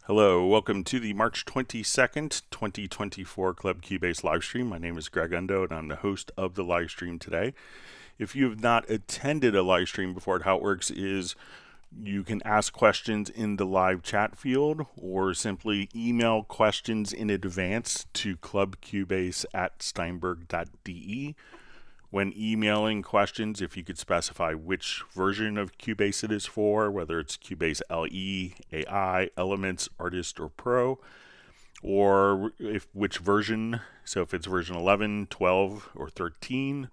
Hello, welcome to the March 22nd, 2024 Club Cubase live stream. My name is Greg Undo, and I'm the host of the live stream today. If you have not attended a live stream before, how it works is you can ask questions in the live chat field or simply email questions in advance to clubcubase@steinberg.de. When emailing questions, if you could specify which version of Cubase it is for, whether it's Cubase LE, AI, Elements, Artist, or Pro, or which version, so if it's version 11, 12, or 13.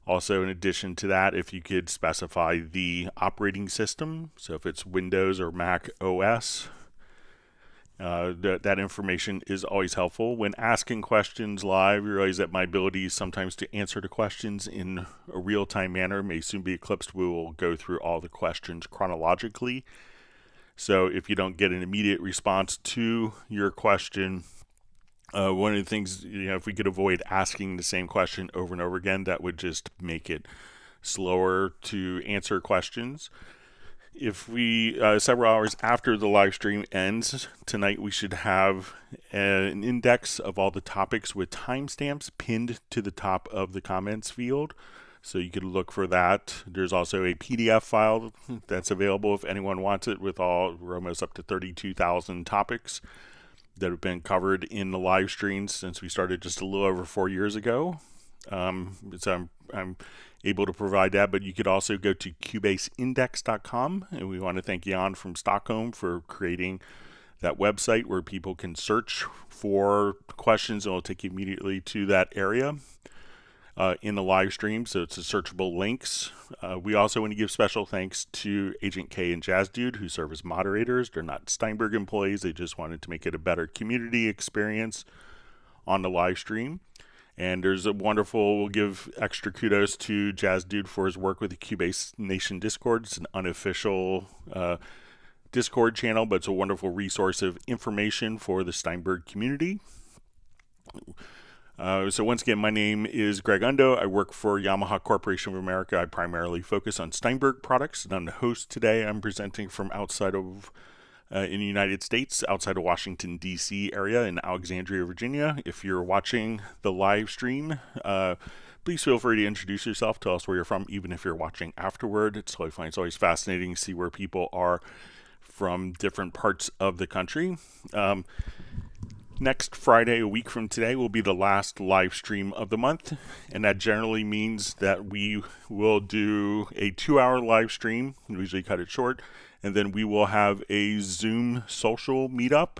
Also, in addition to that, if you could specify the operating system, so if it's Windows or Mac OS, that information is always helpful. When asking questions live, you realize that my ability sometimes to answer the questions in a real-time manner may soon be eclipsed. We will go through all the questions chronologically. So if you don't get an immediate response to your question, one of the things, if we could avoid asking the same question over and over again, that would just make it slower to answer questions. If we, several hours after the live stream ends, tonight we should have an index of all the topics with timestamps pinned to the top of the comments field. So you could look for that. There's also a PDF file that's available if anyone wants it, with we're almost up to 32,000 topics that have been covered in the live streams since we started just a little over 4 years ago. So I'm able to provide that, but you could also go to cubaseindex.com, and we want to thank Jan from Stockholm for creating that website where people can search for questions, and it'll take you immediately to that area in the live stream, so it's a searchable links. We also want to give special thanks to Agent K and Jazz Dude, who serve as moderators. They're not Steinberg employees, they just wanted to make it a better community experience on the live stream. And we'll give extra kudos to Jazz Dude for his work with the Cubase Nation Discord. It's an unofficial Discord channel, but it's a wonderful resource of information for the Steinberg community. So once again, my name is Greg Undo. I work for Yamaha Corporation of America. I primarily focus on Steinberg products, and I'm the host today. I'm presenting from outside of in the United States, outside of Washington, D.C. area in Alexandria, Virginia. If you're watching the live stream, please feel free to introduce yourself. Tell us where you're from, even if you're watching afterward. It's always fascinating to see where people are from different parts of the country. Next Friday, a week from today, will be the last live stream of the month, and that generally means that we will do a 2-hour live stream. We usually cut it short, and then we will have a Zoom social meetup.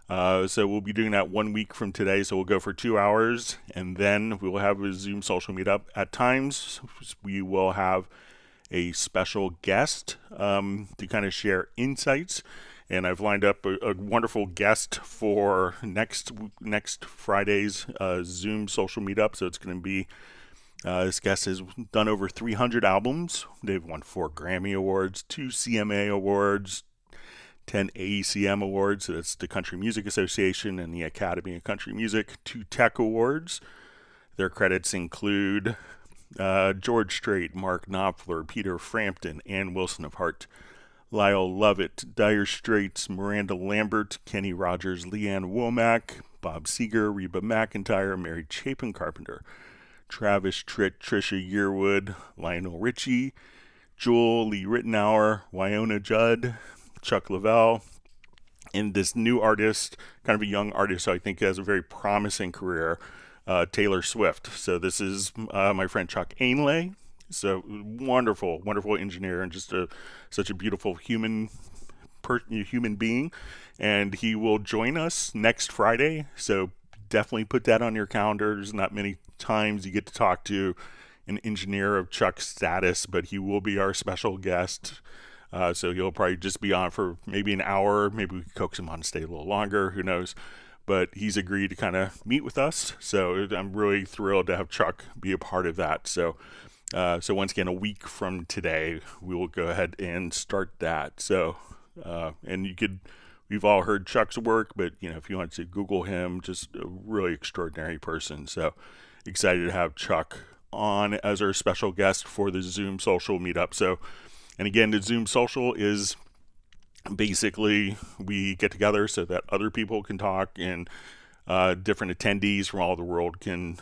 So we'll be doing that 1 week from today, so we'll go for 2 hours, and then we will have a Zoom social meetup. At times, we will have a special guest to kind of share insights. And I've lined up a wonderful guest for next Friday's Zoom social meetup. So it's going to be, this guest has done over 300 albums. They've won 4 Grammy Awards, 2 CMA Awards, 10 AECM Awards. So that's the Country Music Association and the Academy of Country Music, 2 Tech Awards. Their credits include George Strait, Mark Knopfler, Peter Frampton, Ann Wilson of Heart, Lyle Lovett, Dire Straits, Miranda Lambert, Kenny Rogers, Leanne Womack, Bob Seger, Reba McEntire, Mary Chapin Carpenter, Travis Tritt, Trisha Yearwood, Lionel Richie, Joel Lee Rittenauer, Wyona Judd, Chuck Lavelle, and this new artist, kind of a young artist, so I think has a very promising career, Taylor Swift. So this is my friend Chuck Ainlay. So wonderful engineer, and just such a beautiful human being, and he will join us next Friday. So definitely put that on your calendar. There's not many times you get to talk to an engineer of Chuck's status, but he will be our special guest. So he'll probably just be on for maybe an hour. Maybe we can coax him on to stay a little longer. Who knows? But he's agreed to kind of meet with us. So I'm really thrilled to have Chuck be a part of that. So once again, a week from today, we will go ahead and start that. So, and we've all heard Chuck's work, but if you want to Google him, just a really extraordinary person. So excited to have Chuck on as our special guest for the Zoom social meetup. So, and again, the Zoom social is Basically, we get together so that other people can talk, and different attendees from all over the world can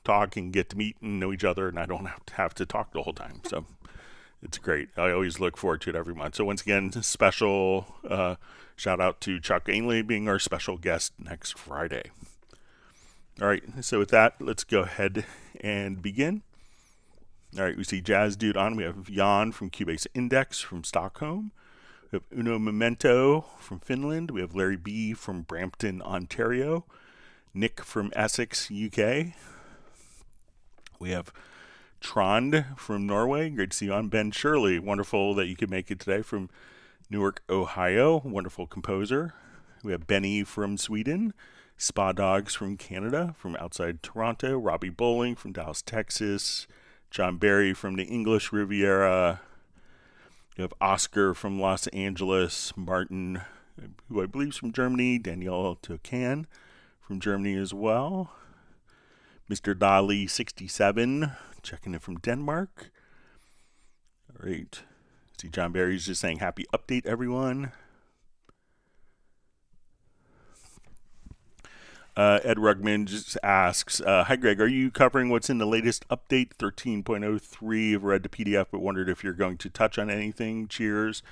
talk and get to meet and know each other, and I don't have to talk the whole time. So it's great. I always look forward to it every month. So once again, special shout out to Chuck Ainley being our special guest next Friday. All right, so with that, let's go ahead and begin. All right, we see Jazz Dude on. We have Jan from Cubase Index from Stockholm. We have Uno Memento from Finland. We have Larry B from Brampton, Ontario. Nick from Essex, UK. We have Trond from Norway. Great to see you on. Ben Shirley, wonderful that you could make it today from Newark, Ohio. Wonderful composer. We have Benny from Sweden. Spa Dogs from Canada, from outside Toronto. Robbie Bowling from Dallas, Texas. John Barry from the English Riviera. You have Oscar from Los Angeles, Martin, who I believe is from Germany, Danielle Tocan from Germany as well. Mr. Dali 67, checking in from Denmark. All right. See, John Barry's just saying happy update, everyone. Ed Rugman just asks, hi Greg, are you covering what's in the latest update 13.03? I've read the PDF but wondered if you're going to touch on anything. Cheers.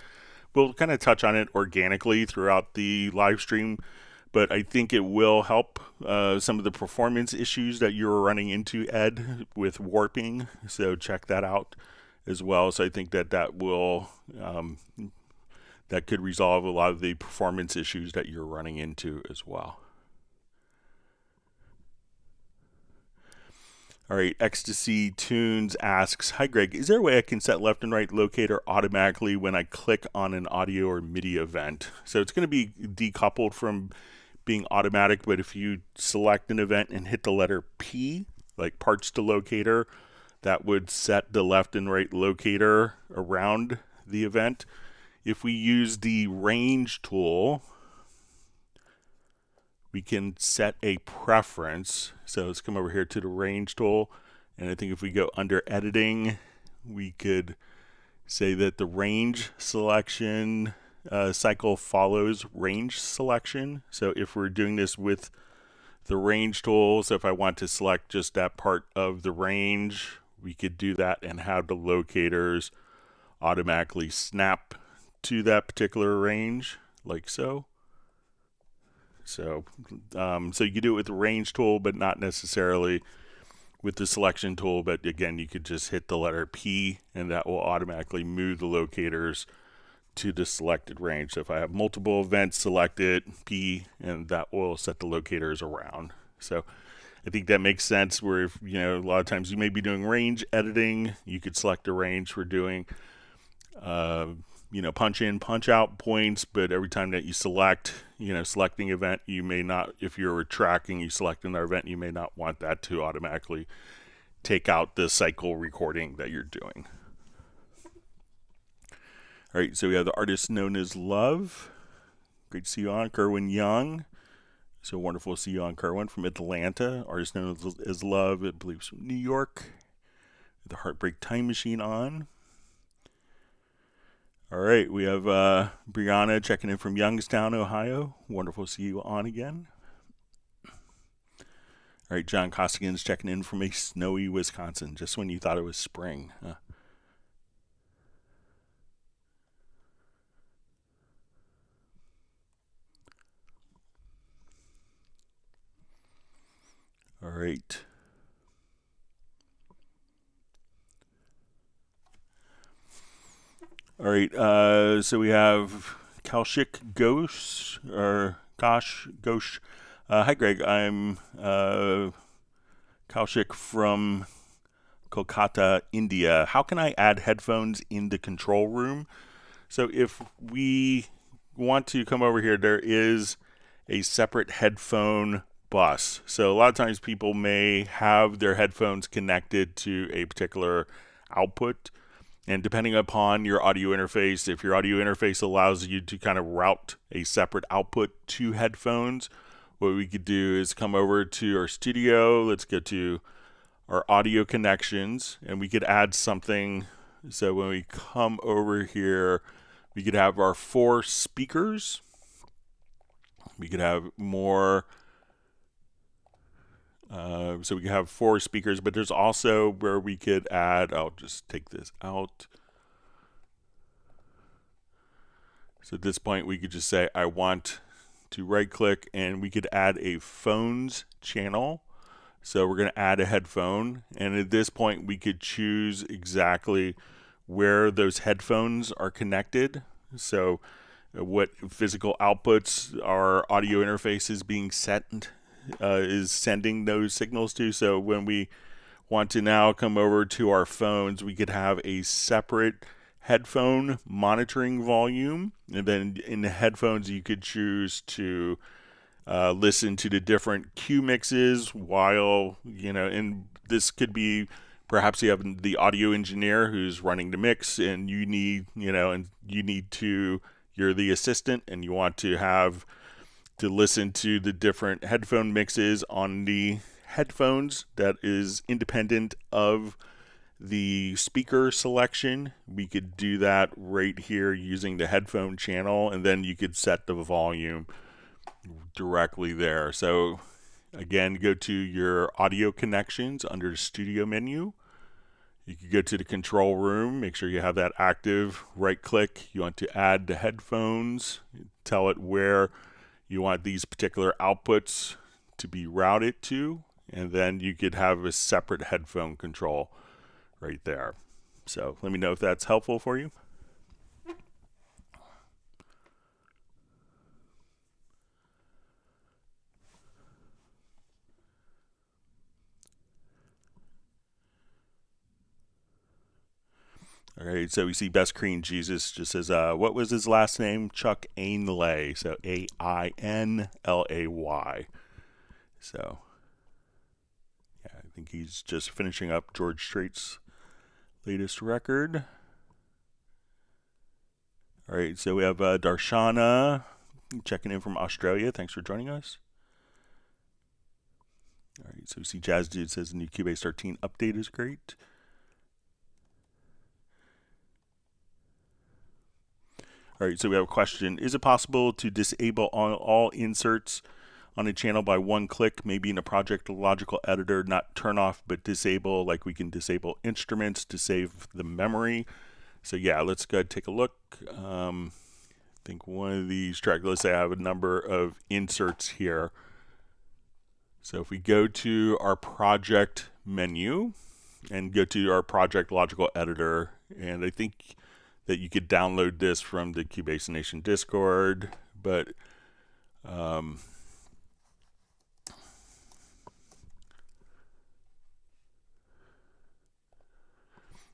We'll kind of touch on it organically throughout the live stream, but I think it will help some of the performance issues that you're running into, Ed, with warping. So check that out as well. So I think that will that could resolve a lot of the performance issues that you're running into as well. All right, Ecstasy Tunes asks, hi Greg, is there a way I can set left and right locator automatically when I click on an audio or MIDI event? So it's going to be decoupled from being automatic, but if you select an event and hit the letter P, like parts to locator, that would set the left and right locator around the event. If we use the range tool, we can set a preference. So let's come over here to the range tool. And I think if we go under editing, we could say that the range selection cycle follows range selection. So if we're doing this with the range tool, so if I want to select just that part of the range, we could do that and have the locators automatically snap to that particular range, like so. So you could do it with the range tool, but not necessarily with the selection tool. But again, you could just hit the letter P, and that will automatically move the locators to the selected range. So if I have multiple events selected, P, and that will set the locators around. So I think that makes sense. Where if, a lot of times you may be doing range editing, you could select a range for doing punch in, punch out points, but every time that you select, selecting event, you may not, if you're tracking, you select another event, you may not want that to automatically take out the cycle recording that you're doing. All right, so we have the artist known as Love. Great to see you on, Kerwin Young. So wonderful to see you on, Kerwin, from Atlanta. Artist known as Love, I believe, from New York. The Heartbreak Time Machine on. All right, we have Brianna checking in from Youngstown, Ohio. Wonderful to see you on again. All right, John Costigan's checking in from a snowy Wisconsin, just when you thought it was spring. All right. All right, so we have Kaushik Ghosh, or Gosh Ghosh. Hi, Greg. I'm Kaushik from Kolkata, India. How can I add headphones in the control room? So if we want to come over here, there is a separate headphone bus. So a lot of times people may have their headphones connected to a particular output. And depending upon your audio interface, if your audio interface allows you to kind of route a separate output to headphones, what we could do is come over to our studio. Let's go to our audio connections, and we could add something. So when we come over here, We could have our 4 speakers. We could have more, so we could have 4 speakers, but there's also where we could add, I'll just take this out. So at this point, we could just say, I want to right click, and we could add a phones channel. So we're going to add a headphone, and at this point, we could choose exactly where those headphones are connected. So what physical outputs our audio interface is being set, is sending those signals to. So when we want to now come over to our phones, we could have a separate headphone monitoring volume, and then in the headphones you could choose to listen to the different cue mixes while, and this could be perhaps you have the audio engineer who's running the mix, and you need, you're the assistant and you want to have to listen to the different headphone mixes on the headphones that is independent of the speaker selection. We could do that right here using the headphone channel, and then you could set the volume directly there. So again, go to your audio connections under the studio menu. You can go to the control room, make sure you have that active, right click, you want to add the headphones, tell it where you want these particular outputs to be routed to, and then you could have a separate headphone control right there. So let me know if that's helpful for you. All right, so we see Best Cream Jesus just says, what was his last name? Chuck Ainlay. So Ainlay. So, yeah, I think he's just finishing up George Strait's latest record. All right, so we have Darshana checking in from Australia. Thanks for joining us. All right, so we see Jazz Dude says the new Cubase 13 update is great. All right, so we have a question. Is it possible to disable all inserts on a channel by one click, maybe in a project logical editor, not turn off, but disable, like we can disable instruments to save the memory? So yeah, let's go ahead and take a look. I think one of these tracks, let's say I have a number of inserts here. So if we go to our project menu and go to our project logical editor, and I think that you could download this from the Cubase Nation Discord, but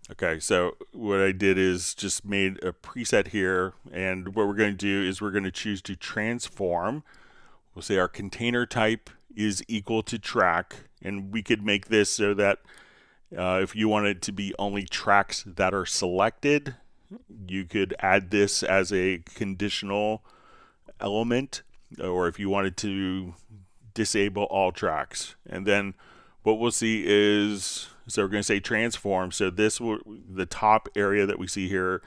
okay, so what I did is just made a preset here, and what we're going to do is we're going to choose to transform. We'll say our container type is equal to track, and we could make this so that if you want it to be only tracks that are selected, you could add this as a conditional element, or if you wanted to disable all tracks. And then what we'll see is, so we're going to say transform. So this will, the top area that we see here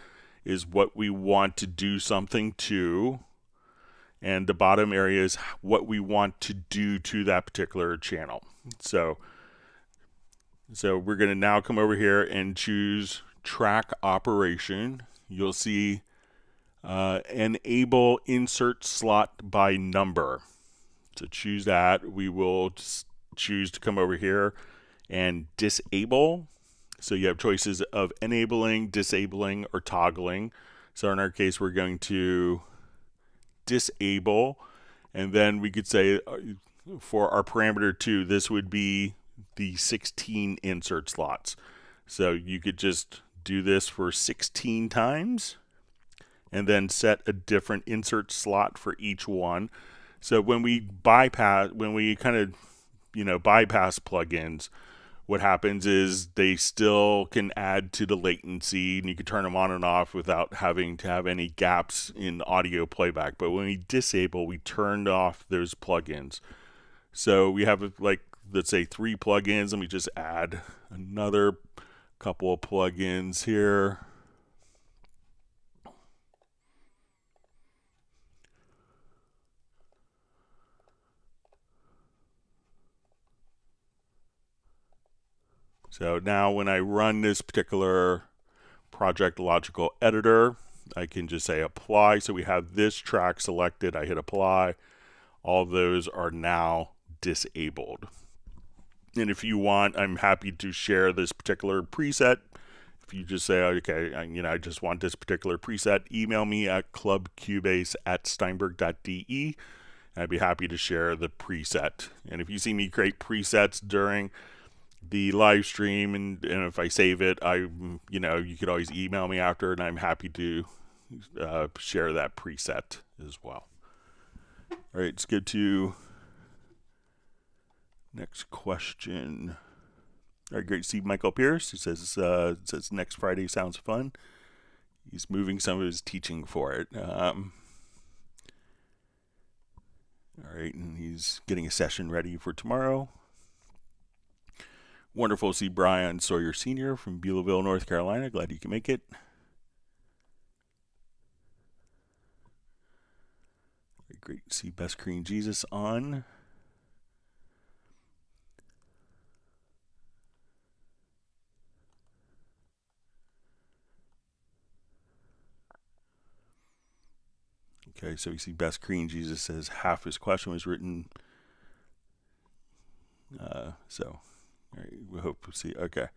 is what we want to do something to, and the bottom area is what we want to do to that particular channel. So we're going to now come over here and choose track operation. You'll see enable insert slot by number. So choose that. We will choose to come over here and disable. So you have choices of enabling, disabling, or toggling. So in our case, we're going to disable, and then we could say for our parameter 2, this would be the 16 insert slots. So you could just do this for 16 times and then set a different insert slot for each one. So when we bypass, bypass plugins, what happens is they still can add to the latency, and you can turn them on and off without having to have any gaps in audio playback. But when we disable, we turned off those plugins. So we have, like, let's say 3 plugins. Let me just add another couple of plugins here. So now when I run this particular project logical editor, I can just say apply. So we have this track selected. I hit apply. All of those are now disabled. And if you want, I'm happy to share this particular preset. If you just say, okay, I just want this particular preset, email me at clubcubase@steinberg.de. I'd be happy to share the preset. And if you see me create presets during the live stream, and if I save it, you could always email me after, and I'm happy to share that preset as well. All right, let's go to next question. All right, great to see Michael Pierce. He says next Friday sounds fun. He's moving some of his teaching for it. All right, and he's getting a session ready for tomorrow. Wonderful to see Brian Sawyer Sr. from Beulahville, North Carolina. Glad you can make it. Great to see Best Cream Jesus on. Okay, so we see Best Cream Jesus says half his question was written. So, all right, we hope to see. Okay.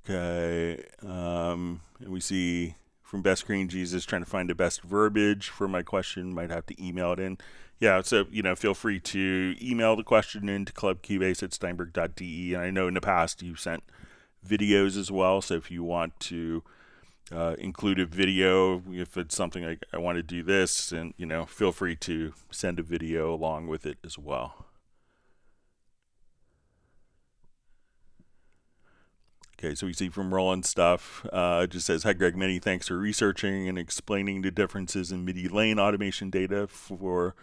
Okay, and we see from Best Cream Jesus trying to find the best verbiage for my question. Might have to email it in. Yeah, so feel free to email the question into clubcubase@steinberg.de. And I know in the past you sent videos as well. So if you want to include a video, if it's something like I want to do this, and feel free to send a video along with it as well. Okay, so we see from Roland stuff, it just says, hi Greg, many thanks for researching and explaining the differences in MIDI lane automation data for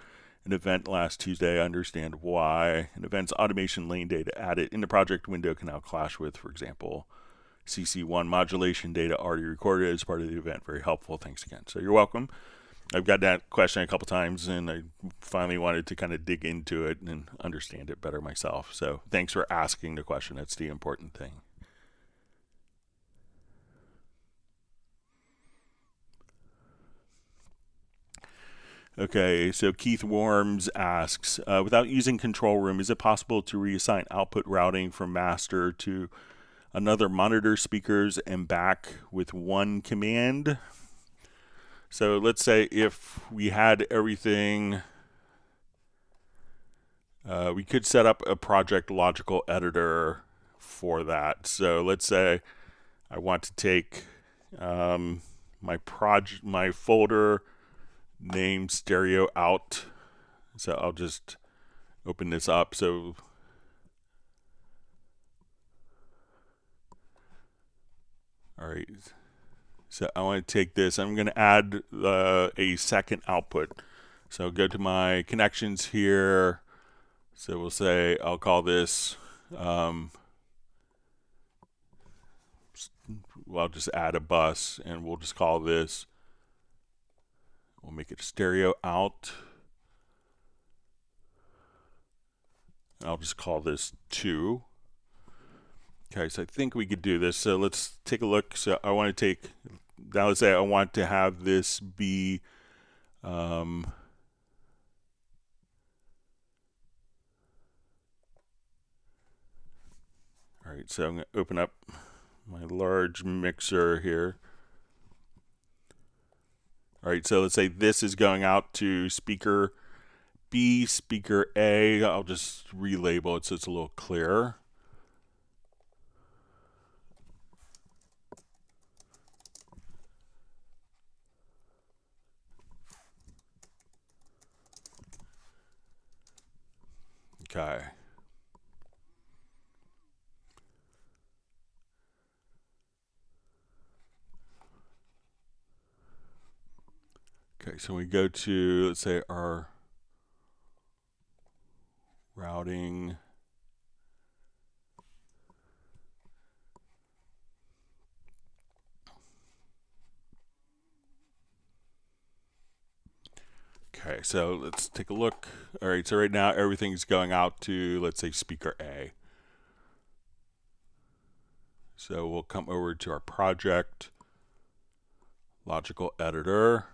an event last Tuesday. I understand why an event's automation lane data added in the project window can now clash with, for example, CC1 modulation data already recorded as part of the event. Very helpful. Thanks again. So you're welcome. I've got that question a couple times, and I finally wanted to kind of dig into it and understand it better myself. So thanks for asking the question. That's the important thing. Okay, so Keith Worms asks, without using control room, is it possible to reassign output routing from master to another monitor speakers and back with one command? So let's say if we had everything, we could set up a project logical editor for that. So let's say I want to take my folder name stereo out. So I'll just open this up. So all right, so I want to take this. I'm going to add a second output. So go to my connections here. So we'll say I'll call this well, I'll just add a bus, and we'll just call this, we'll make it stereo out. I'll just call this 2. Okay, so I think we could do this. So let's take a look. So I want to take, now let's say I want to have this be, all right, so I'm going to open up my large mixer here. All right, so let's say this is going out to speaker B, speaker A. I'll just relabel it so it's a little clearer. Okay. Okay, so we go to, let's say, our routing. Okay, so let's take a look. All right, so right now everything's going out to, let's say, speaker A. So we'll come over to our project, logical editor.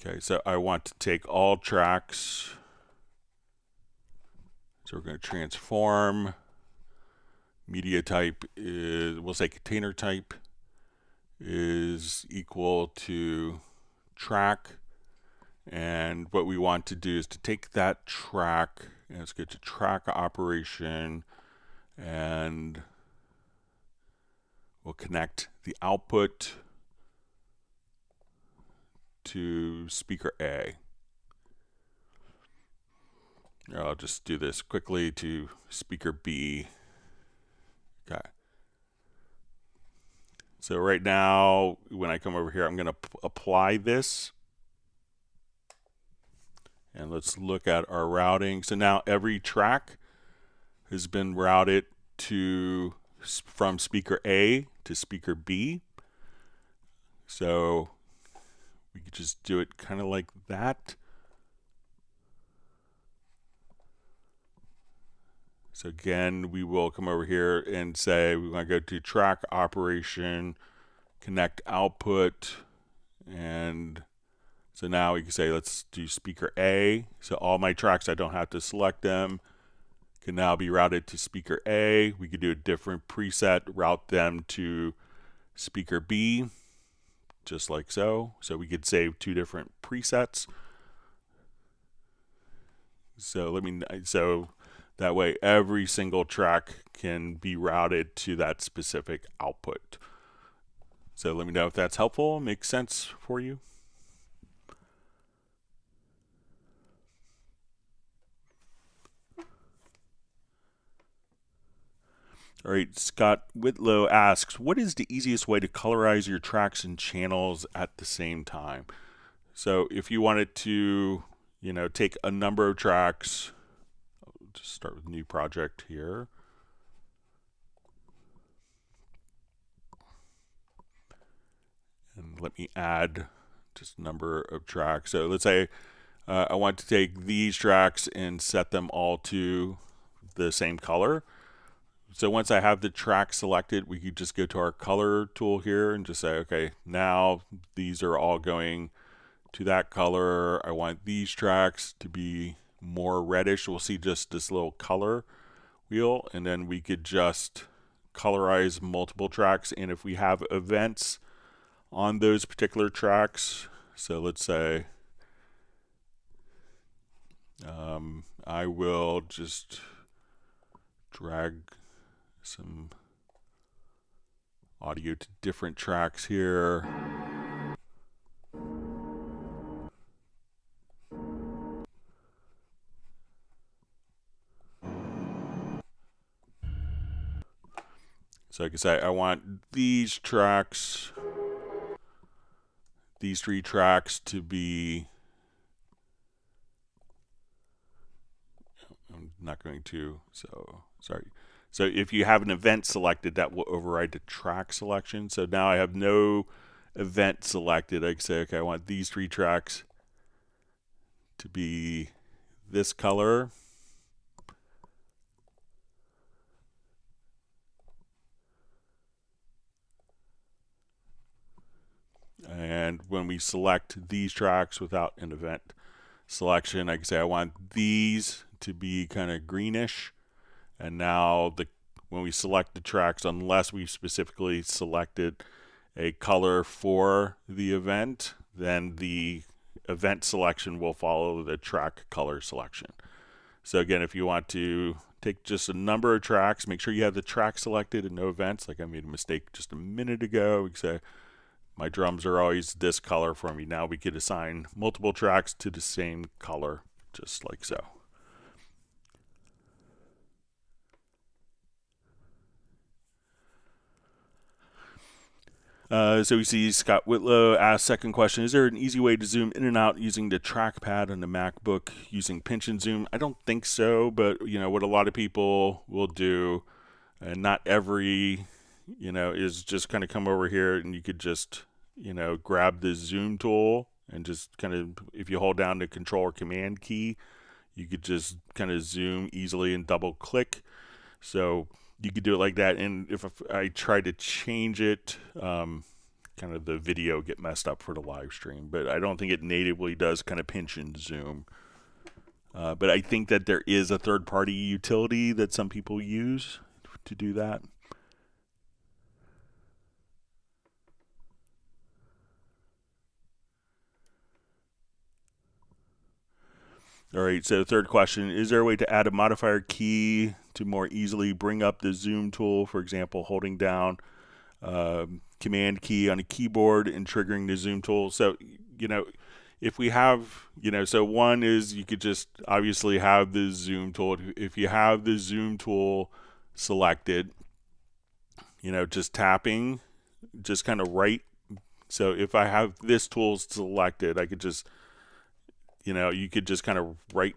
Okay, so I want to take all tracks. So we're going to transform. Media type is, we'll say container type is equal to track. And what we want to do is to take that track, and let's get to track operation, and we'll connect the output to speaker A. I'll just do this quickly to speaker B. Okay. So right now, when I come over here, I'm going to apply this. And let's look at our routing. So now every track has been routed to from speaker A to speaker B. So we could just do it kind of like that. So again, we will come over here and say we want to go to track operation, connect output, and so now we can say let's do speaker A. So all my tracks, I don't have to select them, can now be routed to speaker A. We could do a different preset, route them to speaker B, just like so. So we could save two different presets. So that way every single track can be routed to that specific output. So let me know if that's helpful, makes sense for you. All right, Scott Whitlow asks, what is the easiest way to colorize your tracks and channels at the same time? So if you wanted to, take a number of tracks, I'll just start with new project here. And let me add just number of tracks. So let's say I want to take these tracks and set them all to the same color. So once I have the track selected, we could just go to our color tool here and just say, okay, now these are all going to that color. I want these tracks to be more reddish. We'll see just this little color wheel, and then we could just colorize multiple tracks. And if we have events on those particular tracks, so let's say I will just drag some audio to different tracks here. So I can say I want these tracks, these three tracks to be, I'm not going to, so sorry. So if you have an event selected, that will override the track selection. So now I have no event selected. I can say, okay, I want these three tracks to be this color. And when we select these tracks without an event selection, I can say I want these to be kind of greenish. And now when we select the tracks, unless we've specifically selected a color for the event, then the event selection will follow the track color selection. So again, if you want to take just a number of tracks, make sure you have the track selected and no events. Like I made a mistake just a minute ago. We can say my drums are always this color for me. Now we could assign multiple tracks to the same color, just like so. So we see Scott Whitlow asks, second question, is there an easy way to zoom in and out using the trackpad on the MacBook using pinch and zoom? I don't think so, but what a lot of people will do, and not every, is just kind of come over here and you could just, grab the zoom tool and just kind of, if you hold down the control or command key, you could just kind of zoom easily and double click. So you could do it like that, and if I try to change it, kind of the video get messed up for the live stream, but I don't think it natively does kind of pinch and zoom. But I think that there is a third-party utility that some people use to do that. All right, so third question, is there a way to add a modifier key to more easily bring up the zoom tool, for example, holding down command key on a keyboard and triggering the zoom tool? So, if we have, so one is you could just obviously have the zoom tool. If you have the zoom tool selected, just tapping, just kind of right. So if I have this tool selected, I could just, you could just kind of right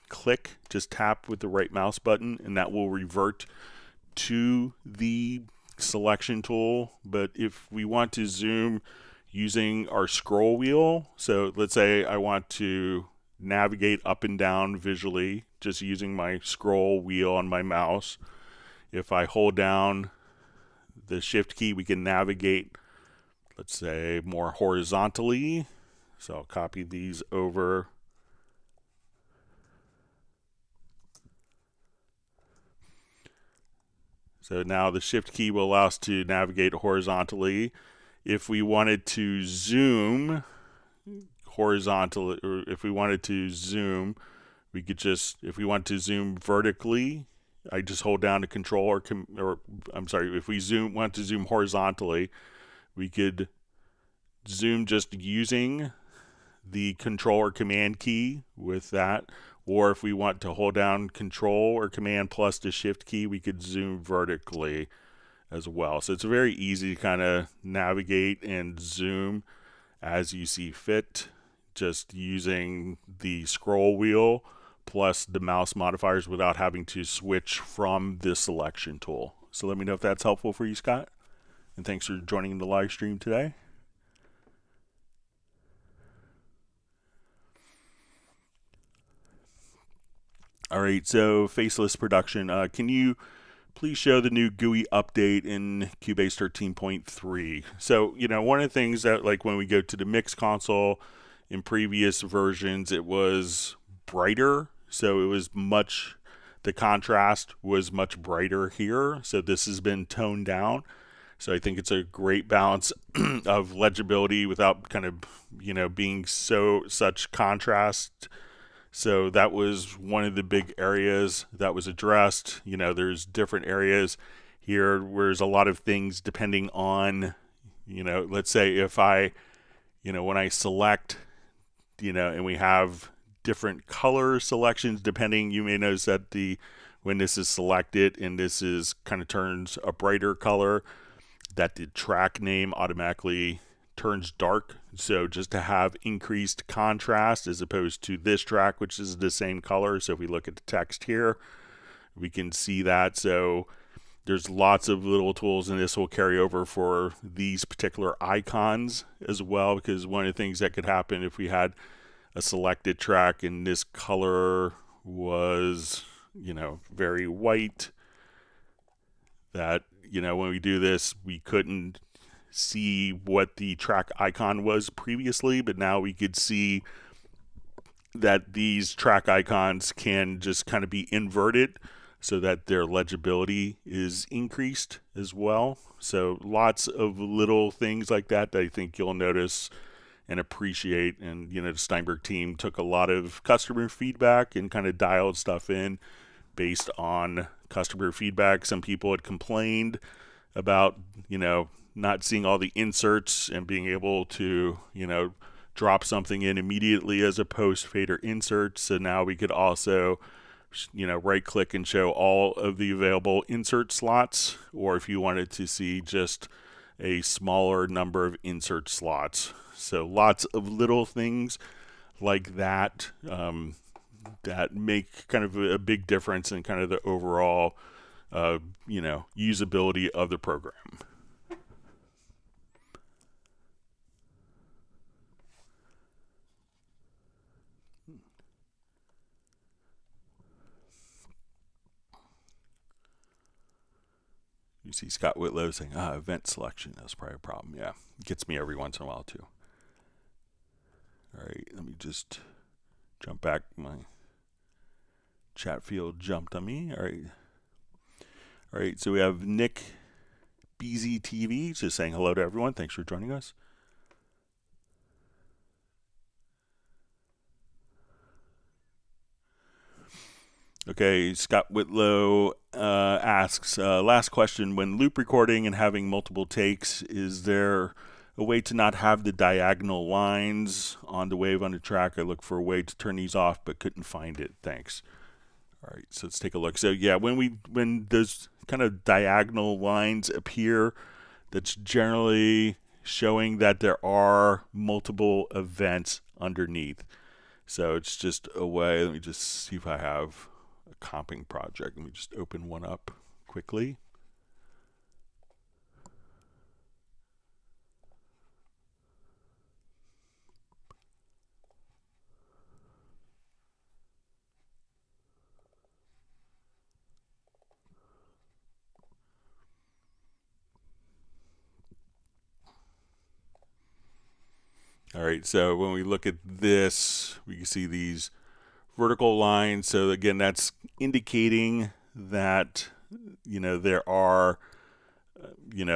click, just tap with the right mouse button, and that will revert to the selection tool. But if we want to zoom using our scroll wheel, so let's say I want to navigate up and down visually just using my scroll wheel on my mouse. If I hold down the shift key, we can navigate, let's say, more horizontally. So I'll copy these over. So now the shift key will allow us to navigate horizontally. If we wanted to zoom horizontally, or if we wanted to zoom, we could just, if we want to zoom vertically, I just hold down the control or I'm sorry, if we want to zoom horizontally, we could zoom just using the control or command key with that. Or if we want to hold down control or command plus the shift key, we could zoom vertically as well. So it's very easy to kind of navigate and zoom as you see fit, just using the scroll wheel plus the mouse modifiers without having to switch from the selection tool. So let me know if that's helpful for you, Scott. And thanks for joining the live stream today. All right, so Faceless Production, can you please show the new GUI update in Cubase 13.3? So, one of the things that, like, when we go to the mix console in previous versions, it was brighter. So it was the contrast was much brighter here. So this has been toned down. So I think it's a great balance of legibility without kind of, being such contrast. So that was one of the big areas that was addressed. There's different areas here where there's a lot of things depending on, let's say if I, when I select, and we have different color selections depending, you may notice that when this is selected and this is kind of turns a brighter color, that the track name automatically turns dark. So just to have increased contrast as opposed to this track, which is the same color. So if we look at the text here, we can see that. So there's lots of little tools, and this will carry over for these particular icons as well, because one of the things that could happen if we had a selected track and this color was, very white, that, when we do this, we couldn't see what the track icon was previously, but now we could see that these track icons can just kind of be inverted so that their legibility is increased as well. So lots of little things like that I think you'll notice and appreciate. And the Steinberg team took a lot of customer feedback and kind of dialed stuff in based on customer feedback. Some people had complained about not seeing all the inserts and being able to, drop something in immediately as a post-fader insert. So now we could also, right click and show all of the available insert slots, or if you wanted to see just a smaller number of insert slots. So lots of little things like that that make kind of a big difference in kind of the overall, usability of the program. You see Scott Whitlow saying, event selection, that's probably a problem. Yeah, it gets me every once in a while too. All right, let me just jump back. My chat field jumped on me. All right, so we have Nick BZTV just saying hello to everyone. Thanks for joining us. Okay, Scott Whitlow asks, last question, when loop recording and having multiple takes, is there a way to not have the diagonal lines on the wave on the track? I look for a way to turn these off, but couldn't find it. Thanks. All right, so let's take a look. So yeah, when those kind of diagonal lines appear, that's generally showing that there are multiple events underneath. So it's just a way, let me just see if I have a comping project. Let me just open one up quickly. All right, so when we look at this, we can see these vertical lines. So again, that's indicating that, there are,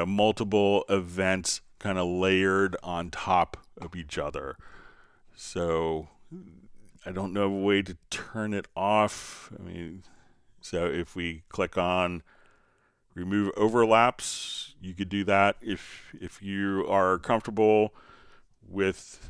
multiple events kind of layered on top of each other. So I don't know a way to turn it off. So if we click on remove overlaps, you could do that if you are comfortable with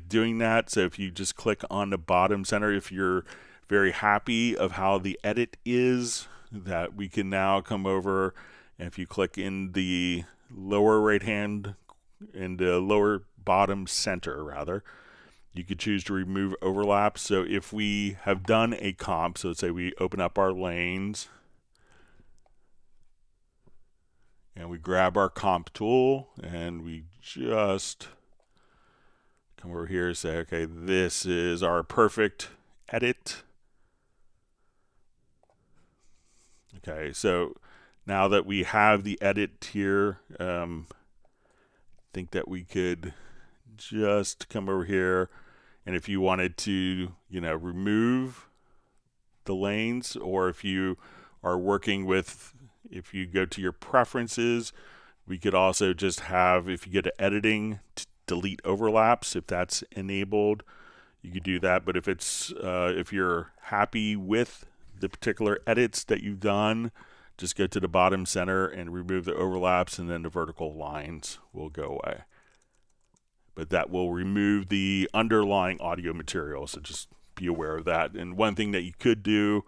doing that. So if you just click on the bottom center, if you're very happy of how the edit is, that we can now come over, and if you click in the lower right hand, in the lower bottom center rather, you could choose to remove overlaps. So if we have done a comp, so let's say we open up our lanes and we grab our comp tool and we just come over here and say, okay, this is our perfect edit. Okay, so now that we have the edit here, I think that we could just come over here, and if you wanted to, remove the lanes, or if you are working with, if you go to your preferences, we could also just have, if you go to editing, delete overlaps. If that's enabled, you could do that. But if it's if you're happy with the particular edits that you've done, just go to the bottom center and remove the overlaps, and then the vertical lines will go away. But that will remove the underlying audio material, so just be aware of that. And one thing that you could do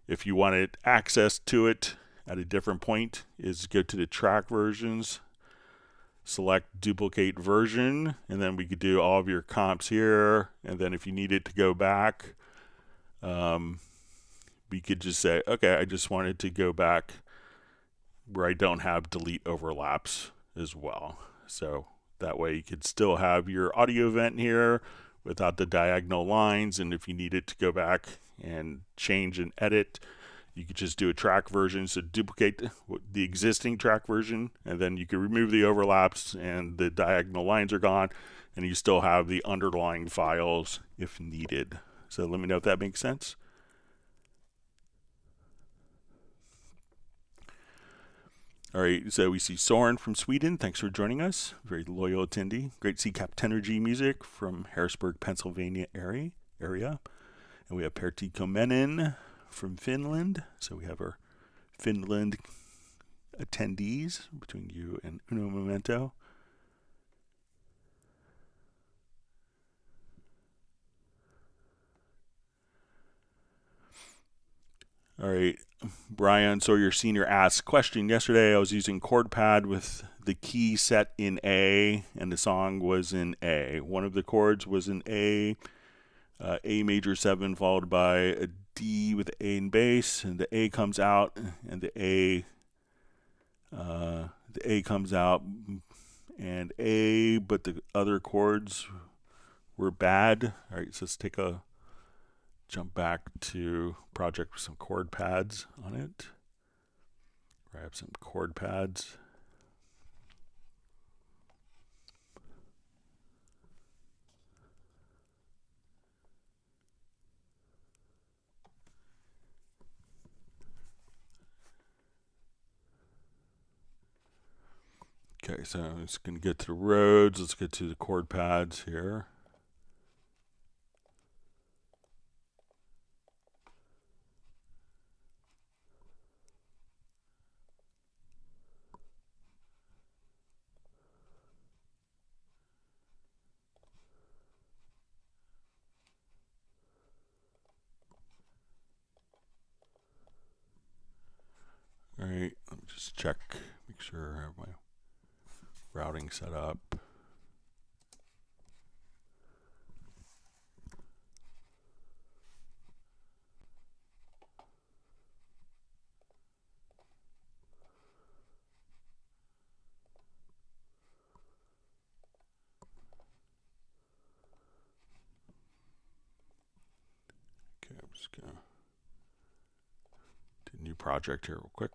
if you wanted access to it at a different point is go to the track versions, select duplicate version, and then we could do all of your comps here. And then if you needed to go back, we could just say, okay, I just wanted to go back where I don't have delete overlaps as well. So that way you could still have your audio event here without the diagonal lines. And if you needed to go back and change and edit, you could just do a track version, so duplicate the existing track version, and then you can remove the overlaps and the diagonal lines are gone, and you still have the underlying files if needed. So let me know if that makes sense. All right, so we see Soren from Sweden. Thanks for joining us. Very loyal attendee. Great to see Captenergy Music from Harrisburg, Pennsylvania area. And we have Pertti Komenen from Finland. So we have our Finland attendees between you and Uno Momento. All right, Brian Sawyer Sr. asks, question, yesterday I was using Chord Pad with the key set in A and the song was in A. One of the chords was in A major 7 followed by a D with A in bass, and the A comes out, and the A comes out, and A, but the other chords were bad. All right, so let's take a jump back to project with some chord pads on it. Grab some chord pads. Okay, so I'm just going to get to the roads. Let's get to the chord pads here. All right, let me just check, make sure I have my routing set up. Okay, I'm just gonna do a new project here real quick.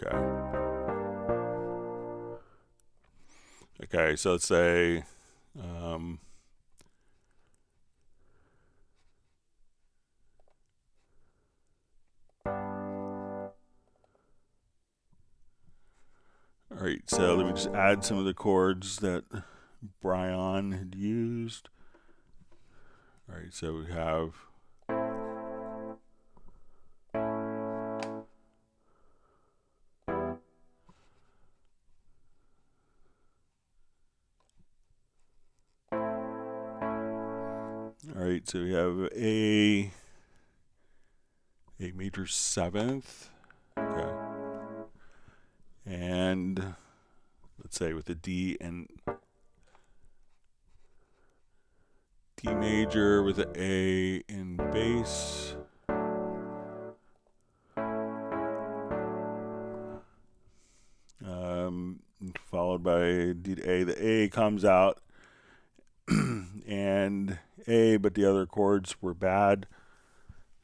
Okay. Okay, so let's say all right, so let me just add some of the chords that Brian had used. All right, so we have so we have A major 7th, okay, and let's say with a D and D major with an A in bass, followed by D to A. The A comes out and A, but the other chords were bad.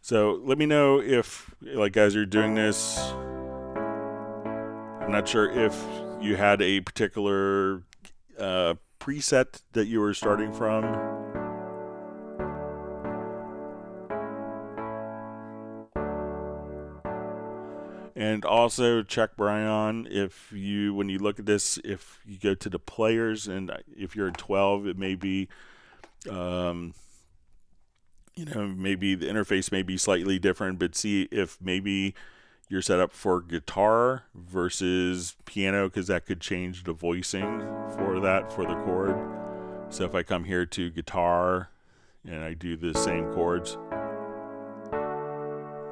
So let me know if, like, as you're doing this, I'm not sure if you had a particular preset that you were starting from. And also check Brian if you, when you look at this, if you go to the players and if you're at 12, it may be, maybe the interface may be slightly different, but see if maybe you're set up for guitar versus piano, because that could change the voicing for that, for the chord. So if I come here to guitar and I do the same chords,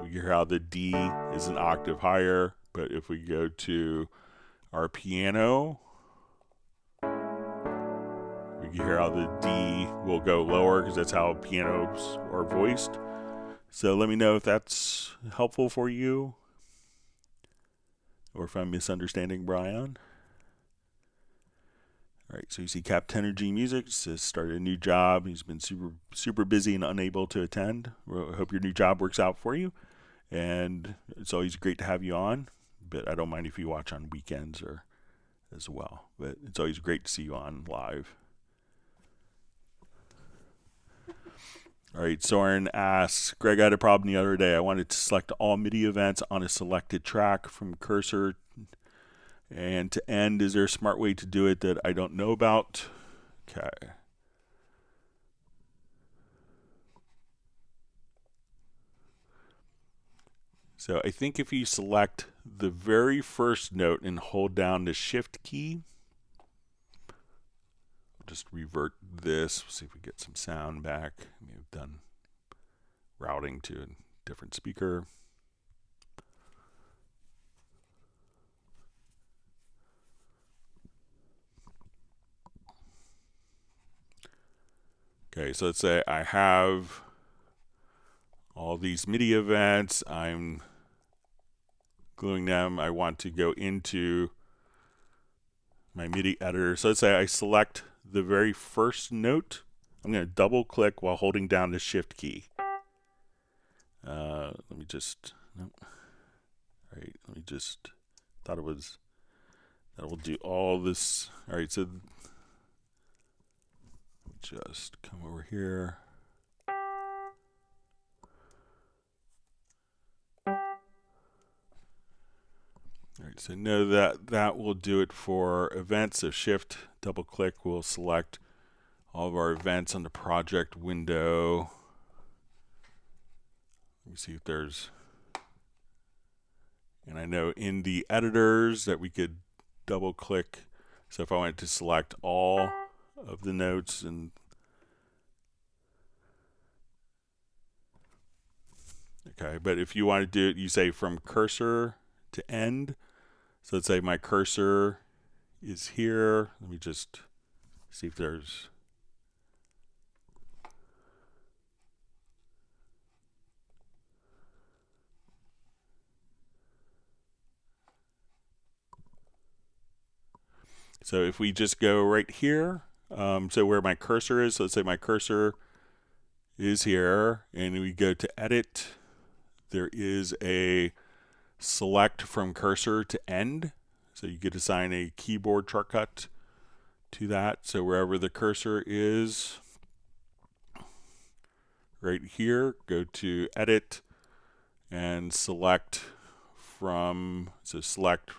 you hear how the D is an octave higher, but if we go to our piano, we can hear how the D will go lower, because that's how pianos are voiced. So let me know if that's helpful for you, or if I'm misunderstanding Brian. All right, so you see Captenergy Music says started a new job. He's been super busy and unable to attend. I hope your new job works out for you. And it's always great to have you on, but I don't mind if you watch on weekends or as well. But it's always great to see you on live. All right, Soren asks, Greg, I had a problem the other day. I wanted to select all MIDI events on a selected track from cursor and to end. Is there a smart way to do it that I don't know about? Okay. So I think if you select the very first note and hold down the shift key, I'll just revert this, see if we get some sound back. We've done routing to a different speaker. Okay, so let's say I have all these MIDI events. I'm gluing them. I want to go into my MIDI editor. So let's say I select the very first note. I'm going to double click while holding down the shift key. Let me just, nope. All right, let me just, thought it was, that will do all this. All right, so just come over here. All right, so know that that will do it for events. So shift, double click will select all of our events on the project window. Let me see if there's, and I know in the editors that we could double click. So if I wanted to select all of the notes, and okay, but if you want to do it, you say from cursor to end. So let's say my cursor is here. Let me just see if there's, so if we just go right here, so where my cursor is, so let's say my cursor is here, and we go to edit, there is a select from cursor to end. So you could assign a keyboard shortcut to that. So wherever the cursor is, right here, go to edit and select from, so select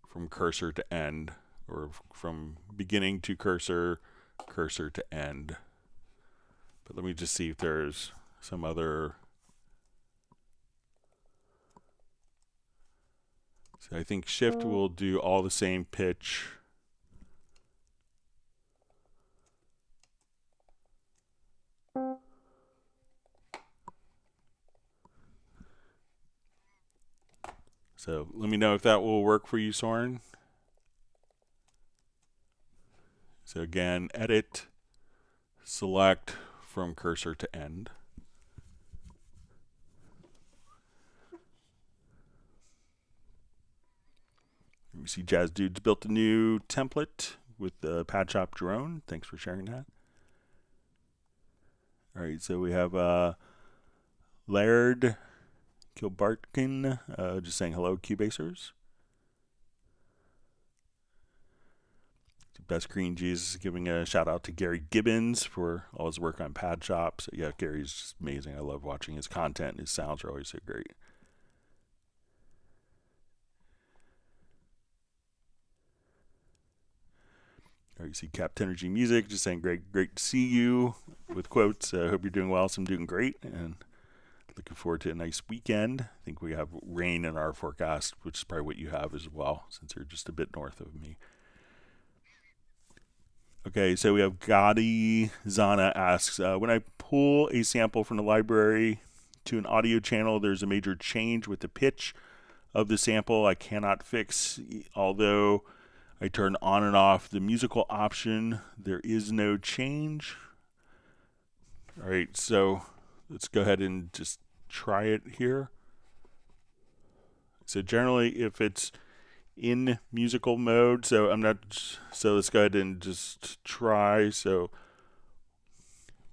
from cursor to end, or from beginning to cursor, cursor to end. But let me just see if there's some other. So I think shift will do all the same pitch. So let me know if that will work for you, Soren. So again, edit, select from cursor to end. We see Jazz Dudes built a new template with the Pad Shop drone. Thanks for sharing that. All right, so we have Laird Kilbarkin just saying hello, Cubasers. Best Green Jesus giving a shout out to Gary Gibbons for all his work on Pad Shop. So yeah, Gary's just amazing. I love watching his content. His sounds are always so great. Or you see Capt Energy Music just saying great to see you with quotes. Hope you're doing well. So I'm doing great and looking forward to a nice weekend. I think we have rain in our forecast, which is probably what you have as well, since you're just a bit north of me. Okay, so we have Gotti Zana asks, when I pull a sample from the library to an audio channel, there's a major change with the pitch of the sample I cannot fix. Although I turn on and off the musical option, there is no change. All right, so let's go ahead and just try it here. So generally, if it's in musical mode, so let's go ahead and just try. So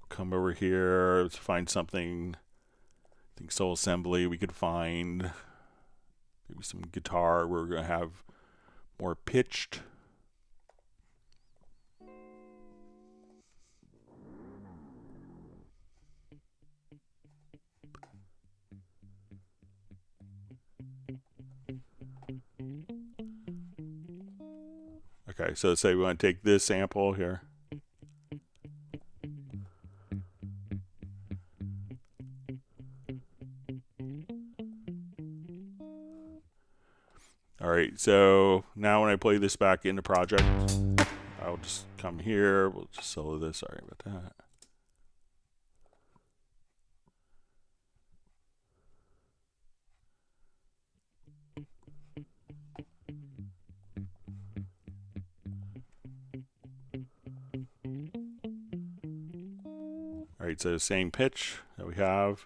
come over here, let's find something. I think Soul Assembly, we could find maybe some guitar where we're going to have more pitched. Okay, so let's say we want to take this sample here. All right, so now when I play this back into Project, I'll just come here. We'll just solo this. Sorry about that. All right, so same pitch that we have.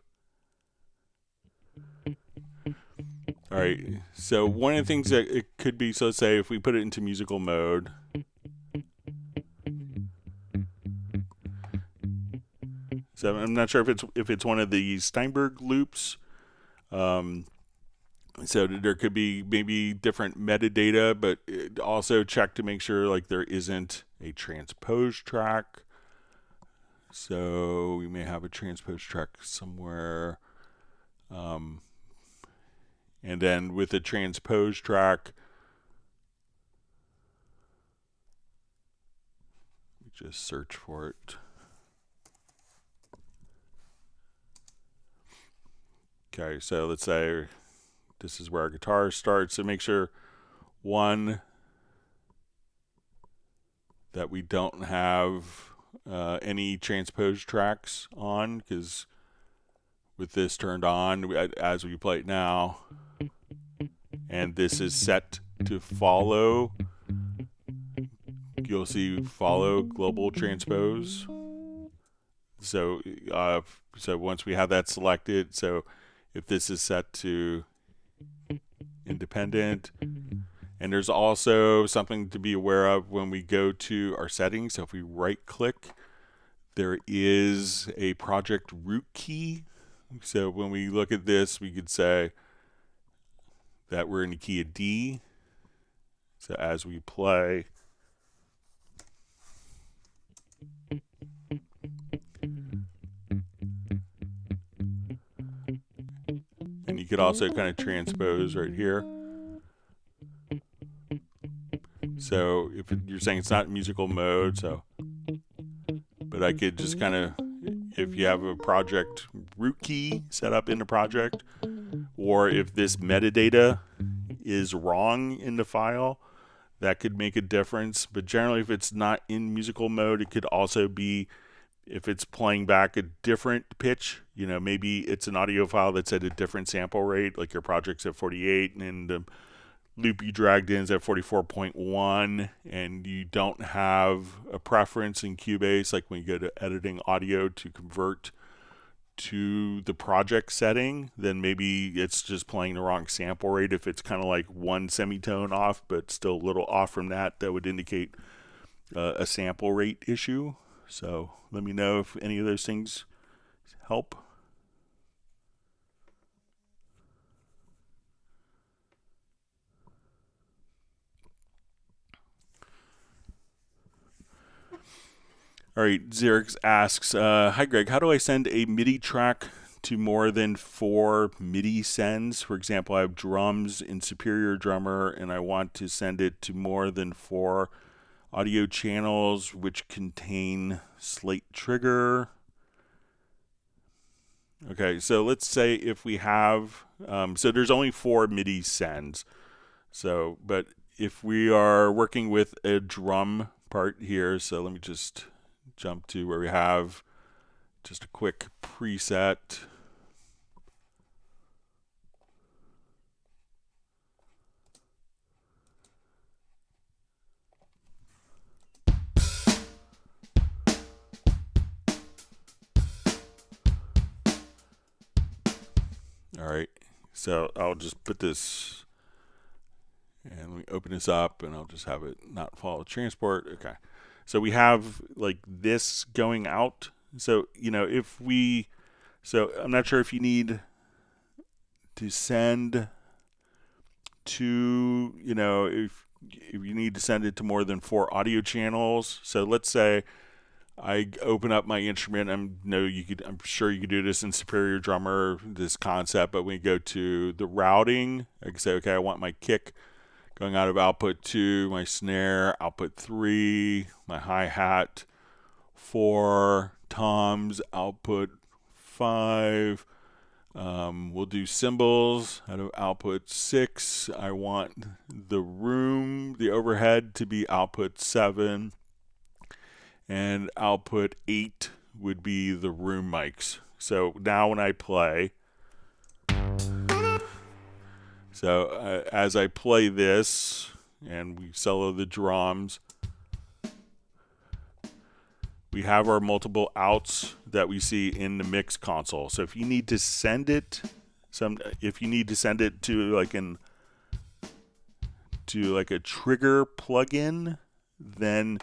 All right, so one of the things that it could be, so let's say if we put it into musical mode, so I'm not sure if it's one of the Steinberg loops. So there could be maybe different metadata, but also check to make sure like there isn't a transpose track. So we may have a transpose track somewhere. And then with the transpose track, just search for it. Okay, so let's say this is where our guitar starts. So make sure, one, that we don't have any transpose tracks on, because with this turned on, as we play it now, and this is set to follow, you'll see follow global transpose. So so once we have that selected, so if this is set to independent, and there's also something to be aware of when we go to our settings. So if we right click, there is a project root key. So when we look at this, we could say that we're in the key of D. So as we play, and you could also kind of transpose right here. So if you're saying it's not musical mode, so, but I could just kind of, if you have a project root key set up in the project, or if this metadata is wrong in the file, that could make a difference. But generally, if it's not in musical mode, it could also be if it's playing back a different pitch. You know, maybe it's an audio file that's at a different sample rate, like your project's at 48 and the loop you dragged in is at 44.1, and you don't have a preference in Cubase, like when you go to editing audio, to convert to the project setting, then maybe it's just playing the wrong sample rate. If it's kind of like one semitone off, but still a little off from that, that would indicate a sample rate issue. So let me know if any of those things help. All right, Xerix asks, hi Greg, how do I send a MIDI track to more than 4 MIDI sends? For example, I have drums in Superior Drummer and I want to send it to more than 4 audio channels which contain slate trigger. Okay, so let's say if we have, so there's only 4 MIDI sends. So, but if we are working with a drum part here, so let me just jump to where we have just a quick preset. All right, so I'll just put this, and let me open this up, and I'll just have it not follow transport. Okay. So we have like this going out. So, you know, if we, so I'm not sure if you need to send to, you know, if you need to send it to more than 4 audio channels. So let's say I open up my instrument. I'm sure you could do this in Superior Drummer, this concept, but when you go to the routing, I can say, okay, I want my kick going out of output 2, my snare, output 3, my hi-hat 4, toms, output 5, We'll do cymbals out of output 6. I want the room, the overhead, to be output 7, and output 8 would be the room mics. So now when I play, as I play this and we solo the drums, we have our multiple outs that we see in the mix console. So if you need to send it to like a trigger plugin, then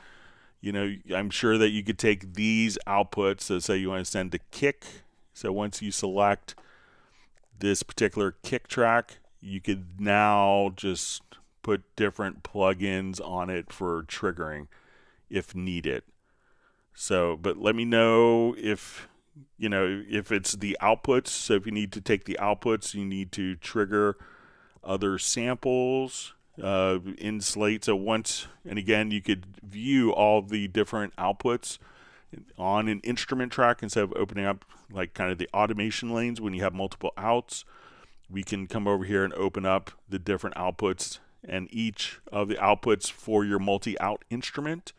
I'm sure that you could take these outputs. So say you want to send a kick. So once you select this particular kick track, you could now just put different plugins on it for triggering if needed. So, but let me know if it's the outputs. So if you need to take the outputs, you need to trigger other samples in Slate. So and again, you could view all the different outputs on an instrument track instead of opening up like kind of the automation lanes. When you have multiple outs, we can come over here and open up the different outputs, and each of the outputs for your multi-out instrument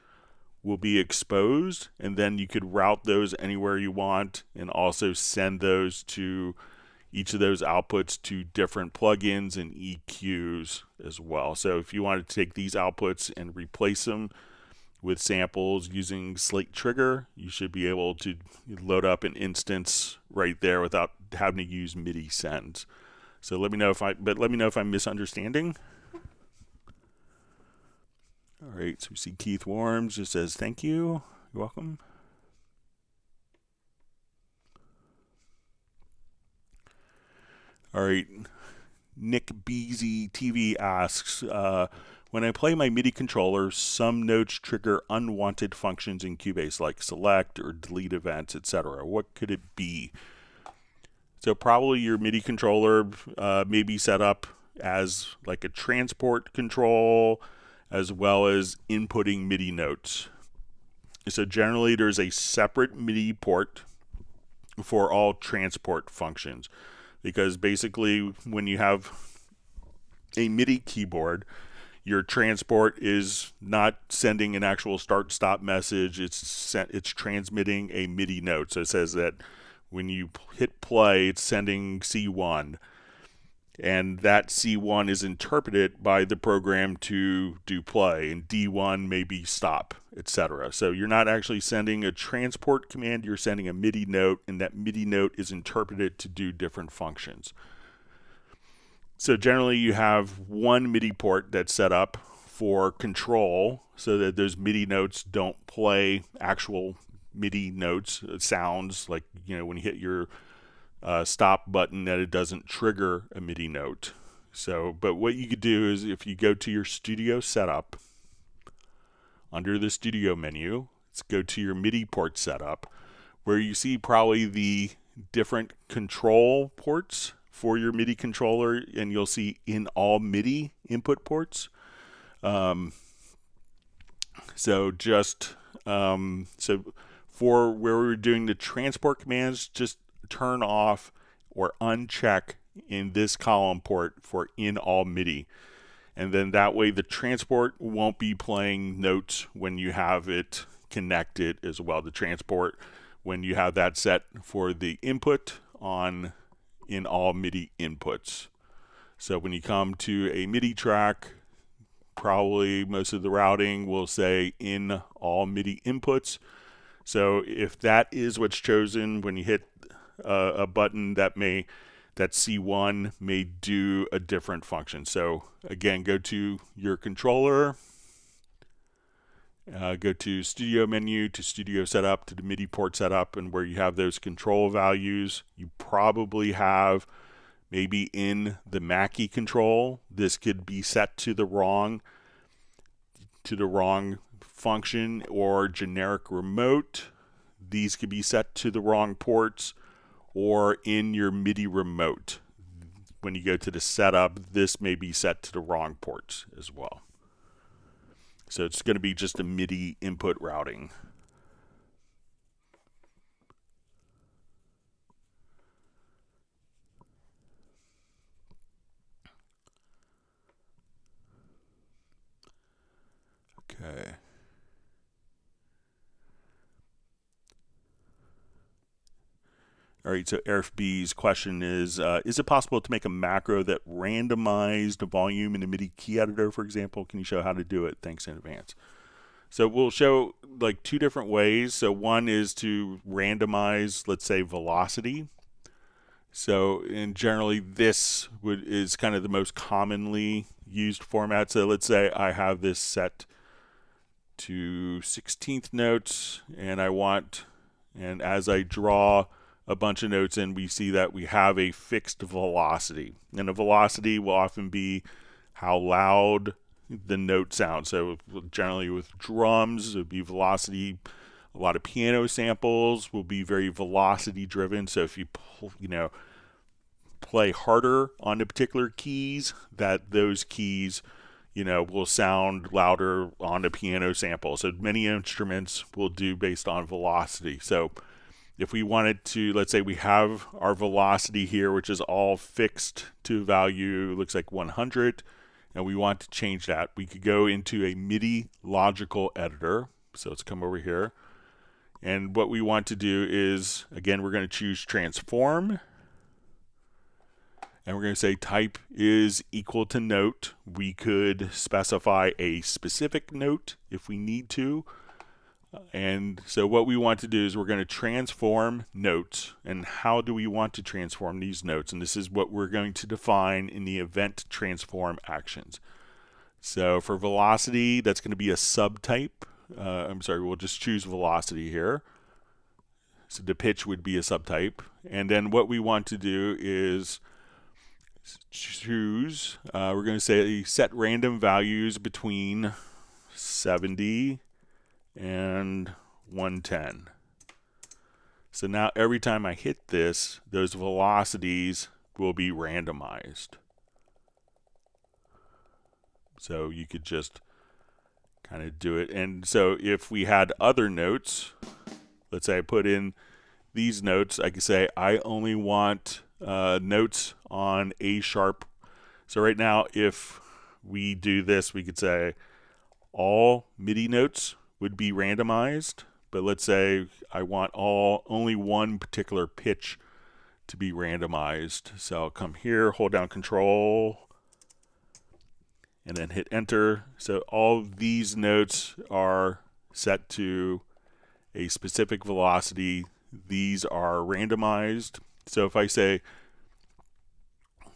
will be exposed, and then you could route those anywhere you want and also send those to each of those outputs to different plugins and EQs as well. So if you wanted to take these outputs and replace them with samples using Slate Trigger, you should be able to load up an instance right there without having to use MIDI sends. So let me know if I'm misunderstanding. All right, so we see Keith Worms just says thank you. You're welcome. All right, Nick Beasy TV asks, when I play my MIDI controller, some notes trigger unwanted functions in Cubase, like select or delete events, etc. What could it be? So probably your MIDI controller may be set up as like a transport control, as well as inputting MIDI notes. So generally there's a separate MIDI port for all transport functions, because basically when you have a MIDI keyboard, your transport is not sending an actual start-stop message. It's transmitting a MIDI note. So it says that when you hit play, it's sending C1. And that C1 is interpreted by the program to do play, and D1 may be stop, etc. So you're not actually sending a transport command, you're sending a MIDI note, and that MIDI note is interpreted to do different functions. So generally you have one MIDI port that's set up for control so that those MIDI notes don't play actual MIDI notes, sounds like, when you hit your stop button, that it doesn't trigger a MIDI note. So, but what you could do is if you go to your studio setup, under the studio menu, let's go to your MIDI port setup, where you see probably the different control ports for your MIDI controller, and you'll see in all MIDI input ports. So for where we're doing the transport commands, just turn off or uncheck in this column port for in all MIDI, and then that way the transport won't be playing notes when you have it connected as well. The transport, when you have that set for the input on in all MIDI inputs. So when you come to a MIDI track, probably most of the routing will say in all MIDI inputs. So if that is what's chosen when you hit a button, that C1 may do a different function. So again, go to your controller, go to studio menu, to studio setup, to the MIDI port setup, and where you have those control values, you probably have maybe in the Mackie control, this could be set to the wrong function, or generic remote, these could be set to the wrong ports, or in your MIDI remote, when you go to the setup, this may be set to the wrong ports as well. So it's going to be just a MIDI input routing. All right, so Eric B's question is it possible to make a macro that randomized the volume in the MIDI key editor, for example? Can you show how to do it? Thanks in advance. So we'll show like two different ways. So one is to randomize, let's say, velocity. So, and generally this is kind of the most commonly used format. So let's say I have this set to 16th notes, and I want, and as I draw a bunch of notes in, we see that we have a fixed velocity. And a velocity will often be how loud the note sounds. So generally with drums, it would be velocity. A lot of piano samples will be very velocity driven. So if you play harder on the particular keys, that those keys will sound louder on the piano sample. So many instruments will do based on velocity. So if we wanted to, let's say we have our velocity here, which is all fixed to value, looks like 100, and we want to change that, we could go into a MIDI logical editor. So let's come over here. And what we want to do is, again, we're going to choose transform. And we're going to say type is equal to note. We could specify a specific note if we need to. And so what we want to do is we're going to transform notes. And how do we want to transform these notes? And this is what we're going to define in the event transform actions. So for velocity, that's going to be a subtype. We'll just choose velocity here. So the pitch would be a subtype. And then what we want to do is choose, we're going to say set random values between 70 and 110. So now every time I hit this, those velocities will be randomized. So you could just kind of do it. And so if we had other notes, let's say I put in these notes, I could say I only want notes on A sharp. So right now, if we do this, we could say all MIDI notes would be randomized, but let's say I want only one particular pitch to be randomized. So I'll come here, hold down Control, and then hit Enter. So all these notes are set to a specific velocity. These are randomized. So if I say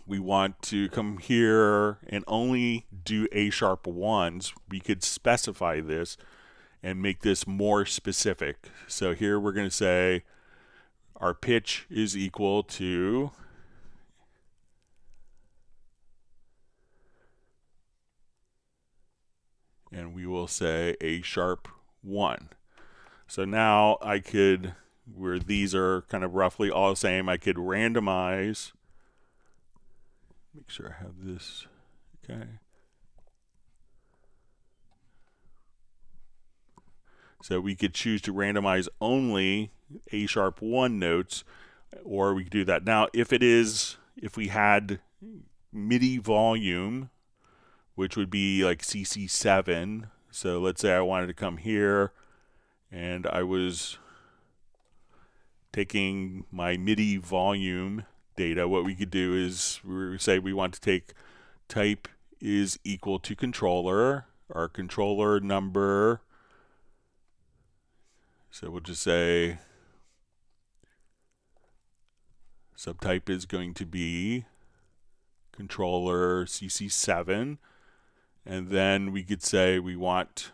we want to come here and only do A sharp ones, we could specify this and make this more specific. So here we're going to say our pitch is equal to and we will say A sharp 1. So now I could, where these are kind of roughly all the same, I could randomize. Make sure I have this. Okay. So we could choose to randomize only A sharp 1 notes, or we could do that. Now, if we had MIDI volume, which would be like CC7, so let's say I wanted to come here and I was taking my MIDI volume data, what we could do is we say we want to take type is equal to controller, our controller number. So we'll just say subtype is going to be controller CC7. And then we could say we want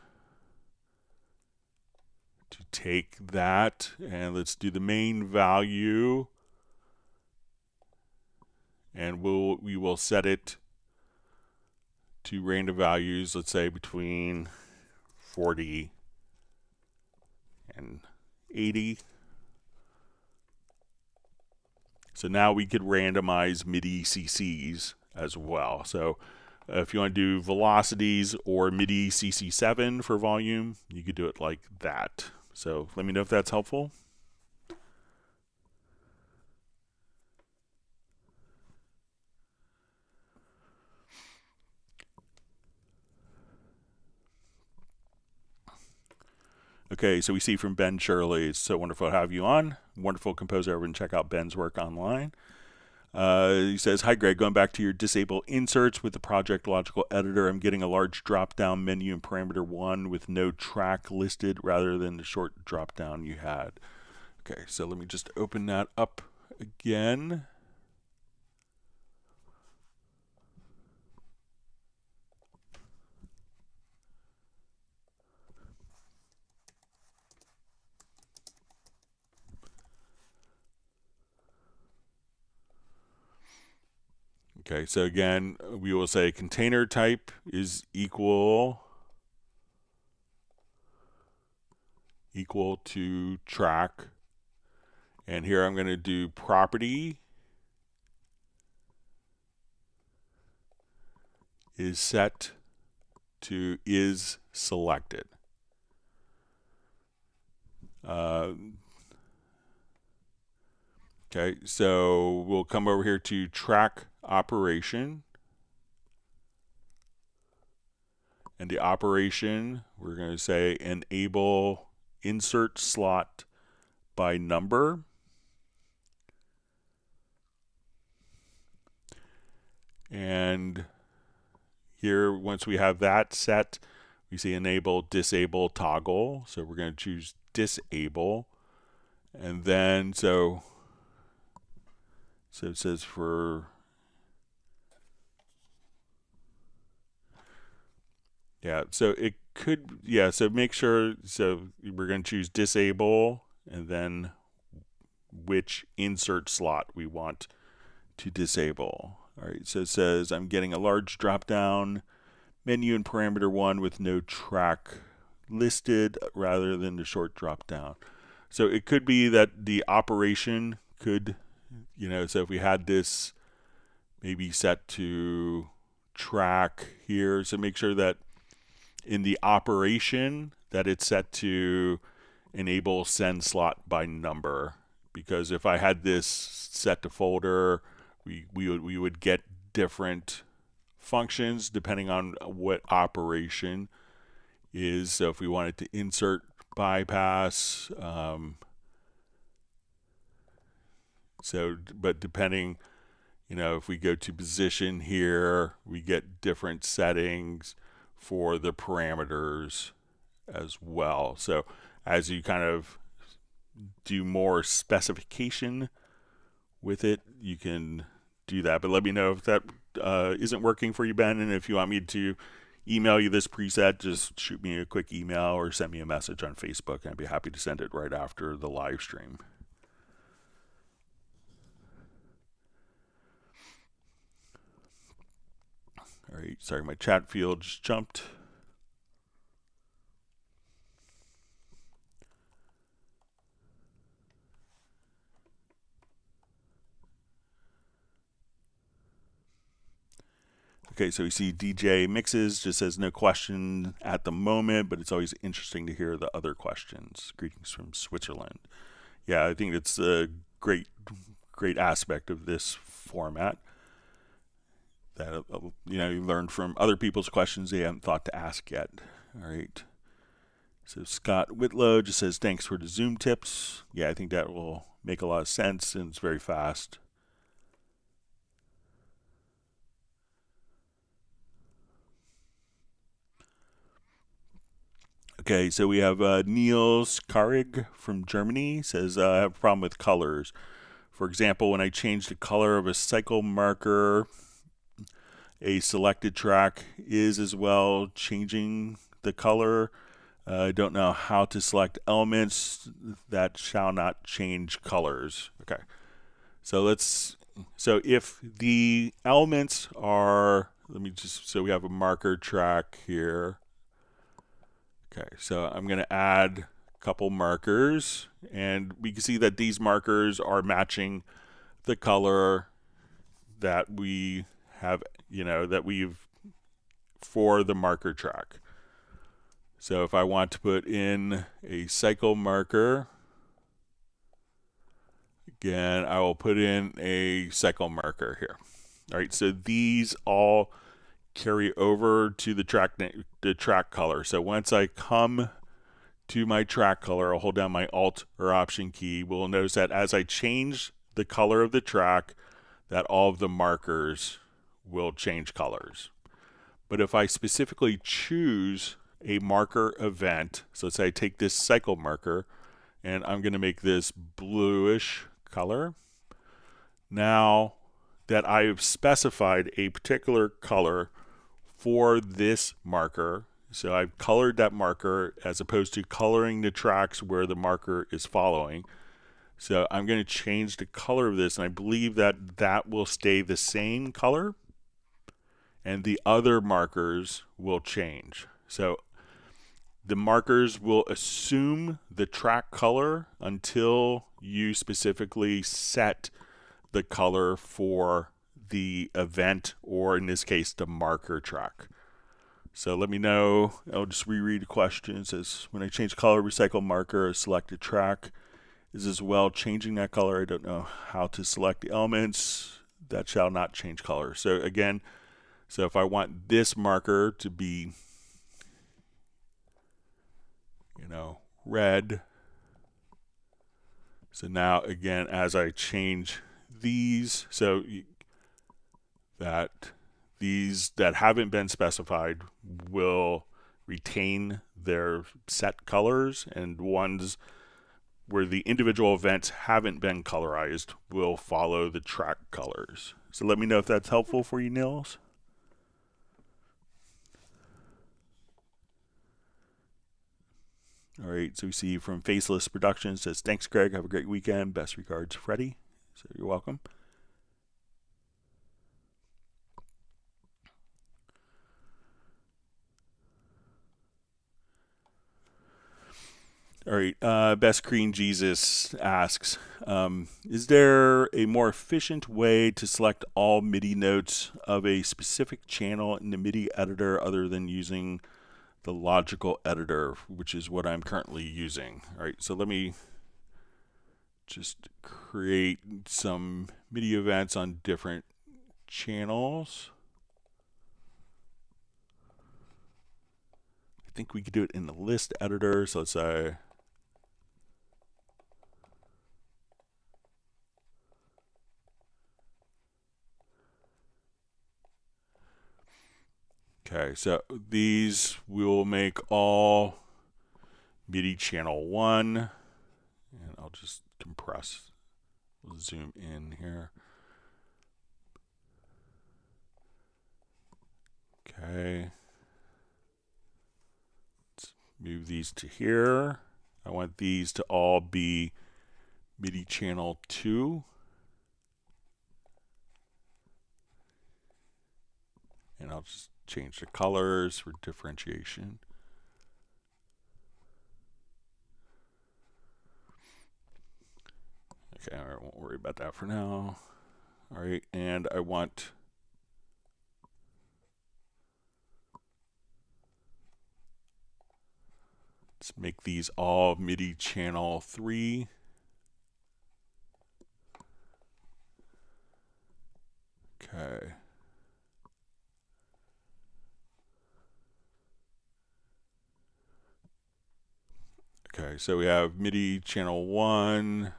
to take that and let's do the main value. And we will set it to random values, let's say between 40 and 80. So now we could randomize MIDI CCs as well. So if you want to do velocities or MIDI CC7 for volume, you could do it like that. So let me know if that's helpful. Okay, so we see from Ben Shirley, it's so wonderful to have you on. Wonderful composer. Everyone check out Ben's work online. He says, hi Greg, going back to your disable inserts with the Project Logical Editor, I'm getting a large drop-down menu in parameter 1 with no track listed rather than the short drop-down you had. Okay, so let me just open that up again. Okay, so again, we will say container type is equal to track. And here I'm going to do property is set to is selected. Okay, so we'll come over here to track operation. And the operation, we're going to say enable insert slot by number. And here, once we have that set, we see enable, disable, toggle. So we're going to choose disable. And then, so it says for, yeah, so it could, yeah, so make sure, so we're going to choose disable and then which insert slot we want to disable. All right, so it says I'm getting a large drop-down menu in parameter 1 with no track listed rather than the short drop-down. So it could be that the operation could, you know, so if we had this maybe set to track here, so make sure that in the operation that it's set to enable send slot by number, because if I had this set to folder, we would get different functions depending on what operation is. So if we wanted to insert bypass, but depending, you know, if we go to position here, we get different settings for the parameters as well. So as you kind of do more specification with it, you can do that. But let me know if that isn't working for you, Ben, and if you want me to email you this preset, just shoot me a quick email or send me a message on Facebook, and I'd be happy to send it right after the live stream. All right, sorry, my chat field just jumped. Okay, so we see DJ Mixes just says no question at the moment, but it's always interesting to hear the other questions. Greetings from Switzerland. Yeah, I think it's a great aspect of this format that you know, you learn from other people's questions they haven't thought to ask yet. All right. So Scott Whitlow just says thanks for the Zoom tips. Yeah, I think that will make a lot of sense and it's very fast. Okay, so we have Niels Karig from Germany says, I have a problem with colors. For example, when I change the color of a cycle marker, a selected track is as well changing the color. I don't know how to select elements that shall not change colors. Okay, so if the elements are, so we have a marker track here. Okay, so I'm going to add a couple markers, and we can see that these markers are matching the color that we have, you know, that we've for the marker track. So if I want to put in a cycle marker, again, I will put in a cycle marker here. All right, so these all carry over to the track color. So once I come to my track color, I'll hold down my Alt or Option key. We'll notice that as I change the color of the track, that all of the markers will change colors. But if I specifically choose a marker event, so let's say I take this cycle marker and I'm going to make this bluish color. Now that I've specified a particular color for this marker, so I've colored that marker as opposed to coloring the tracks where the marker is following. So I'm going to change the color of this, and I believe that that will stay the same color and the other markers will change. So the markers will assume the track color until you specifically set the color for the event, or in this case, the marker track. So let me know. I'll just reread the question. It says, when I change color, recycle marker, a selected track is as well changing that color. I don't know how to select the elements. That shall not change color. So again, so if I want this marker to be, red. So now again, as I change these, so that these that haven't been specified will retain their set colors, and ones where the individual events haven't been colorized will follow the track colors. So let me know if that's helpful for you, Nils. All right, so we see from Faceless Productions, says, thanks, Greg. Have a great weekend. Best regards, Freddie. So you're welcome. All right, Best Green Jesus asks, is there a more efficient way to select all MIDI notes of a specific channel in the MIDI editor other than using the logical editor, which is what I'm currently using? All right, so let me just create some MIDI events on different channels. I think we could do it in the list editor. So let's say, okay, so these will make all MIDI channel 1, and I'll just compress, we'll zoom in here. Okay, let's move these to here. I want these to all be MIDI channel 2. And I'll just change the colors for differentiation. Okay, I won't worry about that for now. All right, and I want let's make these all MIDI channel 3. Okay. Okay, so we have MIDI channel 1,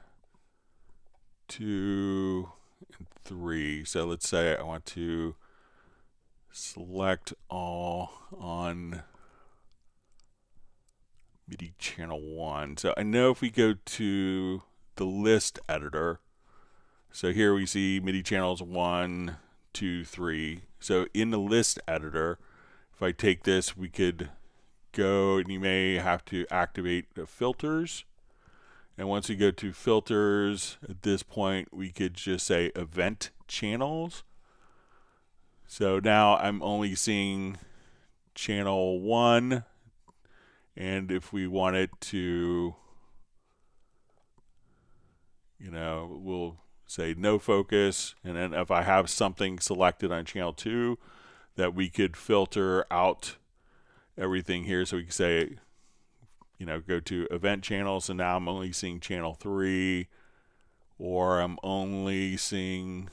2, and 3. So let's say I want to select all on MIDI channel 1. So I know if we go to the list editor, so here we see MIDI channels 1, 2, 3. So in the list editor, if I take this, we could go, and you may have to activate the filters. And once we go to filters, at this point, we could just say event channels. So now I'm only seeing channel 1. And if we wanted to, we'll say no focus. And then if I have something selected on channel 2, that we could filter out everything here. So we can say, go to event channels, and now I'm only seeing channel 3, or I'm only seeing,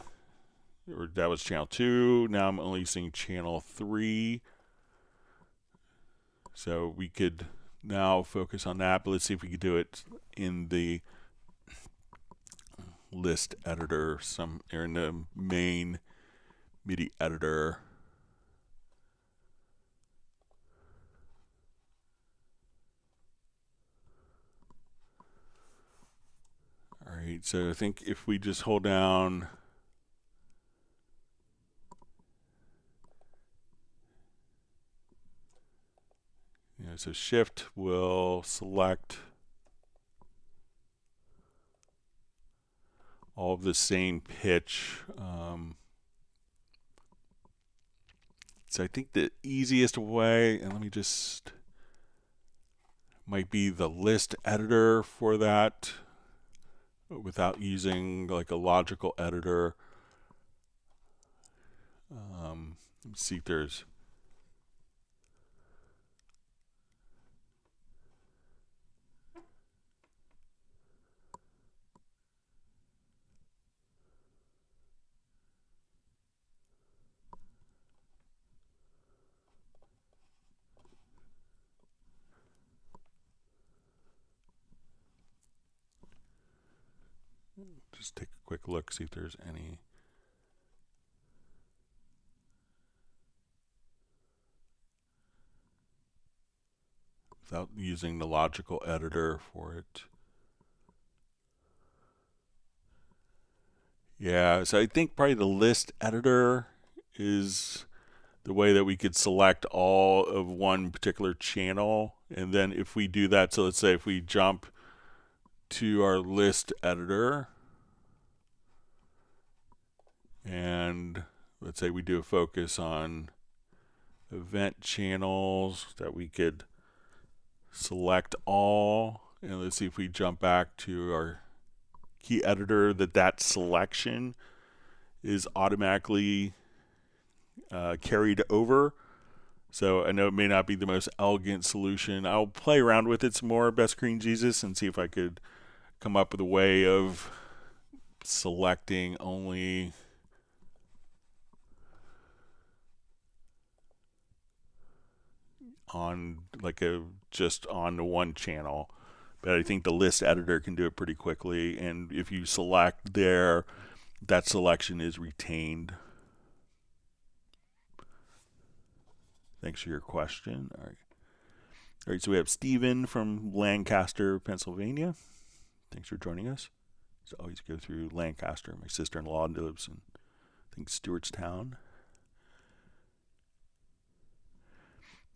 or that was channel 2, now I'm only seeing channel 3. So we could now focus on that, but let's see if we can do it in the list editor, or in the main MIDI editor. All right, so I think if we just hold down so shift will select all of the same pitch. So I think the easiest way, and let me just, might be the list editor for that, without using like a logical editor. Let's see if there's just take a quick look, see if there's any. Without using the logical editor for it. Yeah, so I think probably the list editor is the way that we could select all of one particular channel. And then if we do that, so let's say if we jump to our list editor, and let's say we do a focus on event channels, that we could select all, and let's see if we jump back to our key editor, that selection is automatically carried over. So I know it may not be the most elegant solution. I'll play around with it some more, Best Screen Jesus, and see if I could come up with a way of selecting only on like just on the one channel. But I think the list editor can do it pretty quickly, and if you select there, that selection is retained. Thanks for your question. All right, so we have Steven from Lancaster, Pennsylvania. Thanks for joining us. So I always go through Lancaster. My sister-in-law lives in, I think, Stewartstown.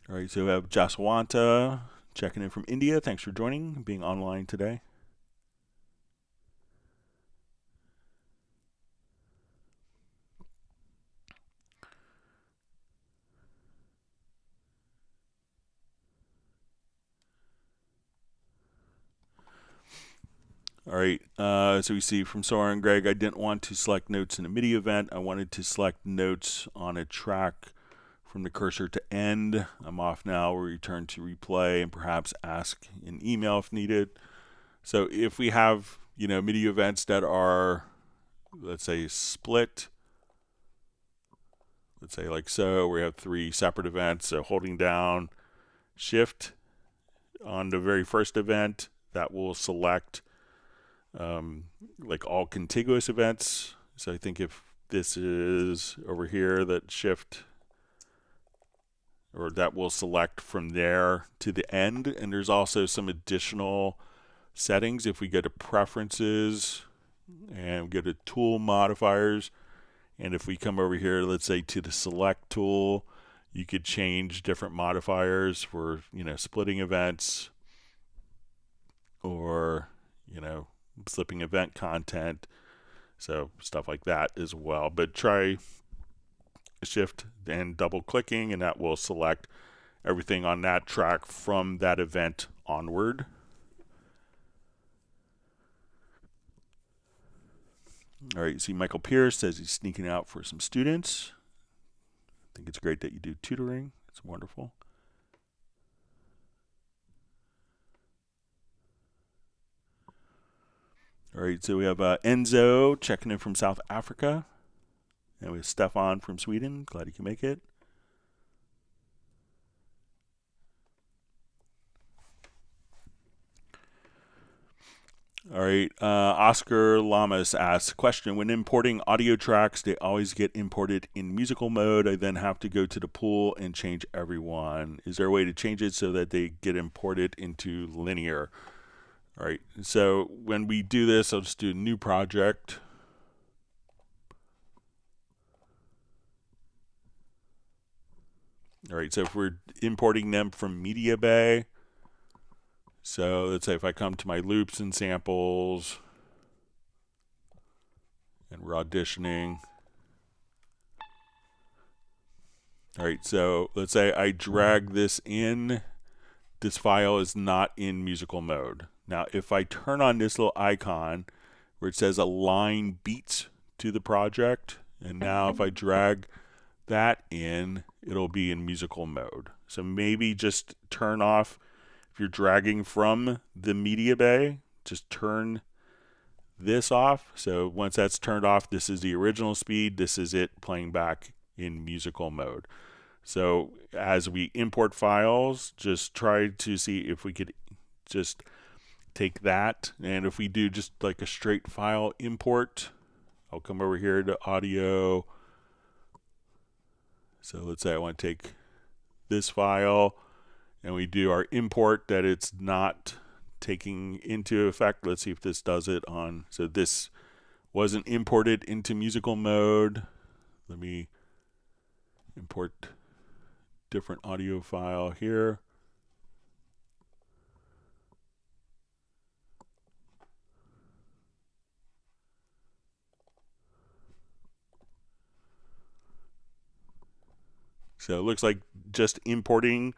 All right, so we have Jaswanta checking in from India. Thanks for joining, being online today. All right, so we see from Soren Greg, I didn't want to select notes in a MIDI event. I wanted to select notes on a track from the cursor to end. I'm off now. We'll return to replay and perhaps ask an email if needed. So if we have, MIDI events that are, let's say, split, let's say like so, we have 3 separate events. So holding down shift on the very first event, that will select like all contiguous events. So I think if this is over here, that shift, or that will select from there to the end. And there's also some additional settings. If we go to preferences and go to tool modifiers, and if we come over here, let's say to the select tool, you could change different modifiers for, splitting events, or, slipping event content. So stuff like that as well. But try shift and double clicking, and that will select everything on that track from that event onward. All right, you see Michael Pierce says he's sneaking out for some students. I think it's great that you do tutoring. It's wonderful. All right, so we have Enzo checking in from South Africa. And we have Stefan from Sweden. Glad you can make it. All right, Oscar Lamas asks, question, when importing audio tracks, they always get imported in musical mode. I then have to go to the pool and change everyone. Is there a way to change it so that they get imported into linear? All right, so when we do this, I'll just do a new project. All right, so if we're importing them from Media Bay, so let's say if I come to my loops and samples, and we're auditioning. All right, so let's say I drag this in. This file is not in musical mode. Now, if I turn on this little icon where it says align beats to the project, and now if I drag that in, it'll be in musical mode. So maybe just turn off, if you're dragging from the media bay, just turn this off. So once that's turned off, this is the original speed. This is it playing back in musical mode. So as we import files, just try to see if we could just take that. And if we do just like a straight file import, I'll come over here to audio. So let's say I want to take this file and we do our import that it's not taking into effect. Let's see if this does it on. So this wasn't imported into musical mode. Let me import different audio file here. So it looks like just importing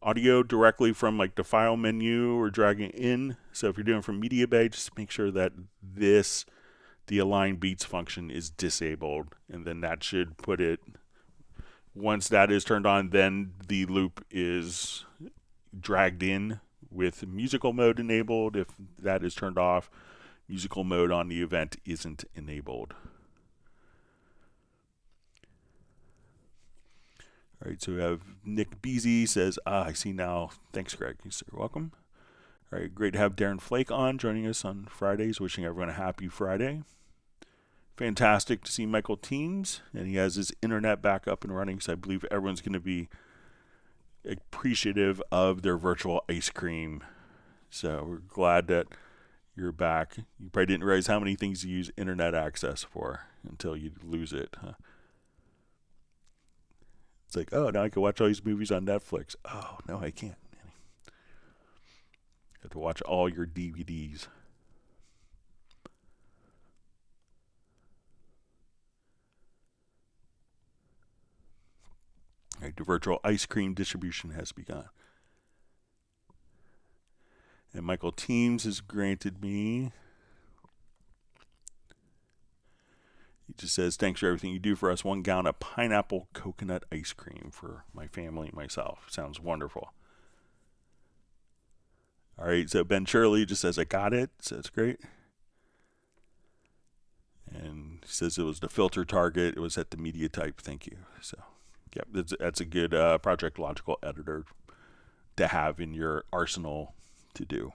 audio directly from like the file menu or dragging it in. So if you're doing from Media Bay, just make sure that the align beats function is disabled, and then that should put it, once that is turned on, then the loop is dragged in with musical mode enabled. If that is turned off, musical mode on the event isn't enabled. All right, so we have Nick Beasy says, I see now. Thanks, Greg. You're welcome. All right, great to have Darren Flake on, joining us on Fridays. Wishing everyone a happy Friday. Fantastic to see Michael Teams, and he has his internet back up and running, so I believe everyone's going to be appreciative of their virtual ice cream. So we're glad that you're back. You probably didn't realize how many things you use internet access for until you lose it, huh? It's like, oh, now I can watch all these movies on Netflix. Oh, no, I can't. You have to watch all your DVDs. All right, the virtual ice cream distribution has begun. And Michael Teams has granted me. He just says, thanks for everything you do for us. 1 gallon of pineapple coconut ice cream for my family and myself. Sounds wonderful. All right, so Ben Shirley just says, I got it. So that's great. And he says it was the filter target. It was at the media type. Thank you. So, yeah, that's a good Project Logical editor to have in your arsenal to do.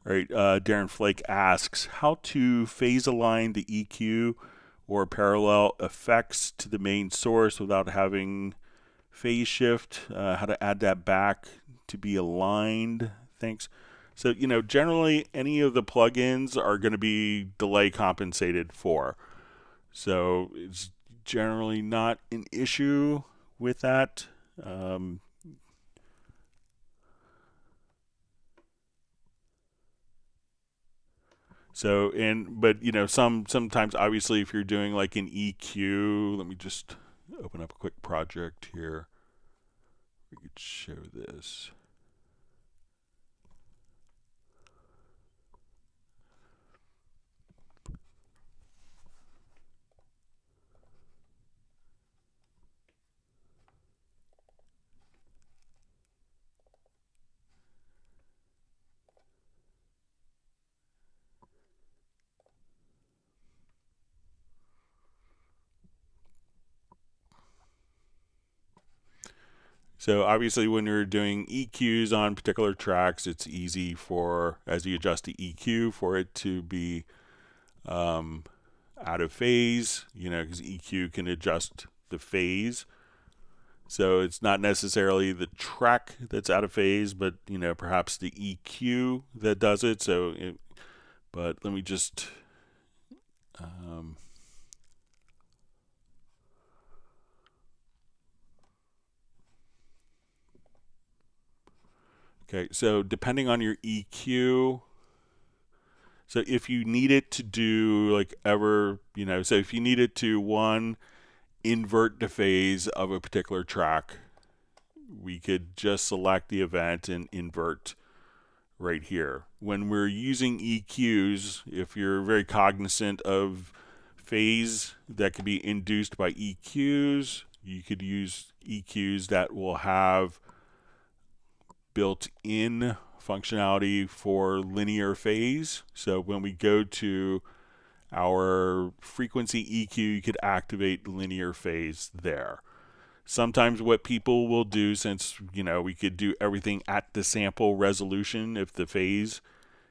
All right, Darren Flake asks how to phase align the EQ or parallel effects to the main source without having phase shift, how to add that back to be aligned. Thanks. So, generally any of the plugins are going to be delay compensated for. So it's generally not an issue with that. But sometimes obviously if you're doing like an EQ, let me just open up a quick project here. We could show this. So obviously when you're doing EQs on particular tracks, it's easy for, as you adjust the EQ, for it to be out of phase, because EQ can adjust the phase. So it's not necessarily the track that's out of phase, but perhaps the EQ that does it. But let me just okay, so depending on your EQ, so if you need it to do so if you need it to invert the phase of a particular track, we could just select the event and invert right here. When we're using EQs, if you're very cognizant of phase that could be induced by EQs, you could use EQs that will have built-in functionality for linear phase. So when we go to our frequency EQ, you could activate linear phase there. Sometimes what people will do, since we could do everything at the sample resolution, if the phase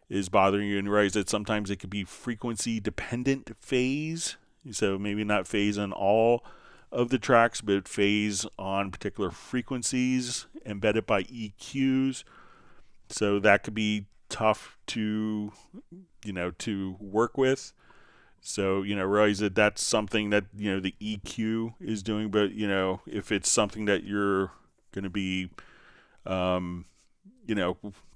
is bothering you, and realize that sometimes it could be frequency dependent phase. So maybe not phase on all of the tracks, but phase on particular frequencies embedded by EQs. So that could be tough to work with. So, realize that that's something that, the EQ is doing. But, if it's something that you're going to be,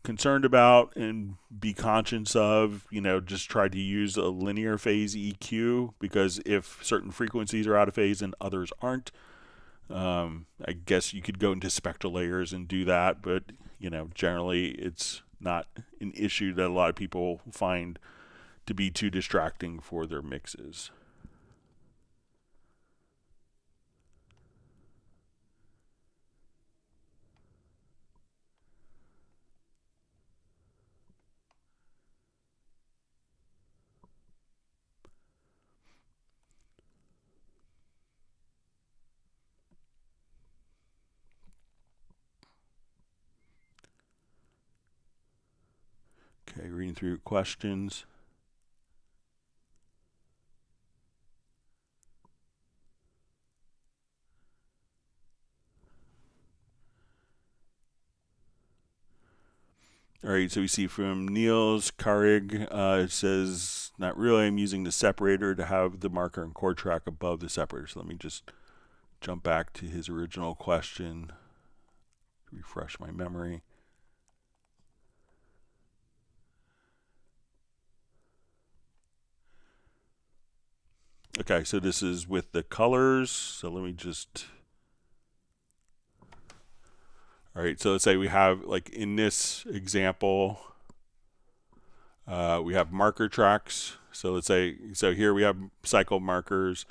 concerned about and be conscious of, just try to use a linear phase EQ, because if certain frequencies are out of phase and others aren't, I guess you could go into spectral layers and do that. But, generally it's not an issue that a lot of people find to be too distracting for their mixes. Okay, reading through questions. All right, so we see from Niels Karig, it says, not really, I'm using the separator to have the marker and chord track above the separator. So let me just jump back to his original question, refresh my memory. Okay, so this is with the colors. So let me just... All right, so let's say we have, like in this example, we have marker tracks. So let's say, here we have cycle markers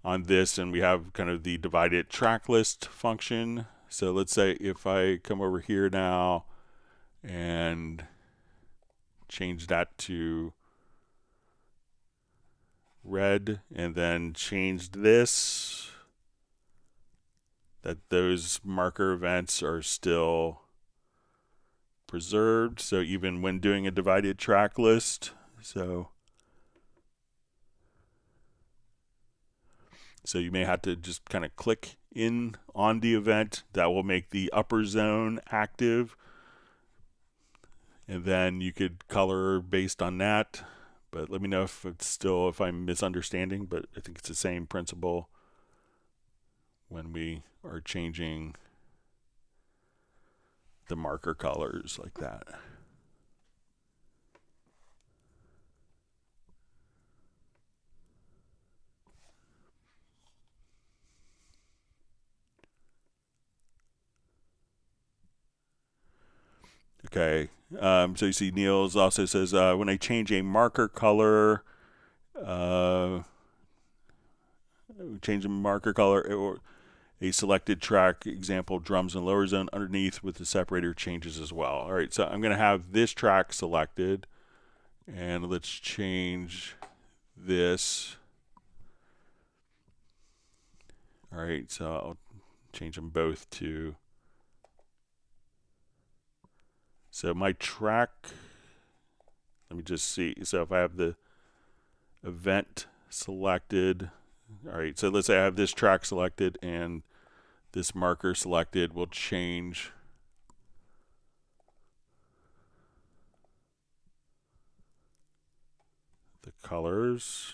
on this, and we have kind of the divided track list function. So let's say if I come over here now and change that to red, and then changed this, that those marker events are still preserved. So even when doing a divided track list, so you may have to just kind of click in on the event that will make the upper zone active, and then you could color based on that. But let me know if I'm misunderstanding, but I think it's the same principle when we are changing the marker colors like that. Okay, so you see Niels also says, when I change a marker color, change a marker color or a selected track, example drums and lower zone underneath with the separator changes as well. All right, so I'm going to have this track selected, and let's change this. All right, so I'll change them both to So my track, let me just see. So if I have the event selected, all right, so let's say I have this track selected and this marker selected, we'll change the colors.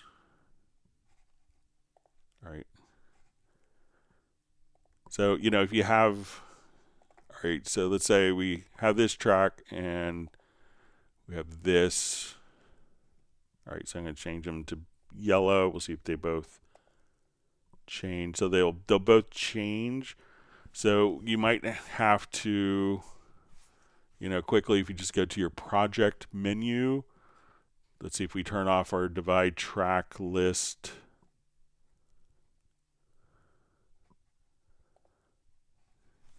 All right. So, you know, if you have, all right, so let's say we have this track and we have this. All right, so I'm going to change them to yellow. We'll see if they both change. So they'll both change. So you might have to, you know, quickly, if you just go to your project menu, let's see if we turn off our divide track list.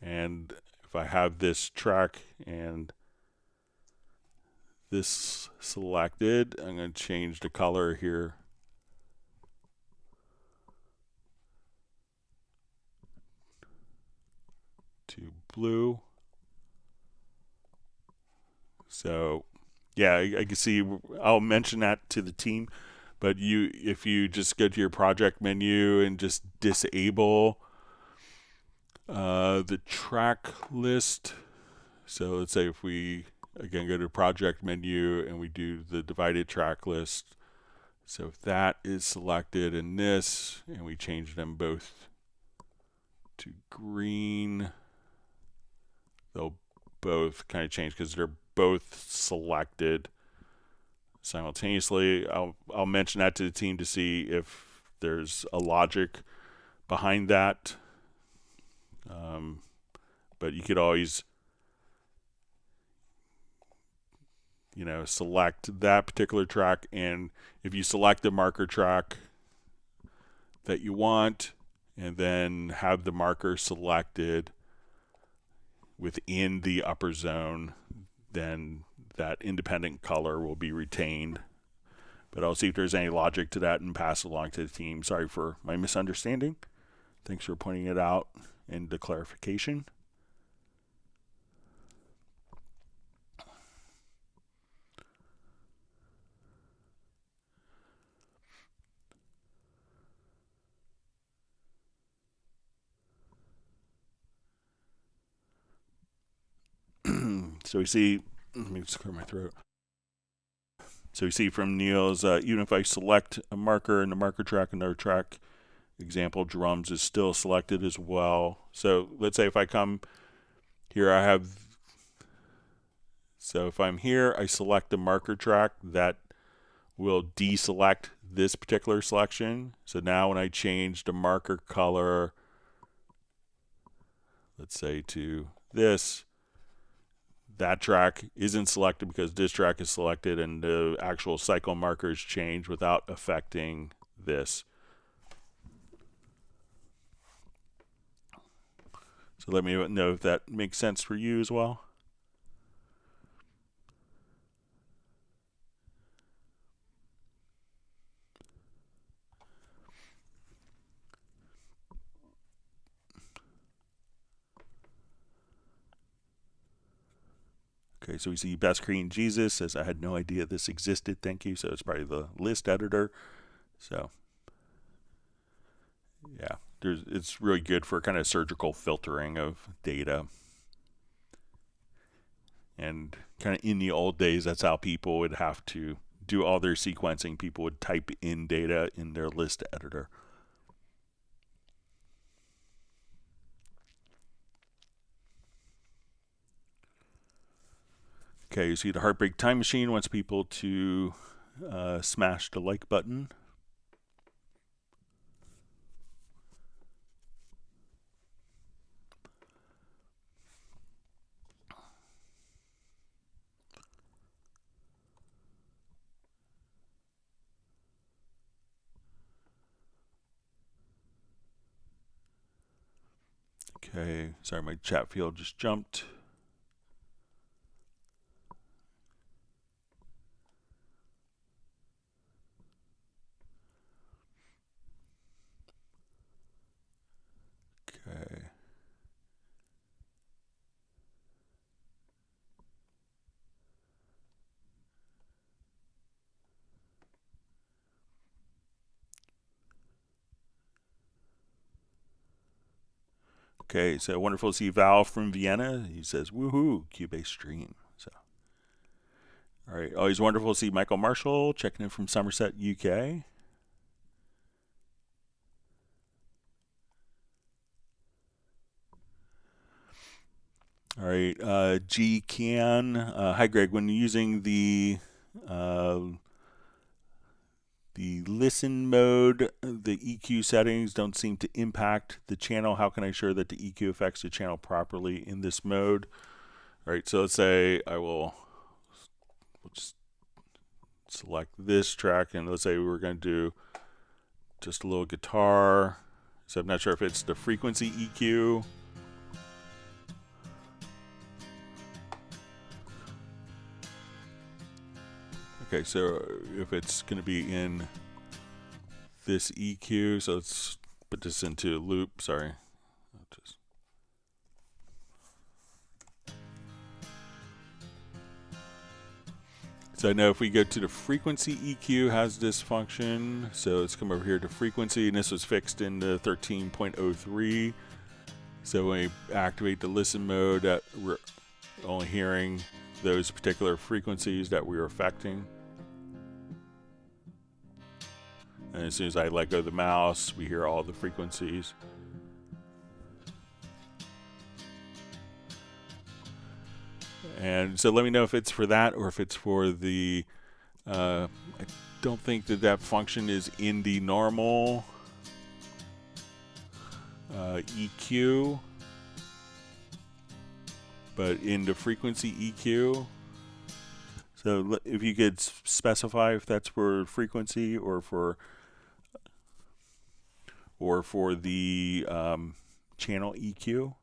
And if I have this track and this selected, I'm going to change the color here to blue. So yeah, I can see, I'll mention that to the team, but if you just go to your project menu and just disable the track list. So let's say if we again go to project menu and we do the divided track list. So if that is selected in this and we change them both to green, they'll both kind of change because they're both selected simultaneously. I'll mention that to the team to see if there's a logic behind that. But you could always, you know, select that particular track, and if you select the marker track that you want and then have the marker selected within the upper zone, then that independent color will be retained. But I'll see if there's any logic to that and pass it along to the team. Sorry for my misunderstanding. Thanks for pointing it out and the clarification. So we see, let me just clear my throat. So we see from Neil's, even if I select a marker in the marker track, another track, example drums is still selected as well. So let's say if I come here, I have, so if I'm here, I select the marker track, that will deselect this particular selection. So now when I change the marker color, let's say to this, that track isn't selected because this track is selected and the actual cycle markers change without affecting this. So let me know if that makes sense for you as well. Okay, so we see Best Korean Jesus says, I had no idea this existed. Thank you. So it's probably the list editor. So yeah, it's really good for kind of surgical filtering of data. And kind of in the old days, that's how people would have to do all their sequencing. People would type in data in their list editor. Okay, you see the Heartbreak Time Machine wants people to smash the like button. Okay, sorry, my chat field just jumped. Okay. Okay, so wonderful to see Val from Vienna. He says, woohoo, Cubase stream. So, all right, always wonderful to see Michael Marshall checking in from Somerset, UK. All right, G Can. Hi, Greg. When using the listen mode, the EQ settings don't seem to impact the channel. How can I ensure that the EQ affects the channel properly in this mode? All right, so let's say we'll just select this track, and let's say we're going to do just a little guitar. So I'm not sure if it's the frequency EQ. Okay, so if it's going to be in this EQ, so let's put this into loop, sorry. So I know if we go to the frequency EQ has this function, so let's come over here to frequency, and this was fixed in the 13.03. So when we activate the listen mode, that we're only hearing those particular frequencies that we're affecting. And as soon as I let go of the mouse, we hear all the frequencies. And so let me know if it's for that or if it's for the, I don't think that function is in the normal EQ, but in the frequency EQ. So if you could specify if that's for frequency or for the channel EQ.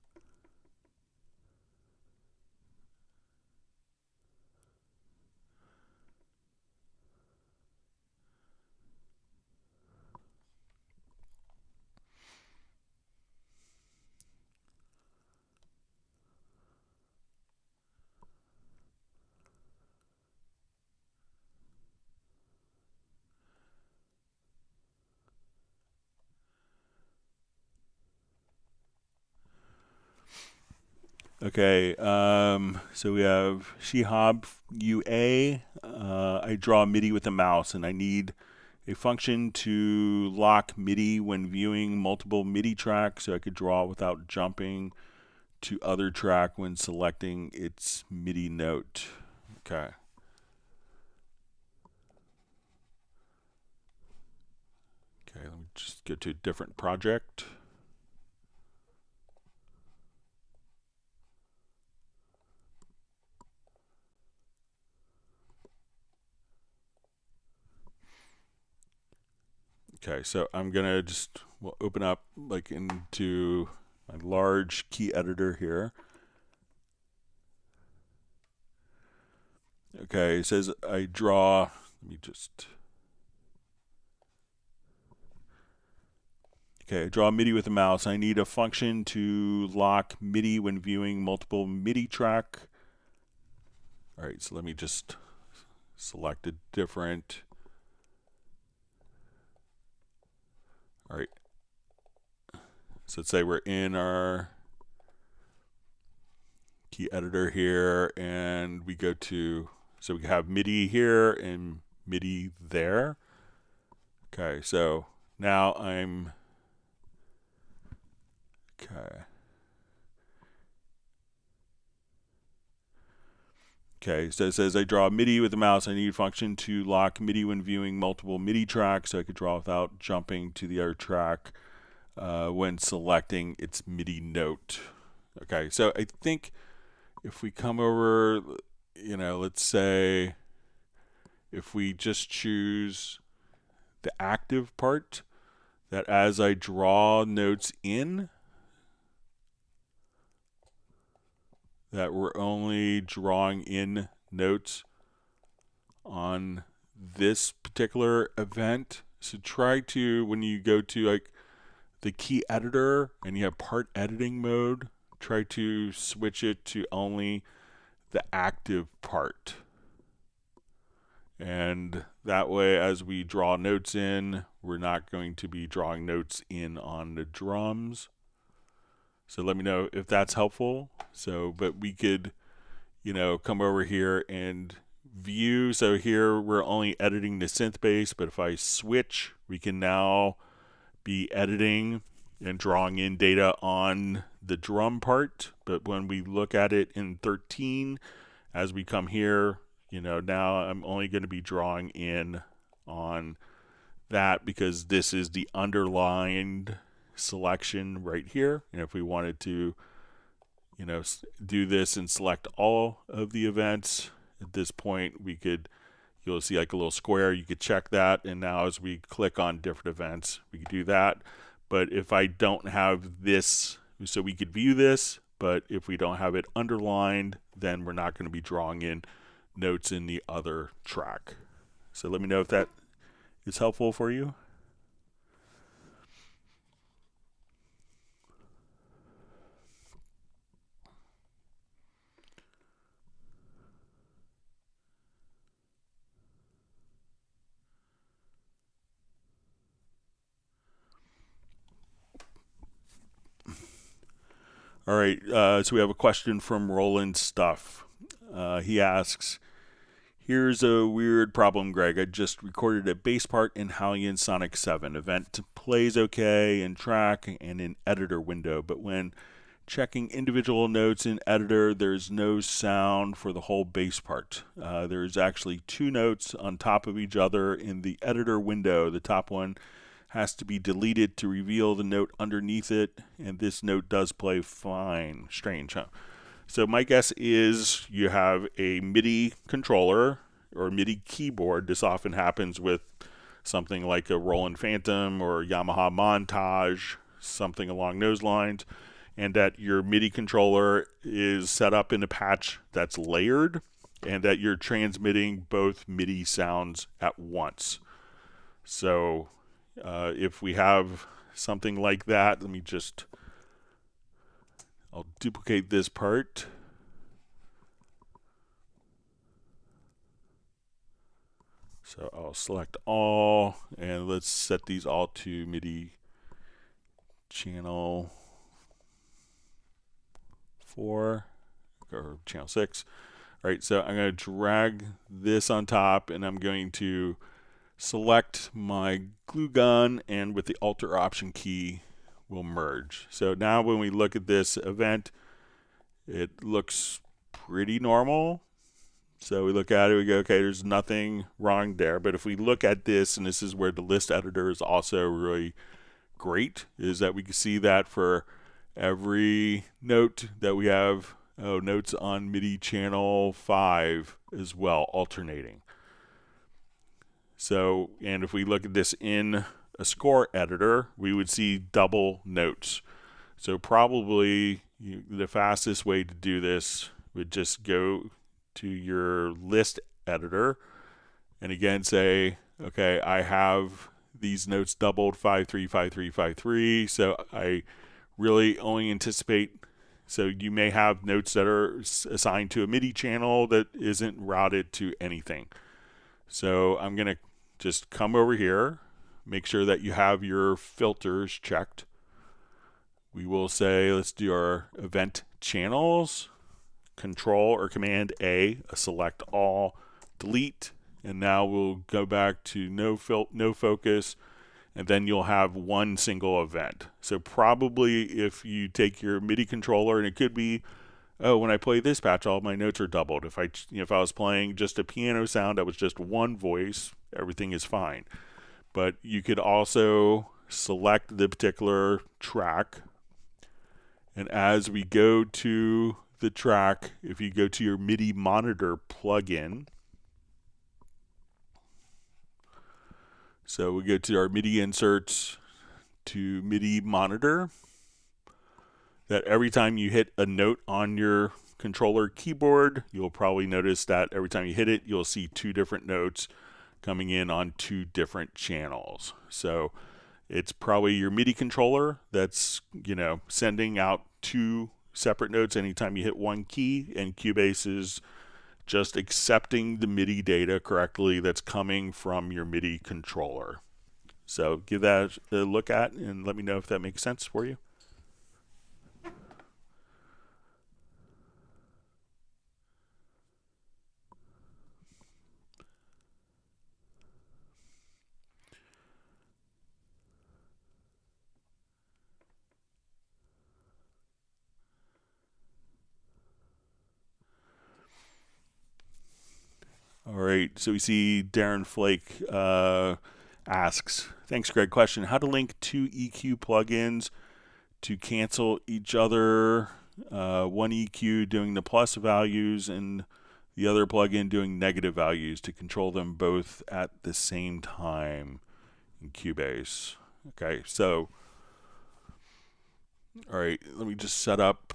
Okay, so we have Shihab UA. I draw MIDI with a mouse, and I need a function to lock MIDI when viewing multiple MIDI tracks, so I could draw without jumping to other track when selecting its MIDI note. Okay. Okay, let me just go to a different project. Okay, so I'm gonna we'll open up like into my large key editor here. Okay, it says I draw, let me just, okay, I draw MIDI with a mouse. I need a function to lock MIDI when viewing multiple MIDI track. All right, so let me just select a different, all right, so let's say we're in our key editor here, and we go to, so we have MIDI here and MIDI there. Okay, so now I'm, okay. Okay, so it says I draw MIDI with the mouse. I need a function to lock MIDI when viewing multiple MIDI tracks, so I could draw without jumping to the other track when selecting its MIDI note. Okay, so I think if we come over, you know, let's say if we just choose the active part, that as I draw notes in, that we're only drawing in notes on this particular event. So try to, when you go to like the key editor and you have part editing mode, try to switch it to only the active part. And that way, as we draw notes in, we're not going to be drawing notes in on the drums. So let me know if that's helpful. So, but we could, you know, come over here and view. So here we're only editing the synth bass, but if I switch, we can now be editing and drawing in data on the drum part. But when we look at it in 13, as we come here, you know, now I'm only going to be drawing in on that because this is the underlined selection right here. And if we wanted to, you know, do this and select all of the events at this point, we could, you'll see like a little square, you could check that. And now as we click on different events, we could do that. But if I don't have this, so we could view this, but if we don't have it underlined, then we're not going to be drawing in notes in the other track. So let me know if that is helpful for you. All right, so we have a question from Roland Stuff. He asks, here's a weird problem, Greg. I just recorded a bass part in Hallian Sonic 7. Event plays okay in track and in editor window, but when checking individual notes in editor, there's no sound for the whole bass part. There's actually 2 notes on top of each other in the editor window. The top one has to be deleted to reveal the note underneath it, and this note does play fine. Strange, huh? So my guess is you have a MIDI controller or MIDI keyboard. This often happens with something like a Roland Phantom or Yamaha Montage, something along those lines, and that your MIDI controller is set up in a patch that's layered, and that you're transmitting both MIDI sounds at once. So if we have something like that, let me just, I'll duplicate this part. So I'll select all, and let's set these all to MIDI channel 4 or channel 6. All right, so I'm going to drag this on top, and I'm going to select my glue gun, and with the Alt or Option key, we'll merge. So now when we look at this event, it looks pretty normal. So we look at it, we go, okay, there's nothing wrong there. But if we look at this, and this is where the list editor is also really great, is that we can see that for every note that we have, notes on MIDI channel 5 as well, alternating. So, and if we look at this in a score editor, we would see double notes. So probably the fastest way to do this would just go to your list editor and again say, okay, I have these notes doubled 5-3, 5-3, 5-3. So I really only anticipate, so you may have notes that are assigned to a MIDI channel that isn't routed to anything. So I'm going to just come over here, make sure that you have your filters checked. We will say, let's do our event channels, Control or Command A, select all, delete, and now we'll go back to no focus, and then you'll have one single event. So probably if you take your MIDI controller, and it could be, oh, when I play this patch, all my notes are doubled. If I was playing just a piano sound that was just one voice, everything is fine. But you could also select the particular track, and as we go to the track, if you go to your MIDI monitor plugin, so we go to our MIDI inserts to MIDI monitor, that every time you hit a note on your controller keyboard, you'll probably notice that every time you hit it, you'll see 2 different notes coming in on 2 different channels. So it's probably your MIDI controller that's, sending out 2 separate notes anytime you hit one key, and Cubase is just accepting the MIDI data correctly that's coming from your MIDI controller. So give that a look at and let me know if that makes sense for you. right, so we see Darren Flake asks, thanks Greg, question, how to link two EQ plugins to cancel each other, one EQ doing the plus values and the other plugin doing negative values to control them both at the same time in Cubase. Okay, so, all right, let me just set up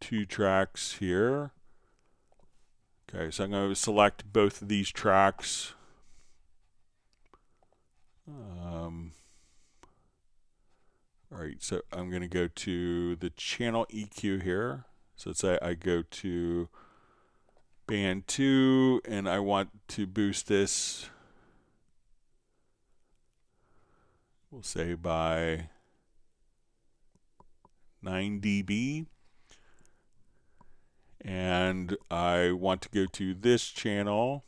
2 tracks here. Okay, so I'm going to select both of these tracks. All right, so I'm going to go to the channel EQ here. So let's say I go to band 2 and I want to boost this, we'll say by 9 dB. And I want to go to this channel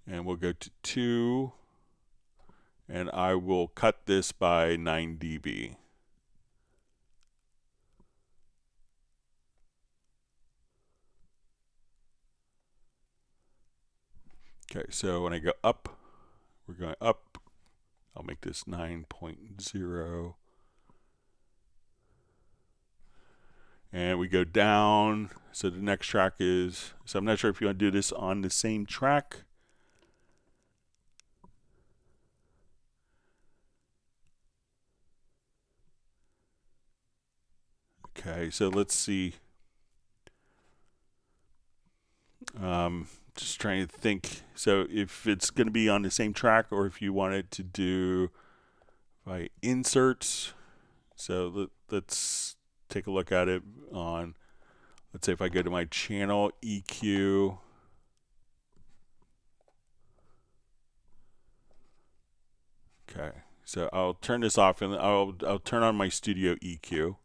and we'll go to 2 and I will cut this by 9 dB. Okay, so when I go up, we're going up. I'll make this 9.0. And we go down. So the next track is, so I'm not sure if you want to do this on the same track. Okay, so let's see. Just trying to think. So if it's going to be on the same track or if you want it to do by inserts. So let's take a look at it on, let's say if I go to my channel EQ. Okay, so I'll turn this off and I'll turn on my studio EQ.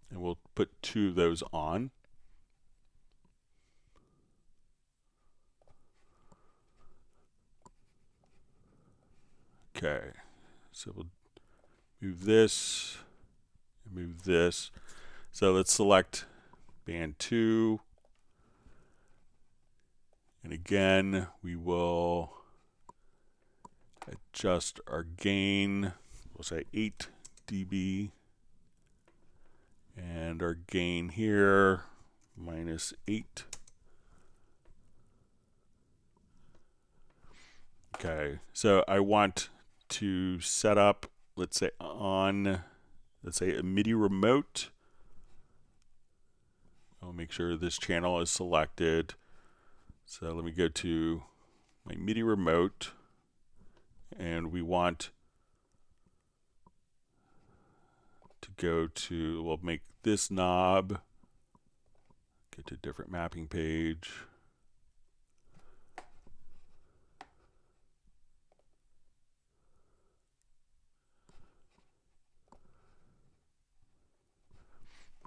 And we'll put 2 of those on. Okay, so we'll move this and move this. So let's select band 2. And again, we will adjust our gain. We'll say 8 dB. And our gain here, -8. Okay, so I want to set up, let's say on, let's say a MIDI remote. I'll make sure this channel is selected. So let me go to my MIDI remote and we want to go to, we'll make this knob, get to a different mapping page.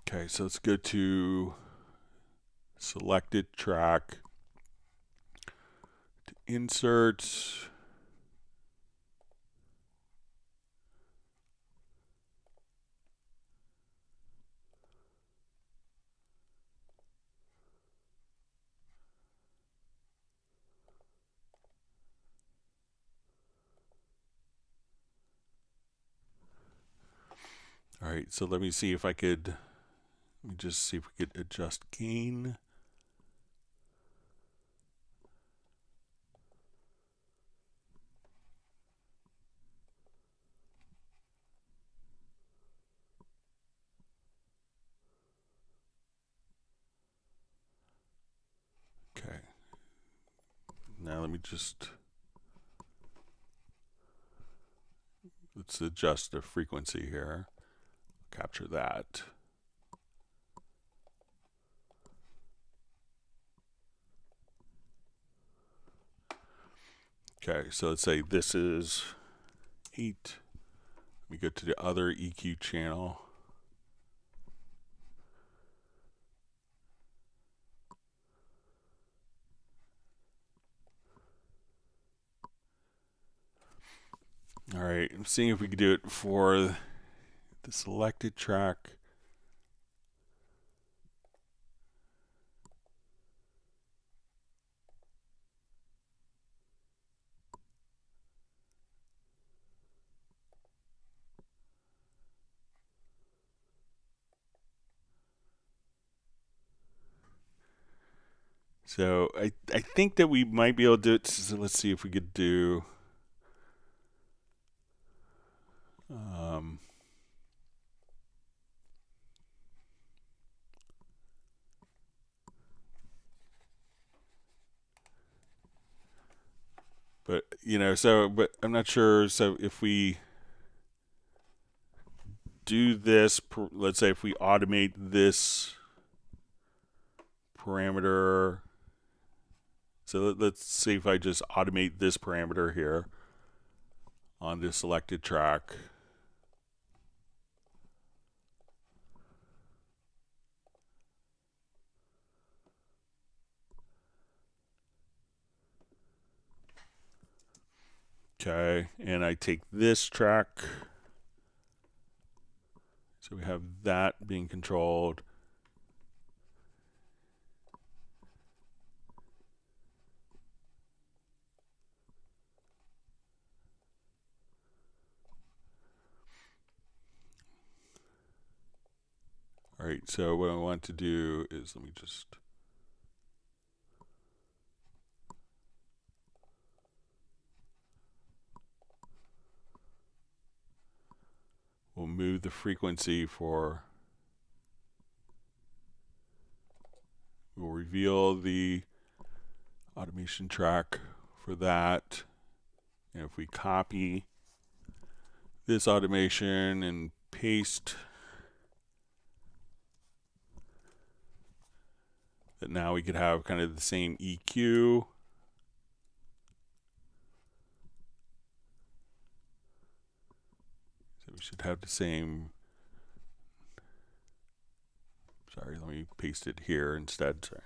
Okay, so let's go to selected track, to insert. All right, so let me see if I could, let me just see if we could adjust gain. Okay. Now let me just, let's adjust the frequency here. Capture that. Okay, so let's say this is 8. Let me go to the other EQ channel. All All right, I'm seeing if we can do it for the selected track. So I think that we might be able to do it. So let's see if we could do. But but I'm not sure. So if we do this, let's say if we automate this parameter. So let's see if I just automate this parameter here on this selected track. Okay, and I take this track. So we have that being controlled. All right, so what I want to do is, let me just we'll move the frequency for, we'll reveal the automation track for that. And if we copy this automation and paste, that now we could have kind of the same EQ. So we should have the same, sorry, let me paste it here instead, sorry.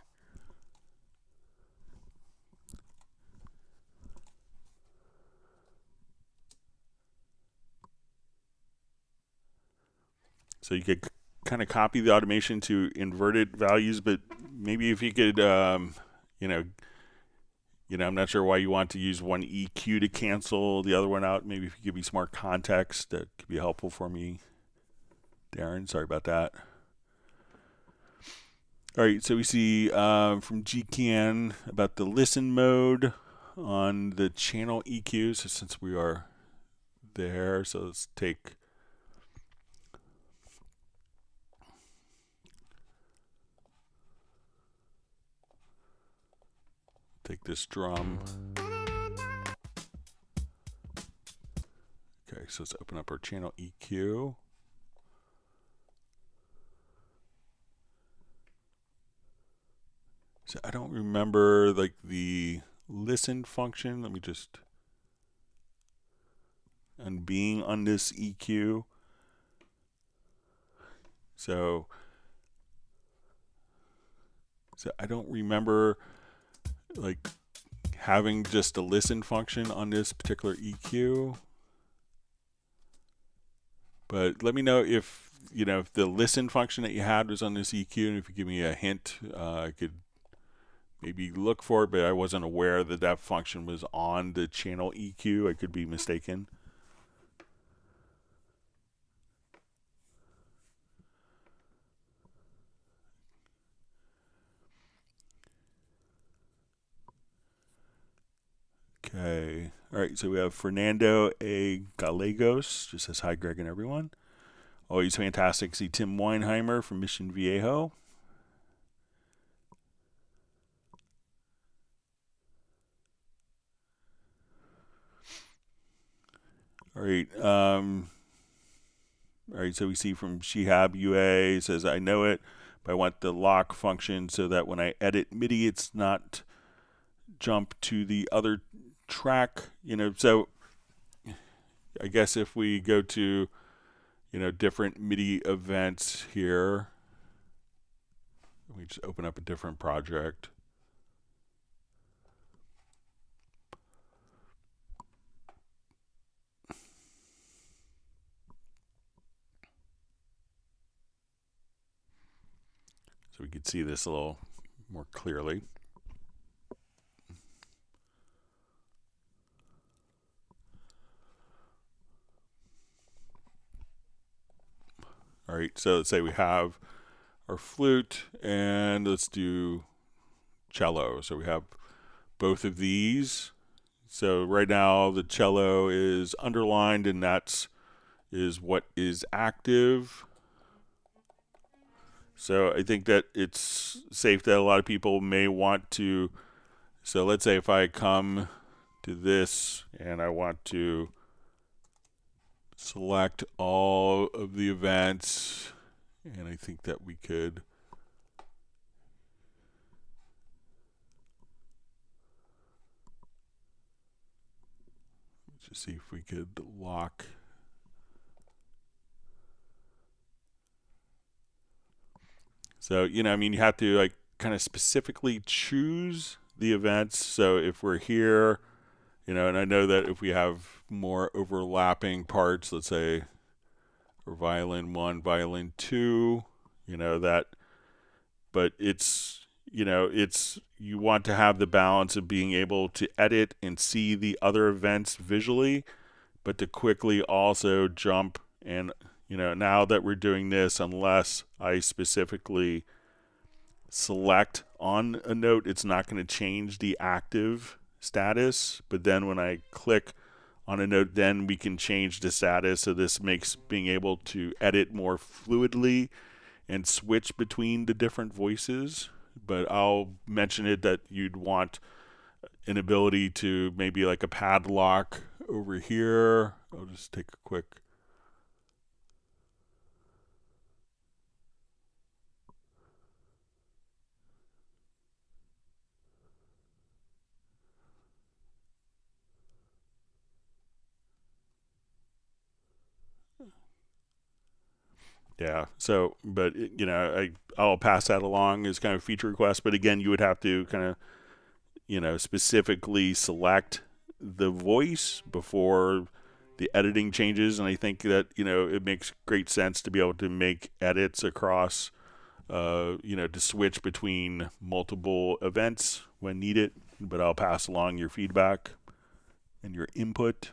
So you could kind of copy the automation to inverted values, but maybe if you could, I'm not sure why you want to use one EQ to cancel the other one out. Maybe if you give me some more context, that could be helpful for me. Darren, sorry about that. All right, so we see from GCAN about the listen mode on the channel EQ. So since we are there, so let's take this drum. Okay, so let's open up our channel EQ. So I don't remember like the listen function. Let me just being on this EQ. So I don't remember like having just a listen function on this particular EQ. But let me know if if the listen function that you had was on this EQ, and if you give me a hint, I could maybe look for it, but I wasn't aware that that function was on the channel EQ. I could be mistaken. Okay. All right. So we have Fernando A. Gallegos. Just says hi, Greg and everyone. Always fantastic. See Tim Weinheimer from Mission Viejo. All right. All right. So we see from Shihab UA says, I know it, but I want the lock function so that when I edit MIDI, it's not jump to the other track. So I guess if we go to different MIDI events here, we just open up a different project. so we could see this a little more clearly. All right, so let's say we have our flute, and let's do cello. So we have both of these. So right now the cello is underlined, and that's what is active. So I think that it's safe that a lot of people may want to, so let's say if I come to this and I want to select all of the events, and I think that we could just see if we could lock. So, you know, I mean, you have to like kind of specifically choose the events. So if we're here, you know, and I know that if we have more overlapping parts, let's say for violin 1, violin 2, you know, that, but it's, you know, it's, you want to have the balance of being able to edit and see the other events visually, but to quickly also jump. And, you know, now that we're doing this, unless I specifically select on a note, it's not going to change the active status. But then when I click on a note, then we can change the status. So this makes being able to edit more fluidly and switch between the different voices. But I'll mention it that you'd want an ability to maybe like a padlock over here. I'll just take a quick. Yeah. So, but you know, I'll pass that along as kind of feature request. But again, you would have to kind of, you know, specifically select the voice before the editing changes. And I think that, you know, it makes great sense to be able to make edits across, you know, to switch between multiple events when needed. But I'll pass along your feedback and your input.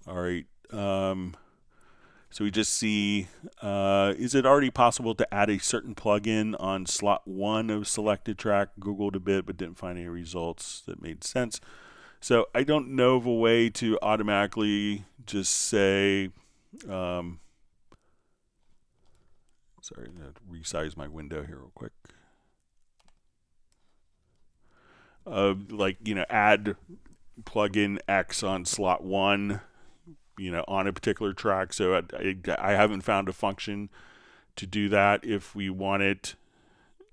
All right. So we just see, is it already possible to add a certain plugin on slot 1 of selected track? Googled a bit, but didn't find any results that made sense. So I don't know of a way to automatically just say, sorry, I'm going to resize my window here real quick. Like, you know, add plugin X on slot 1, you know, on a particular track. So I haven't found a function to do that. If we want it,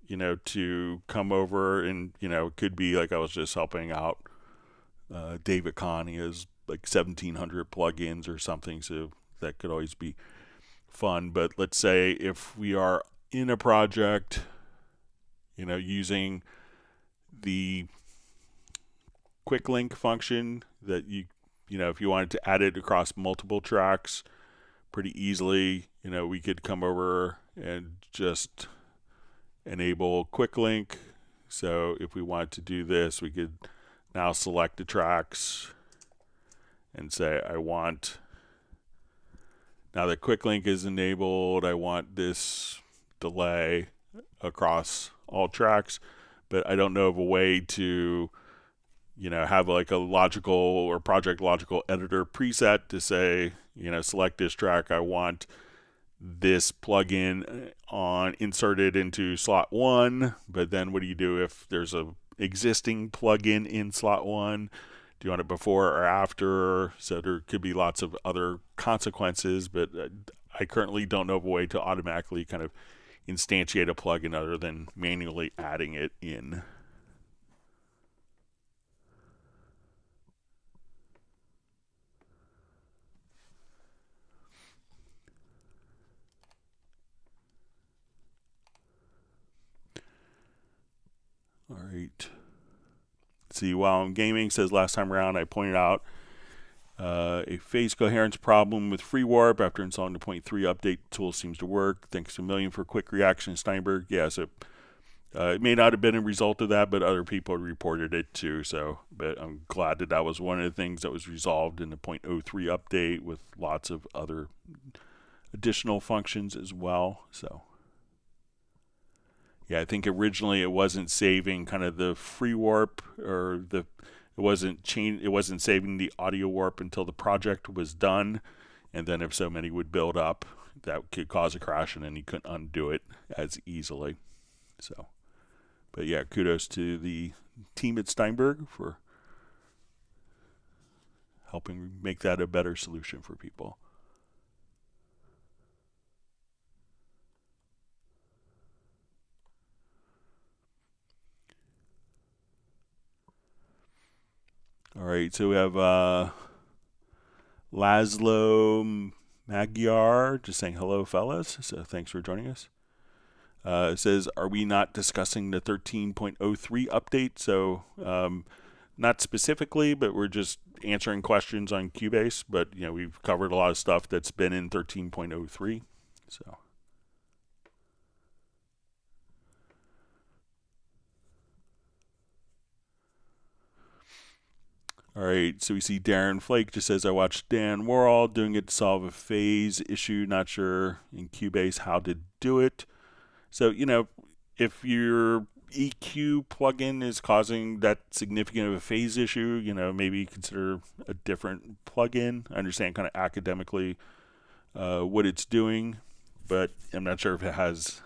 you know, to come over and, you know, it could be like I was just helping out David Kahn. He has like 1,700 plugins or something, so that could always be fun. But let's say if we are in a project, you know, using the quick link function that you know, if you wanted to add it across multiple tracks pretty easily, you know, we could come over and just enable quick link. So if we wanted to do this, we could now select the tracks and say, I want, now that quick link is enabled, I want this delay across all tracks, but I don't know of a way to, you know, have like a logical or project logical editor preset to say, you know, select this track, I want this plugin on inserted into slot 1, but then what do you do if there's a existing plugin in slot 1? Do you want it before or after? So there could be lots of other consequences, but I currently don't know of a way to automatically kind of instantiate a plugin other than manually adding it in. All right. Let's see, while I'm gaming, says last time around I pointed out a phase coherence problem with free warp. After installing the 0.3 update, the tool seems to work. Thanks a million for quick reaction, Steinberg. Yeah, so it may not have been a result of that, but other people reported it too. So, but I'm glad that that was one of the things that was resolved in the 0.03 update with lots of other additional functions as well. So, yeah, I think originally it wasn't saving kind of the free warp, or it wasn't saving the audio warp until the project was done, and then if so many would build up, that could cause a crash, and then you couldn't undo it as easily. So, but yeah, kudos to the team at Steinberg for helping make that a better solution for people. All right, so we have Laszlo Magyar just saying hello, fellas. So thanks for joining us. It says, are we not discussing the 13.03 update? So not specifically, but we're just answering questions on Cubase. But you know, we've covered a lot of stuff that's been in 13.03. So. All right, so we see Darren Flake just says, I watched Dan Worrell doing it to solve a phase issue. Not sure in Cubase how to do it. So, you know, if your EQ plugin is causing that significant of a phase issue, you know, maybe consider a different plugin. I understand kind of academically what it's doing, but I'm not sure if it has,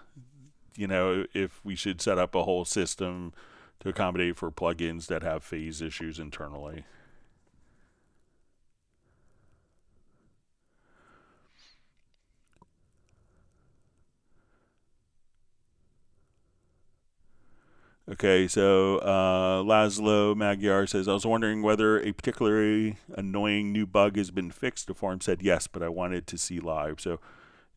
you know, if we should set up a whole system to accommodate for plugins that have phase issues internally. Okay, so Laszlo Magyar says, I was wondering whether a particularly annoying new bug has been fixed. The forum said yes, but I wanted to see live. So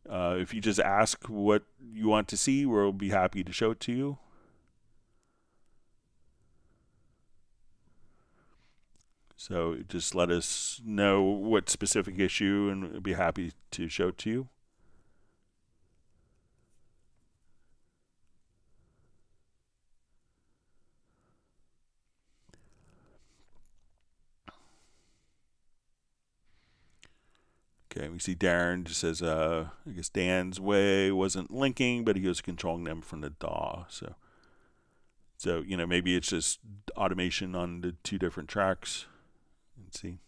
if you just ask what you want to see, we'll be happy to show it to you. So just let us know what specific issue, and we'll be happy to show it to you. Okay, we see Darren just says, I guess Dan's way wasn't linking, but he was controlling them from the DAW. So you know, maybe it's just automation on the two different tracks. Let's see.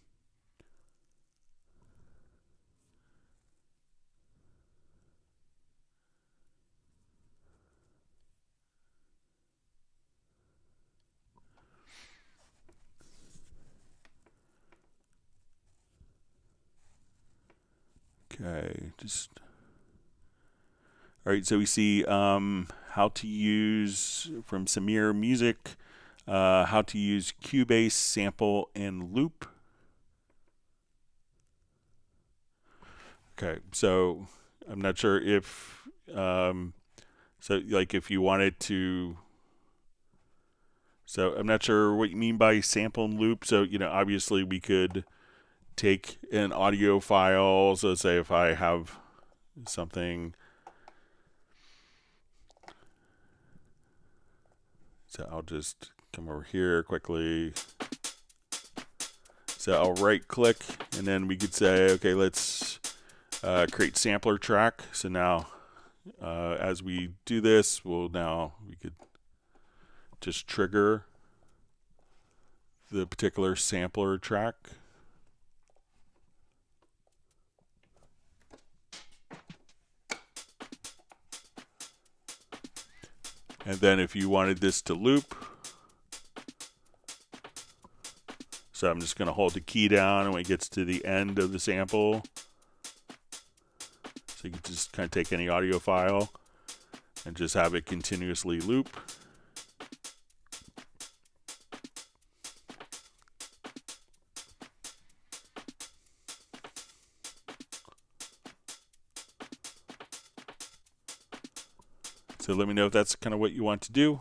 Okay, all right, so we see how to use, from Samir Music, how to use Cubase, sample, and loop. Okay, so I'm not sure if, so like if you wanted to, so I'm not sure what you mean by sample and loop. So, you know, obviously we could take an audio file. So say if I have something, so I'll just come over here quickly. So I'll right click, and then we could say, okay, let's create sampler track. So now as we do this, we could just trigger the particular sampler track. And then if you wanted this to loop, so I'm just going to hold the key down, and when it gets to the end of the sample, so you can just kind of take any audio file and just have it continuously loop. So let me know if that's kind of what you want to do.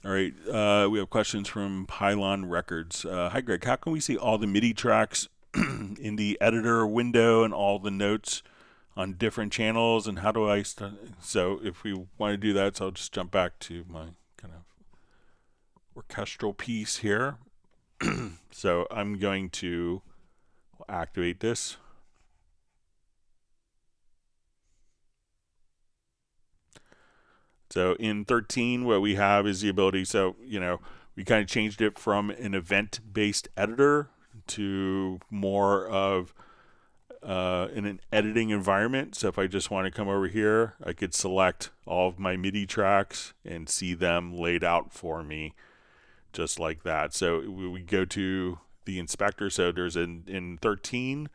All right, we have questions from Pylon Records. Hi, Greg. How can we see all the MIDI tracks in the editor window and all the notes on different channels? And how do I start? So if we want to do that, so I'll just jump back to my kind of orchestral piece here. So I'm going to activate this. So in 13, what we have is the ability, so, we kind of changed it from an event-based editor to more of in an editing environment. So if I just want to come over here, I could select all of my MIDI tracks and see them laid out for me just like that. So we go to the inspector. So there's in 13,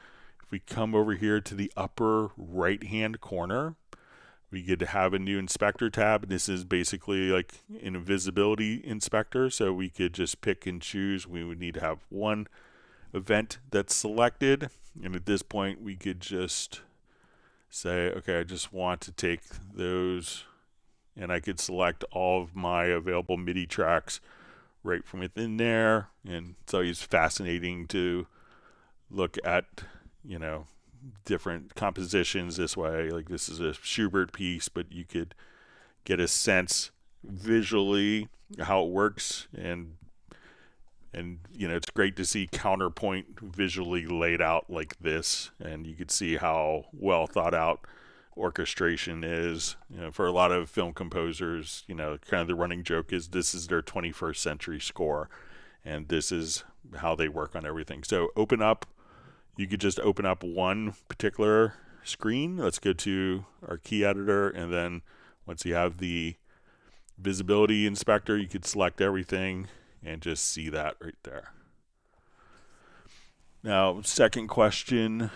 if we come over here to the upper right-hand corner, we get to have a new inspector tab. This is basically like an invisibility inspector. So we could just pick and choose. We would need to have one event that's selected. And at this point, we could just say, okay, I just want to take those, and I could select all of my available MIDI tracks right from within there. And it's always fascinating to look at, different compositions this way. Like this is a Schubert piece, but you could get a sense visually how it works, and it's great to see counterpoint visually laid out like this, and you could see how well thought out orchestration is. For a lot of film composers, kind of the running joke is this is their 21st century score, and this is how they work on everything. So you could just open up one particular screen. Let's go to our key editor, and then once you have the visibility inspector, you could select everything and just see that right there. Now, second question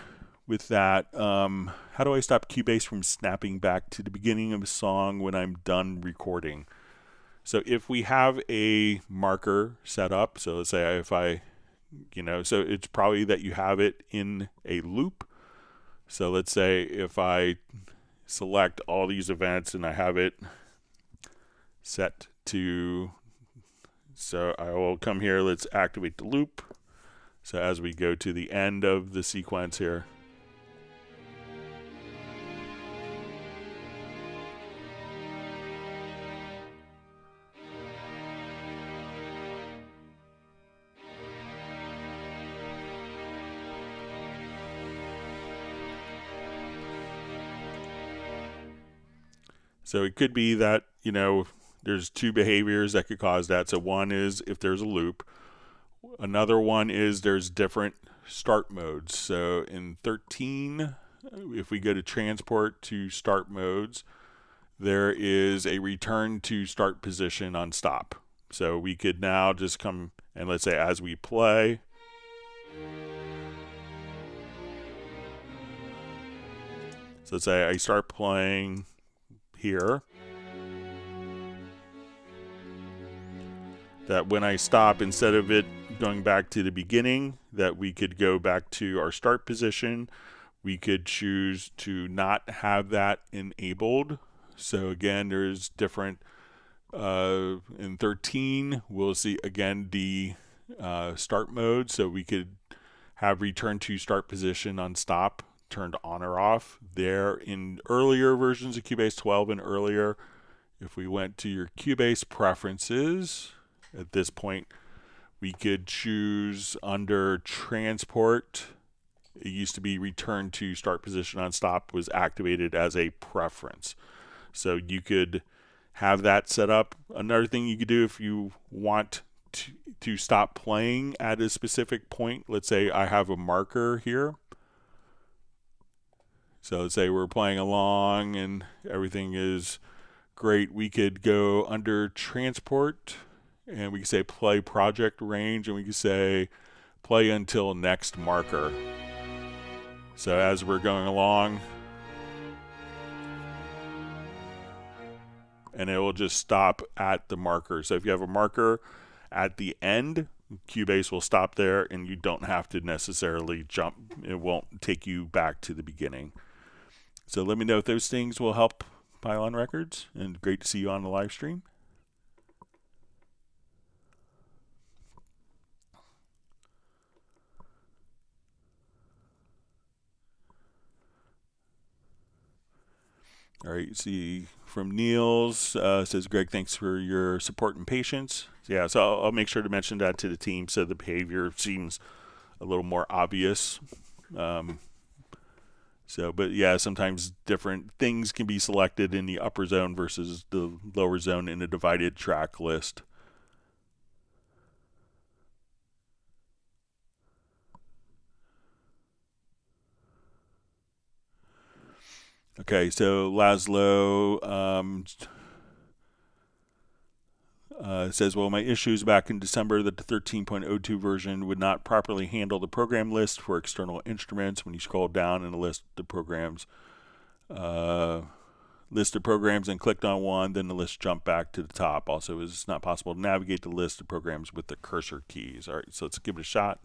with that, how do I stop Cubase from snapping back to the beginning of a song when I'm done recording? So if we have a marker set up, so let's say if I so it's probably that you have it in a loop. So let's say if I select all these events and I have it set to, so I will come here, let's activate the loop. So as we go to the end of the sequence here, so it could be that, there's two behaviors that could cause that. So one is if there's a loop. Another one is there's different start modes. So in 13, if we go to transport to start modes, there is a return to start position on stop. So we could now just come and let's say as we play, so let's say I start playing here, that when I stop, instead of it going back to the beginning, that we could go back to our start position. We could choose to not have that enabled. So again, there's different, in 13, we'll see again the start mode. So we could have return to start position on stop turned on or off. There in earlier versions of Cubase 12 and earlier, if we went to your Cubase preferences, at this point, we could choose under transport. It used to be return to start position on stop was activated as a preference. So you could have that set up. Another thing you could do if you want to stop playing at a specific point, let's say I have a marker here. So let's say we're playing along and everything is great. We could go under transport and we can say play project range, and we can say play until next marker. So as we're going along, and it will just stop at the marker. So if you have a marker at the end, Cubase will stop there and you don't have to necessarily jump. It won't take you back to the beginning. So let me know if those things will help Pylon Records, and great to see you on the live stream. All right, see from Niels, says, Greg, thanks for your support and patience. Yeah, so I'll make sure to mention that to the team so the behavior seems a little more obvious. But yeah, sometimes different things can be selected in the upper zone versus the lower zone in a divided track list. Okay, so Laszlo says, well, my issues back in December that the 13.02 version would not properly handle the program list for external instruments. When you scroll down in the list of programs, and clicked on one, then the list jumped back to the top. Also, it's not possible to navigate the list of programs with the cursor keys. All right, so let's give it a shot.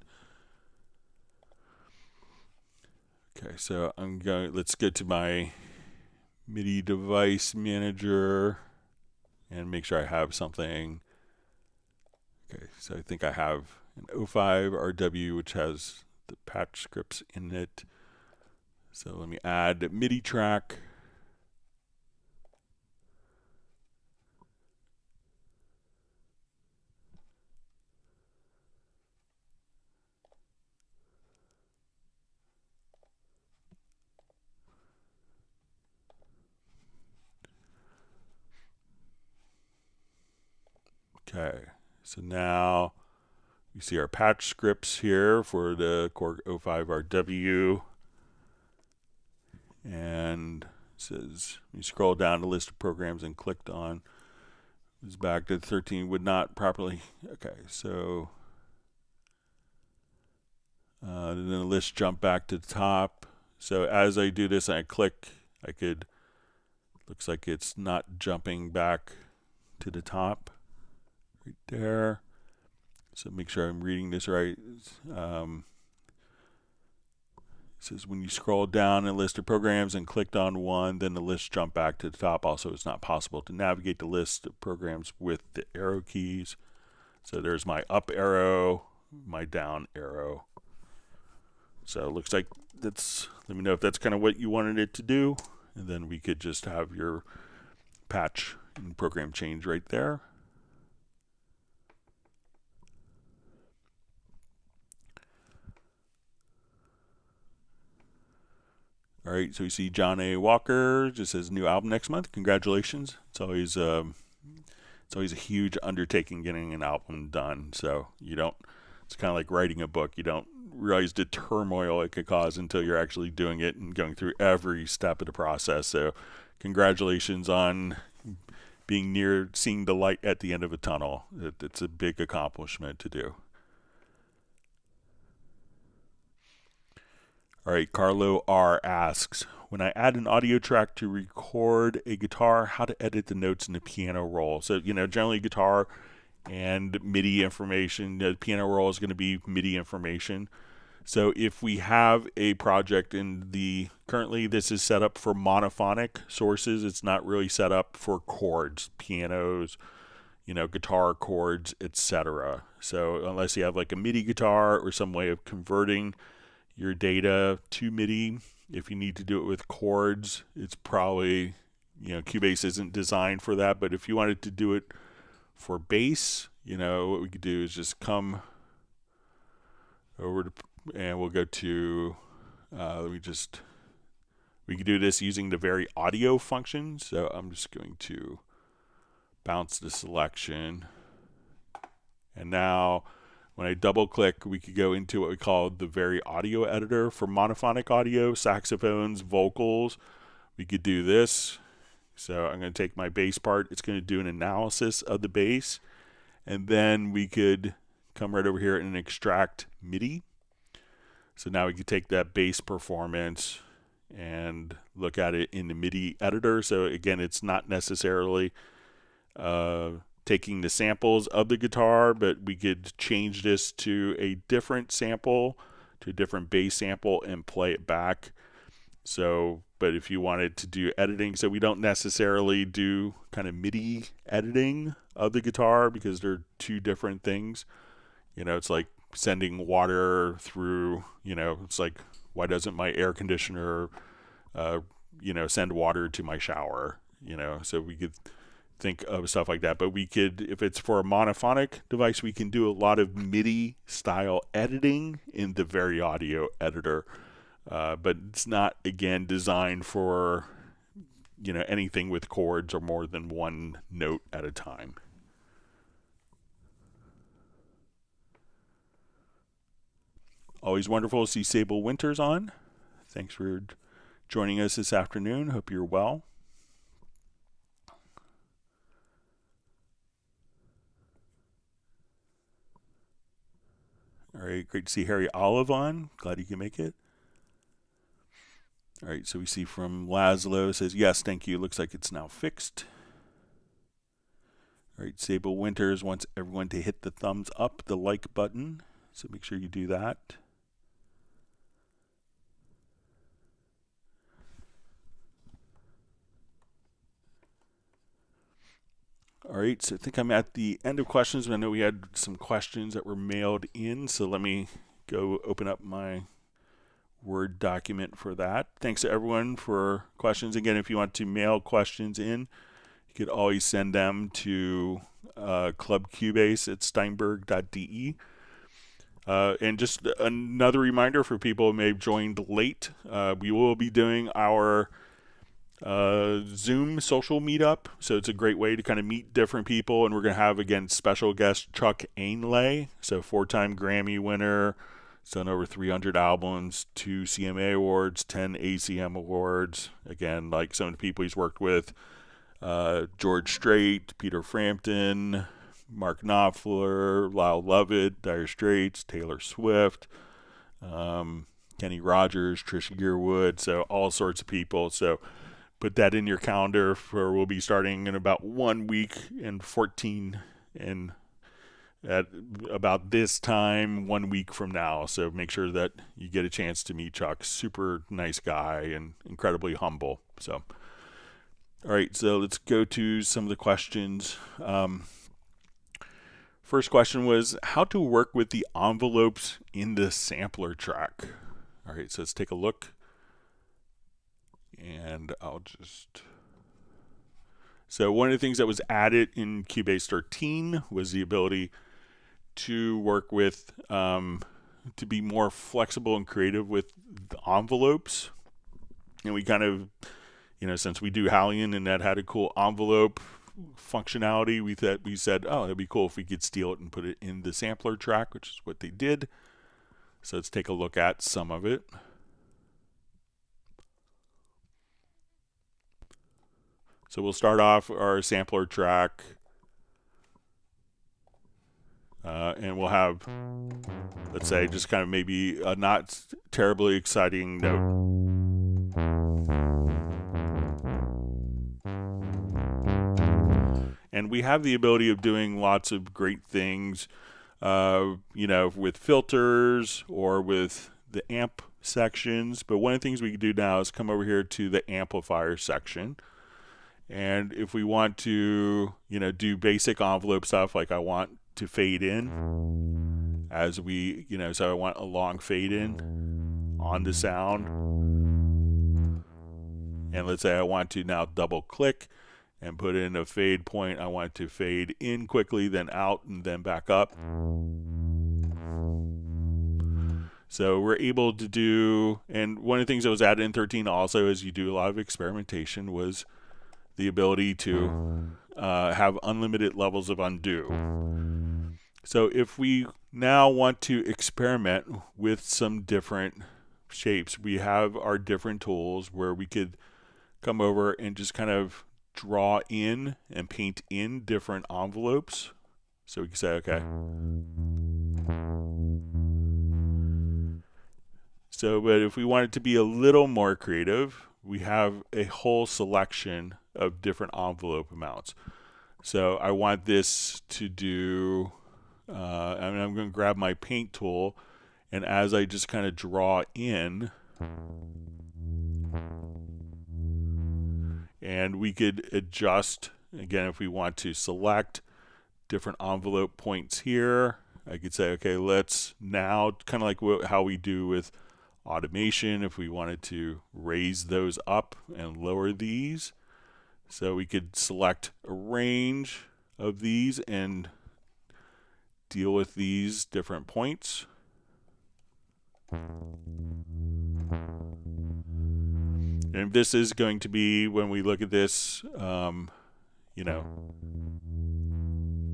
Okay, so let's go to my MIDI device manager and make sure I have something. Okay, so I think I have an 05 RW, which has the patch scripts in it. So let me add MIDI track. Okay, so now you see our patch scripts here for the Chord 05 RW. And it says, you scroll down the list of programs and clicked on, it's back to 13, would not properly. Okay, so then the list jumped back to the top. So as I do this, I click, looks like it's not jumping back to the top right there. So make sure I'm reading this right. It says when you scroll down a list of programs and clicked on one, then the list jumped back to the top. Also, it's not possible to navigate the list of programs with the arrow keys. So there's my up arrow, my down arrow. So it looks like let me know if that's kind of what you wanted it to do. And then we could just have your patch and program change right there. All right, so we see John A. Walker just says new album next month. Congratulations! It's always a huge undertaking getting an album done. So it's kind of like writing a book. You don't realize the turmoil it could cause until you're actually doing it and going through every step of the process. So congratulations on being near seeing the light at the end of a tunnel. It's a big accomplishment to do. All right, Carlo R asks, when I add an audio track to record a guitar, how to edit the notes in the piano roll. So, generally guitar and MIDI information, the piano roll is going to be MIDI information. So if we have a project currently this is set up for monophonic sources, it's not really set up for chords, pianos, guitar chords, etc. So unless you have like a MIDI guitar or some way of converting your data to MIDI, if you need to do it with chords, it's probably, Cubase isn't designed for that. But if you wanted to do it for bass, what we could do is just come over to, and we'll go to, we could do this using the very audio function. So I'm just going to bounce the selection. And now when I double click, we could go into what we call the very audio editor for monophonic audio, saxophones, vocals. We could do this. So I'm going to take my bass part. It's going to do an analysis of the bass. And then we could come right over here and extract MIDI. So now we could take that bass performance and look at it in the MIDI editor. So again, it's not necessarily taking the samples of the guitar, but we could change this to a different sample, to a different bass sample, and play it back. So, but if you wanted to do editing, so we don't necessarily do kind of MIDI editing of the guitar because they're two different things. It's like sending water through, it's like, why doesn't my air conditioner send water to my shower, so we could think of stuff like that. But we could, if it's for a monophonic device, we can do a lot of MIDI style editing in the Very Audio editor. But it's not, again, designed for, anything with chords or more than one note at a time. Always wonderful to see Sable Winters on. Thanks for joining us this afternoon. Hope you're well. All right, great to see Harry Olive on. Glad you can make it. All right, so we see from Laszlo says, yes, thank you. Looks like it's now fixed. All right, Sable Winters wants everyone to hit the thumbs up, the like button. So make sure you do that. All right, so I think I'm at the end of questions, but I know we had some questions that were mailed in, so let me go open up my Word document for that. Thanks to everyone for questions. Again, if you want to mail questions in, you could always send them to Club Cubase at steinberg.de. And just another reminder for people who may have joined late, we will be doing our Zoom social meetup, so it's a great way to kind of meet different people, and we're going to have, again, special guest Chuck Ainlay, so 4-time Grammy winner, he's done over 300 albums, 2 CMA awards, 10 ACM awards, again, like some of the people he's worked with, George Strait, Peter Frampton, Mark Knopfler, Lyle Lovett, Dire Straits, Taylor Swift, Kenny Rogers, Trisha Yearwood, so all sorts of people, so put that in your calendar for, we'll be starting in about 1 week and 14 and at about this time 1 week from now. So make sure that you get a chance to meet Chuck. Super nice guy and incredibly humble. So, all right, so let's go to some of the questions. First question was how to work with the envelopes in the sampler track. All right, so let's take a look. And so one of the things that was added in Cubase 13 was the ability to work with, to be more flexible and creative with the envelopes. And we kind of, since we do Hallian and that had a cool envelope functionality, we said, oh, it'd be cool if we could steal it and put it in the sampler track, which is what they did. So let's take a look at some of it. So we'll start off our sampler track, and we'll have, let's say, just kind of maybe a not terribly exciting note. And we have the ability of doing lots of great things, with filters or with the amp sections. But one of the things we can do now is come over here to the amplifier section. And if we want to, do basic envelope stuff, like I want to fade in as we, so I want a long fade in on the sound. And let's say I want to now double click and put in a fade point. I want to fade in quickly, then out, and then back up. So we're able to do, and one of the things that was added in 13 also, as you do a lot of experimentation, was the ability to have unlimited levels of undo. So if we now want to experiment with some different shapes, we have our different tools where we could come over and just kind of draw in and paint in different envelopes. So we can say, okay. So, but if we want it to be a little more creative, we have a whole selection of different envelope amounts. So I want this to do, I'm going to grab my paint tool, and as I just kind of draw in, and we could adjust, again, if we want to select different envelope points here, I could say, okay, let's now, kind of like how we do with automation if we wanted to raise those up and lower these. So we could select a range of these and deal with these different points. And this is going to be, when we look at this, you know,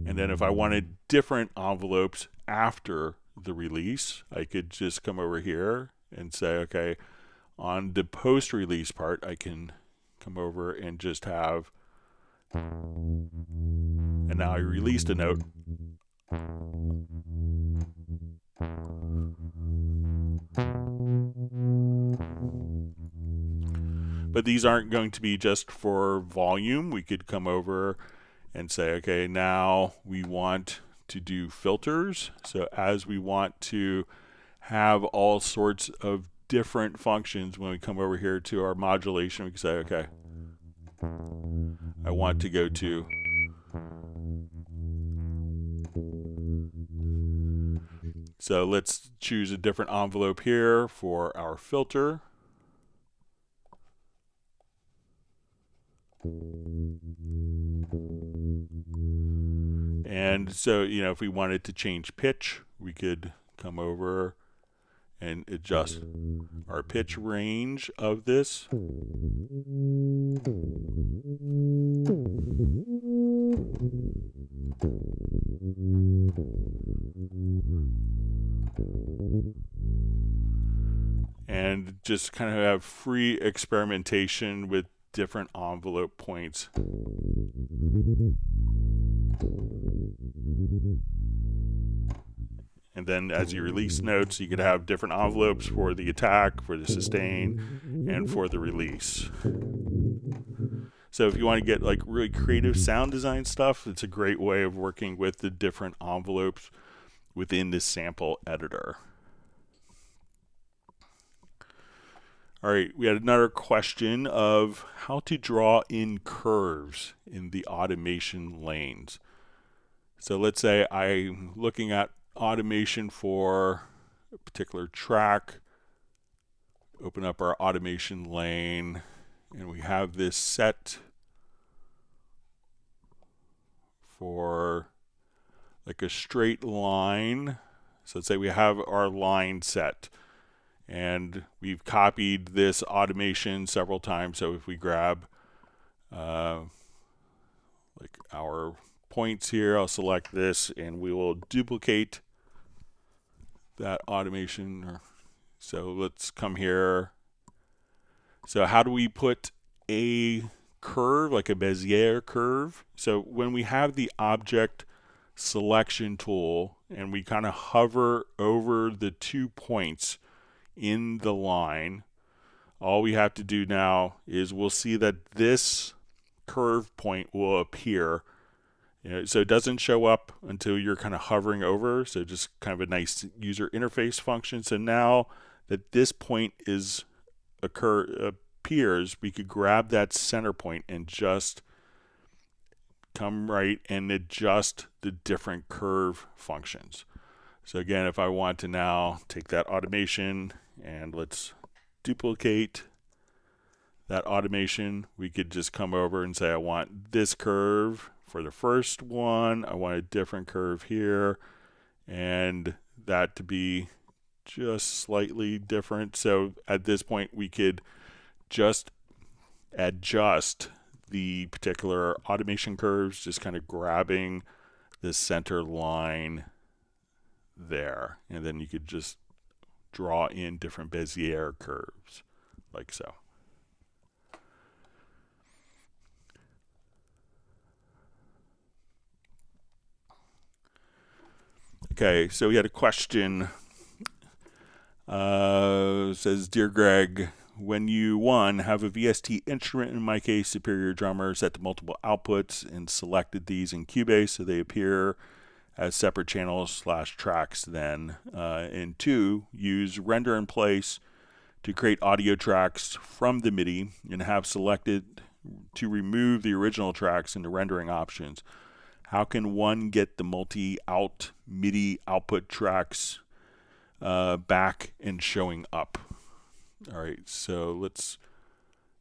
and then if I wanted different envelopes after the release, I could just come over here and say, okay, on the post-release part, I can come over and just have, and now I released a note. But these aren't going to be just for volume. We could come over and say, okay, now we want to do filters. So as we want to have all sorts of different functions, when we come over here to our modulation, we can say, okay, I want to go to so let's choose a different envelope here for our filter. And so, you know, if we wanted to change pitch, we could come over and adjust our pitch range of this. And just kind of have free experimentation with different envelope points. And then as you release notes, you could have different envelopes for the attack, for the sustain, and for the release. So if you want to get like really creative sound design stuff, it's a great way of working with the different envelopes within this sample editor. All right, we had another question of how to draw in curves in the automation lanes. So let's say I'm looking at automation for a particular track, open up our automation lane, and we have this set for like a straight line. So let's say we have our line set, and we've copied this automation several times. So if we grab like our points here, I'll select this and we will duplicate that automation. So let's come here. So how do we put a curve, like a Bezier curve? So when we have the object selection tool and we kind of hover over the 2 points in the line, all we have to do now is we'll see that this curve point will appear. You know, so it doesn't show up until you're kind of hovering over, so just kind of a nice user interface function. So now that this point is appears, we could grab that center point and just come right and adjust the different curve functions. So again, if I want to now take that automation and let's duplicate that automation, we could just come over and say I want this curve for the first one, I want a different curve here, and that to be just slightly different. So at this point we could just adjust the particular automation curves, just kind of grabbing the center line there, and then you could just draw in different Bezier curves like so. Okay, so we had a question. Says, Dear Greg, when you have a VST instrument, in my case Superior Drummer, set to multiple outputs and selected these in Cubase so they appear as separate channels / tracks, then and 2, use render in place to create audio tracks from the MIDI and have selected to remove the original tracks in the rendering options. How can one get the multi-out MIDI output tracks back and showing up? All right, so let's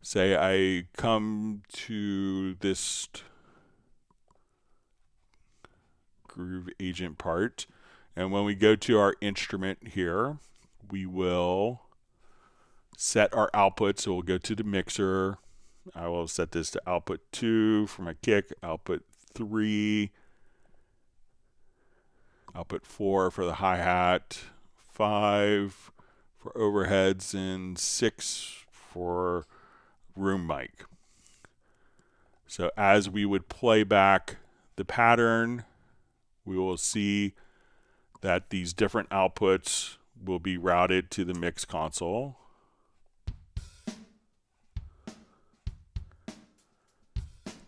say I come to this groove agent part, and when we go to our instrument here, we will set our output. So we'll go to the mixer. I will set this to output 2 for my kick, output 3, output 4 for the hi-hat, 5 for overheads, and 6 for room mic. So as we would play back the pattern, we will see that these different outputs will be routed to the mix console.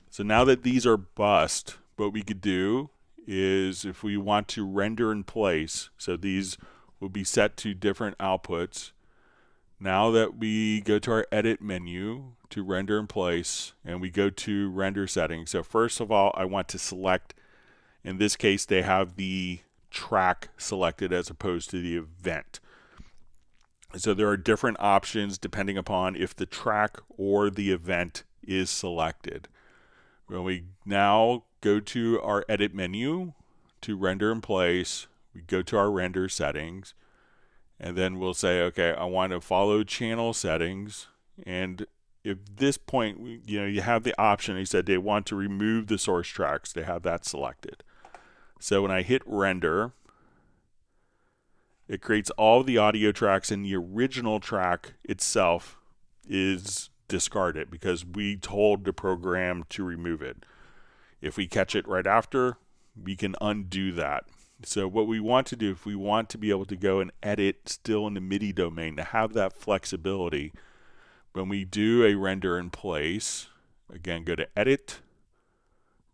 So now that these are bust, what we could do is if we want to render in place, so these will be set to different outputs. Now that we go to our edit menu to render in place and we go to render settings. So first of all, I want to select, in this case, they have the track selected as opposed to the event. So there are different options depending upon if the track or the event is selected. When we now go to our edit menu to render in place, we go to our render settings, and then we'll say, okay, I want to follow channel settings. And at this point, you have the option. They said they want to remove the source tracks. They have that selected. So when I hit render, it creates all the audio tracks, and the original track itself is discarded because we told the program to remove it. If we catch it right after, we can undo that. So what we want to do, if we want to be able to go and edit still in the MIDI domain, to have that flexibility, when we do a render in place, again, go to edit,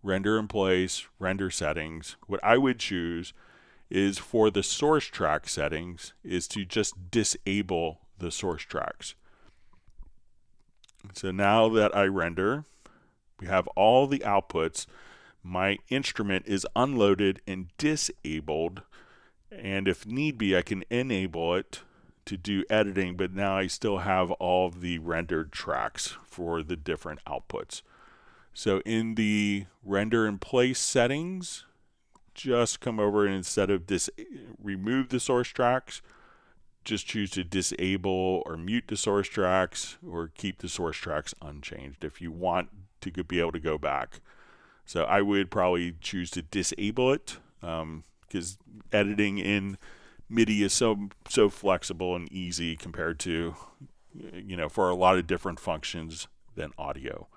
render in place, render settings. What I would choose is for the source track settings is to just disable the source tracks. So now that I render, we have all the outputs. My instrument is unloaded and disabled, and if need be, I can enable it to do editing, but now I still have all of the rendered tracks for the different outputs. So in the render in place settings, just come over and instead of remove the source tracks, just choose to disable or mute the source tracks or keep the source tracks unchanged if you want to be able to go back. So I would probably choose to disable it because editing in MIDI is so flexible and easy compared to, for a lot of different functions than audio.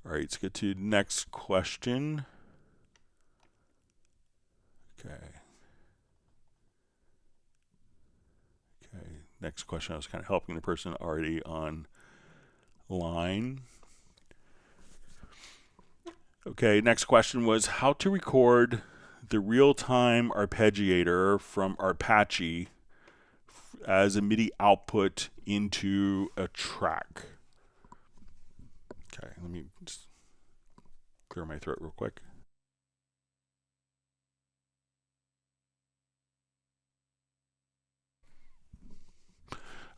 All right, let's get to the next question. Okay. Next question, I was kind of helping the person already online. Okay, next question was how to record the real-time arpeggiator from Apache as a MIDI output into a track. Okay, let me just clear my throat real quick.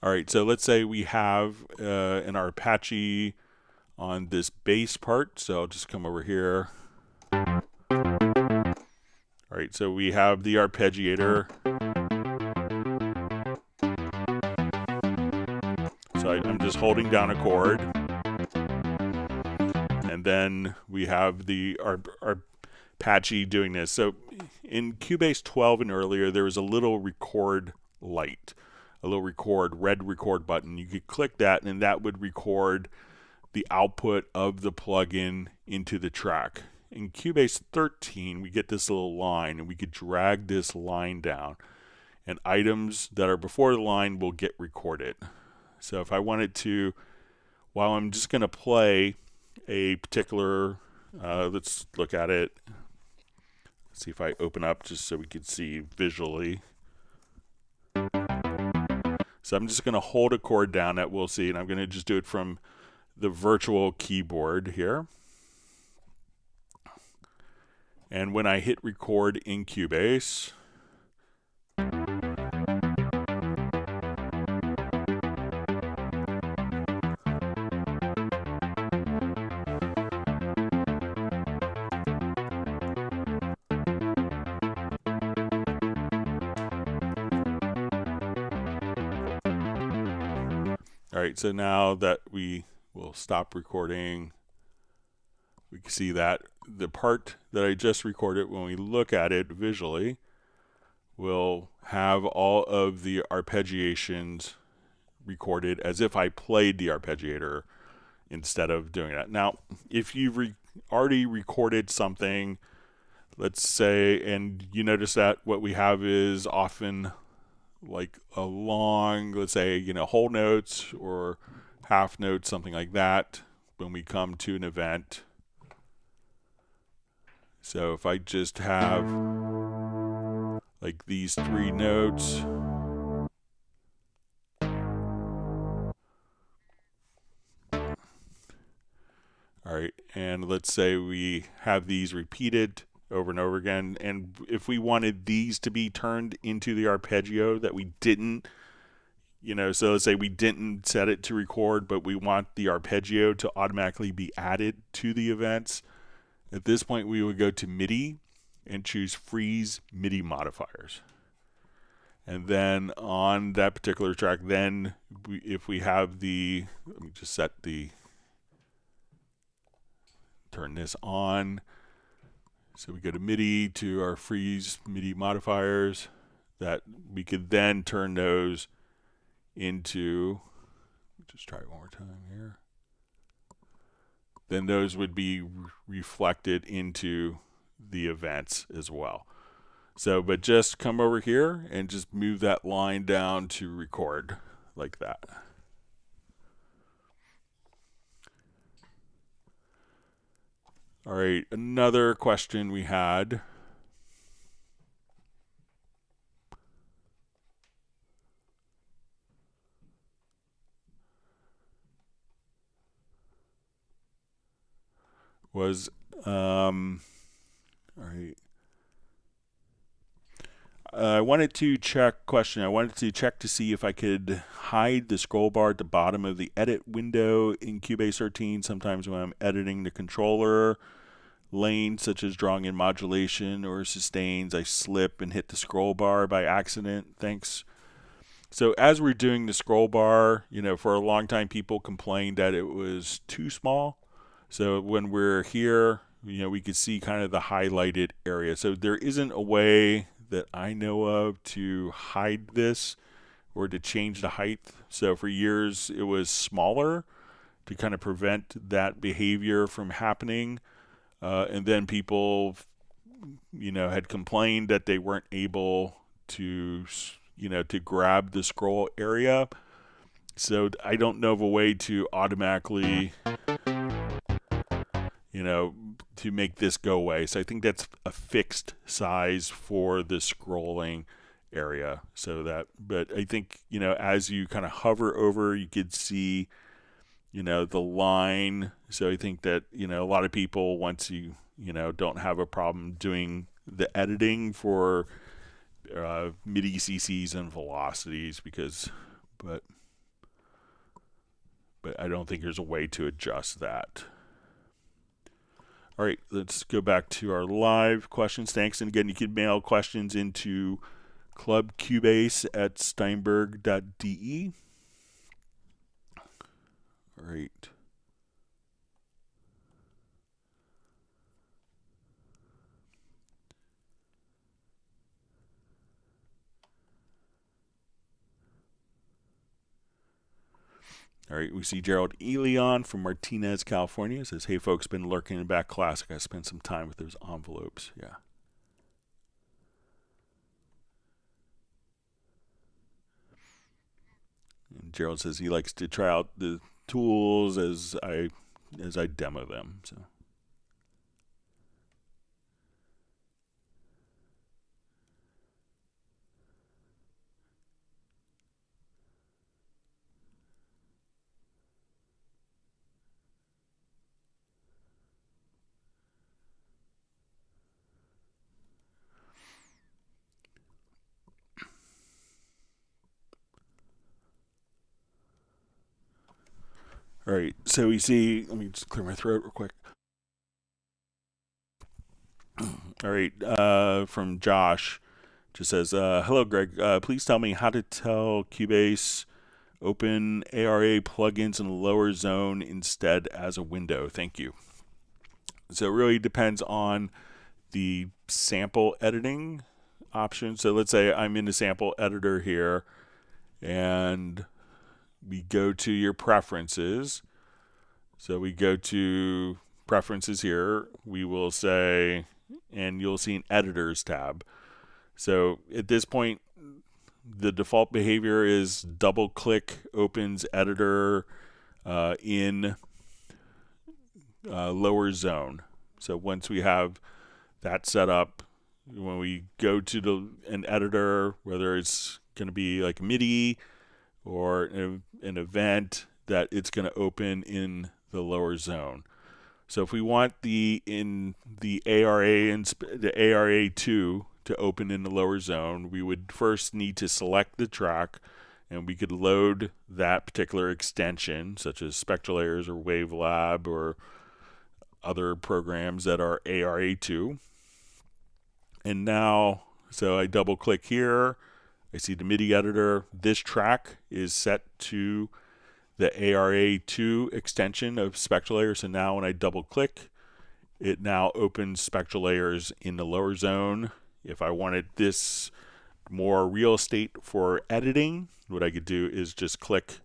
All right, so let's say we have an Apache on this bass part. So I'll just come over here. All right, so we have the arpeggiator. So I'm just holding down a chord. And then we have the Apache doing this. So in Cubase 12 and earlier, there was a little record light. A little red record button. You could click that and that would record the output of the plugin into the track. In Cubase 13, we get this little line and we could drag this line down and items that are before the line will get recorded. So if I wanted to, while I'm just going to play a particular, let's look at it. Let's see if I open up just so we can see visually. So I'm just going to hold a chord down that we'll see, and I'm going to just do it from the virtual keyboard here. And when I hit record in Cubase, All right, so now that we will stop recording, we can see that the part that I just recorded, when we look at it visually, will have all of the arpeggiations recorded as if I played the arpeggiator instead of doing that. Now, if you've already recorded something, let's say, and you notice that what we have is often like a long, let's say, whole notes or half notes, something like that, when we come to an event. So if I just have like these 3 notes, all right, and let's say we have these repeated over and over again, and if we wanted these to be turned into the arpeggio that we didn't, so let's say we didn't set it to record, but we want the arpeggio to automatically be added to the events. At this point, we would go to MIDI and choose Freeze MIDI Modifiers. And then on that particular track, then if we have the, let me just turn this on. So we go to MIDI to our Freeze MIDI Modifiers, that we could then turn those into, just try it one more time here. Then those would be reflected into the events as well. So, but just come over here and just move that line down to record like that. All right, another question we had was, all right. I wanted to check to see if I could hide the scroll bar at the bottom of the edit window in Cubase 13. Sometimes when I'm editing the controller lane, such as drawing in modulation or sustains, I slip and hit the scroll bar by accident. Thanks. So as we're doing the scroll bar, for a long time people complained that it was too small. So when we're here, we could see kind of the highlighted area. So there isn't a way that I know of to hide this or to change the height. So for years it was smaller to kind of prevent that behavior from happening. And then people, had complained that they weren't able to, to grab the scroll area. So I don't know of a way to automatically, to make this go away. So I think that's a fixed size for the scrolling area. So that, but I think, as you kind of hover over, you could see, the line. So I think that, a lot of people, once you, don't have a problem doing the editing for MIDI CCs and velocities, but I don't think there's a way to adjust that. All right, let's go back to our live questions. Thanks. And again, you can mail questions into clubcubase@steinberg.de. All right. All right, we see Gerald Elion from Martinez, California. Says, hey, folks, been lurking in Back Classic. I spent some time with those envelopes. Yeah. And Gerald says he likes to try out the tools as I demo them. So. All right, so we see, let me just clear my throat real quick. All right, from Josh, just says, hello, Greg. Please tell me how to tell Cubase Open ARA plugins in the lower zone instead as a window. Thank you. So it really depends on the sample editing option. So let's say I'm in the sample editor here, and we go to your preferences. So we go to preferences here. We will say, and you'll see an editors tab. So at this point, the default behavior is double click opens editor in lower zone. So once we have that set up, when we go to an editor, whether it's going to be like MIDI or an event, that it's going to open in the lower zone. So if we want the ARA2 to open in the lower zone, we would first need to select the track, and we could load that particular extension, such as Spectral Layers or Wavelab or other programs that are ARA2. And now, so I double click here, I see the MIDI editor. This track is set to the ARA2 extension of Spectral Layers. So now when I double click, it now opens Spectral Layers in the lower zone. If I wanted this more real estate for editing, what I could do is just click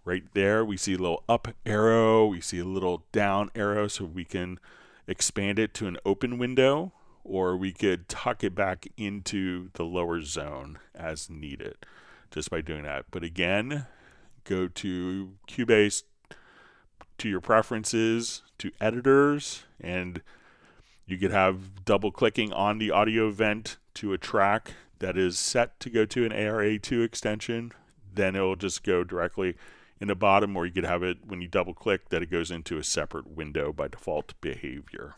right there. We see a little up arrow, we see a little down arrow, so we can expand it to an open window, or we could tuck it back into the lower zone as needed just by doing that. But again, go to Cubase, to your preferences, to editors, and you could have double clicking on the audio event to a track that is set to go to an ARA2 extension. Then it will just go directly in the bottom, or you could have it when you double click that it goes into a separate window by default behavior.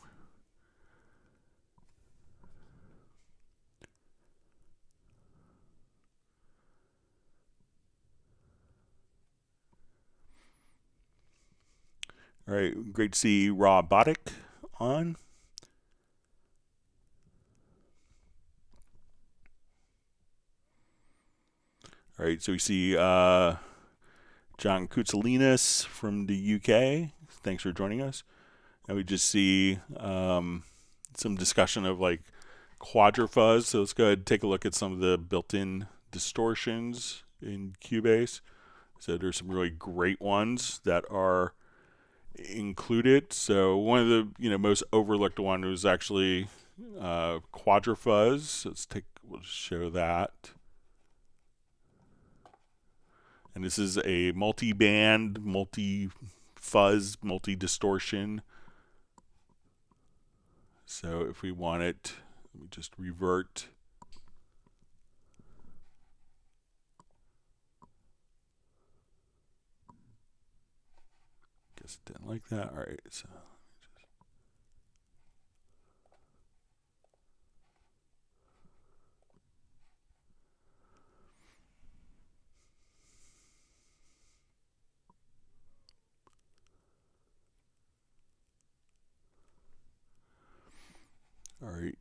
All right, great to see Robotic on. All right, so we see John Koutsalinas from the UK. Thanks for joining us. And we just see some discussion of like Quadrafuzz. So let's go ahead and take a look at some of the built-in distortions in Cubase. So there's some really great ones that are included. So one of the most overlooked one was actually Quadrafuzz. We'll show that. And this is a multi-band, multi-fuzz, multi-distortion. So if we want it, let me just revert. Guess it didn't like that. All right, so all right.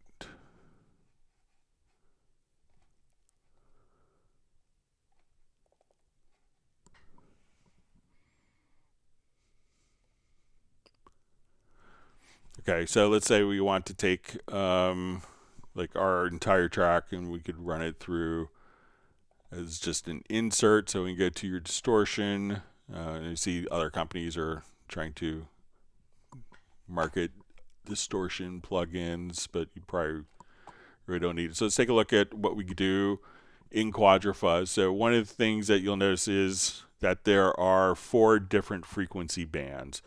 Okay, so let's say we want to take like our entire track, and we could run it through as just an insert. So we can go to your distortion, and you see other companies are trying to market distortion plugins, but you probably really don't need it. So let's take a look at what we could do in Quadrafuzz. So one of the things that you'll notice is that there are 4 different frequency bands.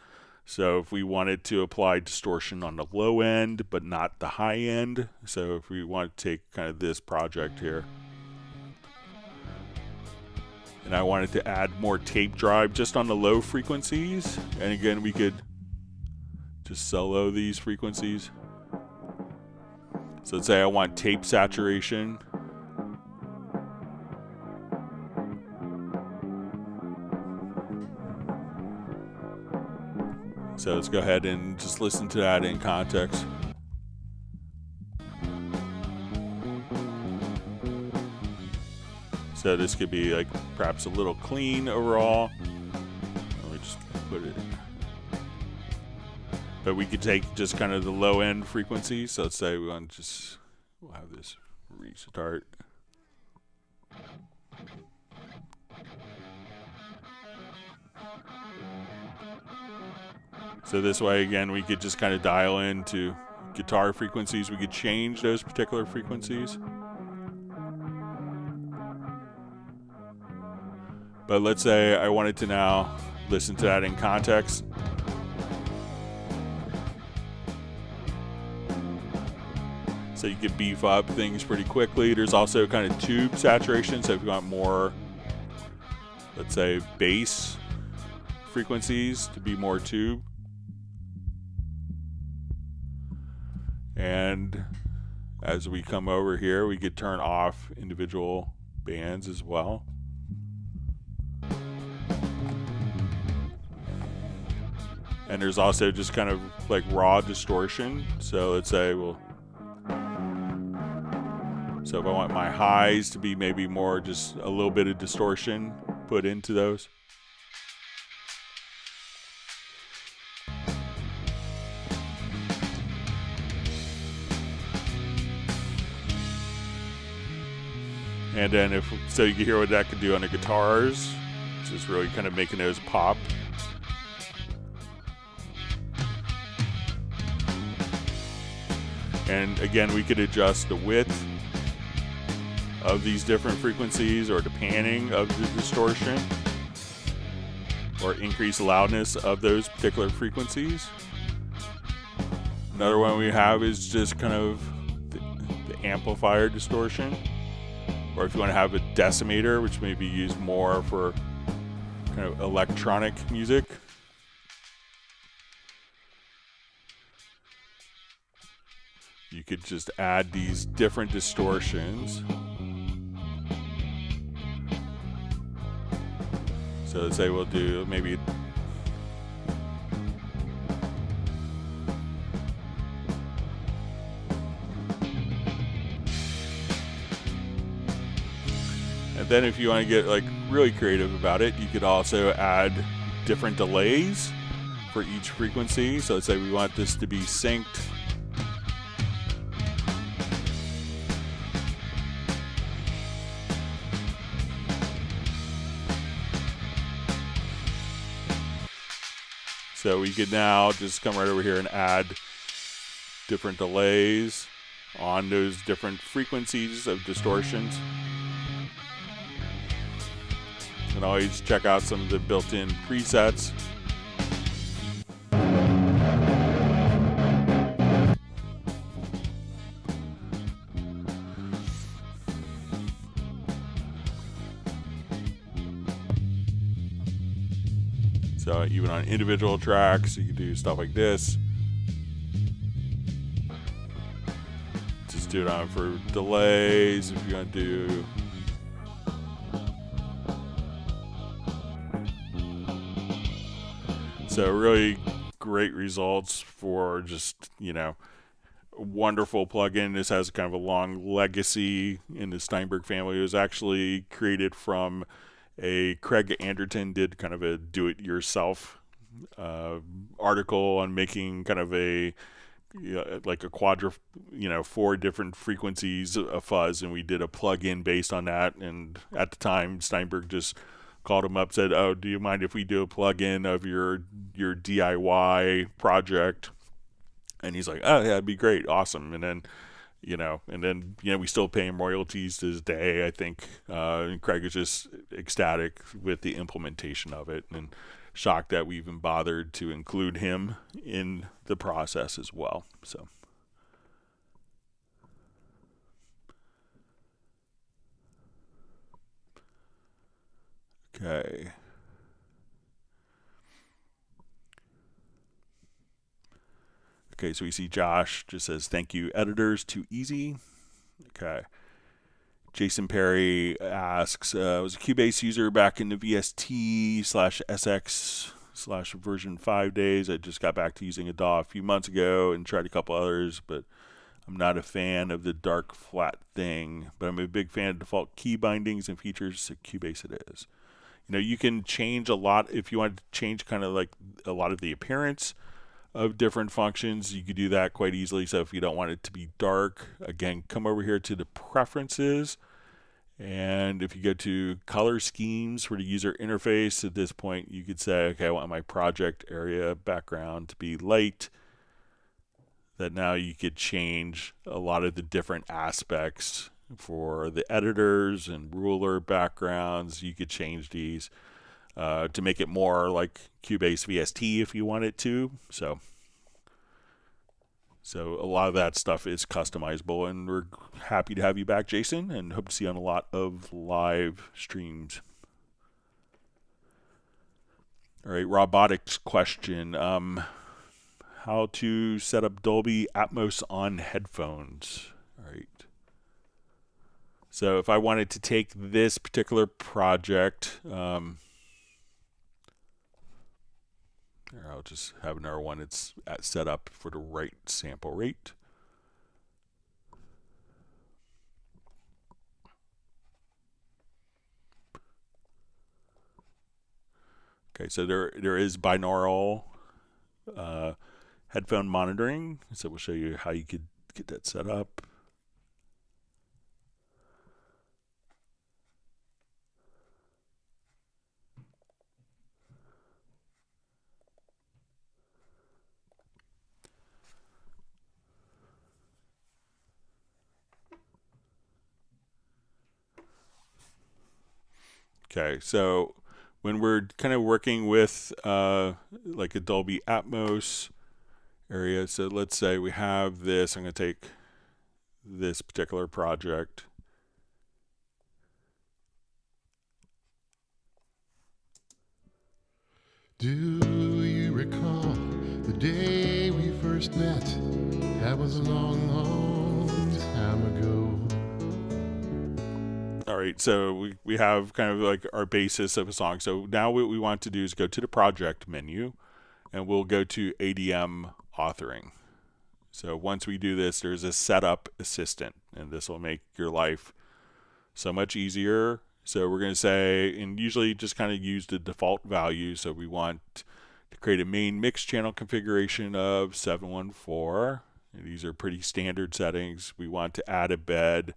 So if we wanted to apply distortion on the low end, but not the high end, so if we want to take kind of this project here, and I wanted to add more tape drive just on the low frequencies, and again, we could just solo these frequencies. So let's say I want tape saturation. So let's go ahead and just listen to that in context. So this could be like perhaps a little clean overall. Let me just put it. But we could take just kind of the low end frequency. So let's say we want to just, we'll have this restart. So this way, again, we could just kind of dial into guitar frequencies. We could change those particular frequencies. But let's say I wanted to now listen to that in context. So you could beef up things pretty quickly. There's also kind of tube saturation. So if you want more, let's say, bass frequencies to be more tube. And as we come over here, we could turn off individual bands as well. And there's also just kind of like raw distortion. So let's say, well, so if I want my highs to be maybe more just a little bit of distortion put into those. And then if, so you can hear what that could do on the guitars. Just really kind of making those pop. And again, we could adjust the width of these different frequencies or the panning of the distortion or increase the loudness of those particular frequencies. Another one we have is just kind of the amplifier distortion, or if you want to have a decimator, which may be used more for kind of electronic music. You could just add these different distortions. So let's say we'll do maybe and then if you want to get like really creative about it, you could also add different delays for each frequency. So let's say we want this to be synced. So we could now just come right over here and add different delays on those different frequencies of distortions. And always check out some of the built-in presets. So even on individual tracks, you can do stuff like this. Just do it on for delays if you're gonna do. So really great results for just, you know, wonderful plugin. This has kind of a long legacy in the Steinberg family. It was actually created from Craig Anderton did kind of a do-it-yourself article on making kind of a like a quadra, 4 different frequencies of fuzz, and we did a plug-in based on that. And at the time, Steinberg just called him up, said, "Oh, do you mind if we do a plug-in of your DIY project?" And he's like, "Oh, yeah, it'd be great, awesome." And then we still pay him royalties to this day, I think. And Craig is just ecstatic with the implementation of it and shocked that we even bothered to include him in the process as well. So. Okay. Okay, so we see Josh just says, "Thank you, editors, too easy." Okay. Jason Perry asks, I was a Cubase user back in the VST/SX/version 5 days. I just got back to using a DAW a few months ago and tried a couple others, but I'm not a fan of the dark flat thing, but I'm a big fan of default key bindings and features, so Cubase it is. You know, you can change a lot if you want to change kind of like a lot of the appearance of different functions. You could do that quite easily. So if you don't want it to be dark, again, come over here to the preferences. And if you go to color schemes for the user interface, at this point you could say, okay, I want my project area background to be light. That now you could change a lot of the different aspects for the editors and ruler backgrounds. You could change these to make it more like Cubase VST if you wanted to. So a lot of that stuff is customizable, and we're happy to have you back, Jason, and hope to see you on a lot of live streams. All right, robotics question. How to set up Dolby Atmos on headphones. All right. So if I wanted to take this particular project, I'll just have another one that's set up for the right sample rate. Okay, so there is binaural headphone monitoring. So we'll show you how you could get that set up. Okay, so when we're kind of working with like a Dolby Atmos area, so let's say we have this, I'm going to take this particular project. Do you recall the day we first met? That was a long, long time ago. All right, so we have kind of like our basis of a song. So now what we want to do is go to the project menu, and we'll go to ADM authoring. So once we do this, there's a setup assistant, and this will make your life so much easier. So we're going to say, and usually just kind of use the default value. So we want to create a main mix channel configuration of 714. And these are pretty standard settings. We want to add a bed.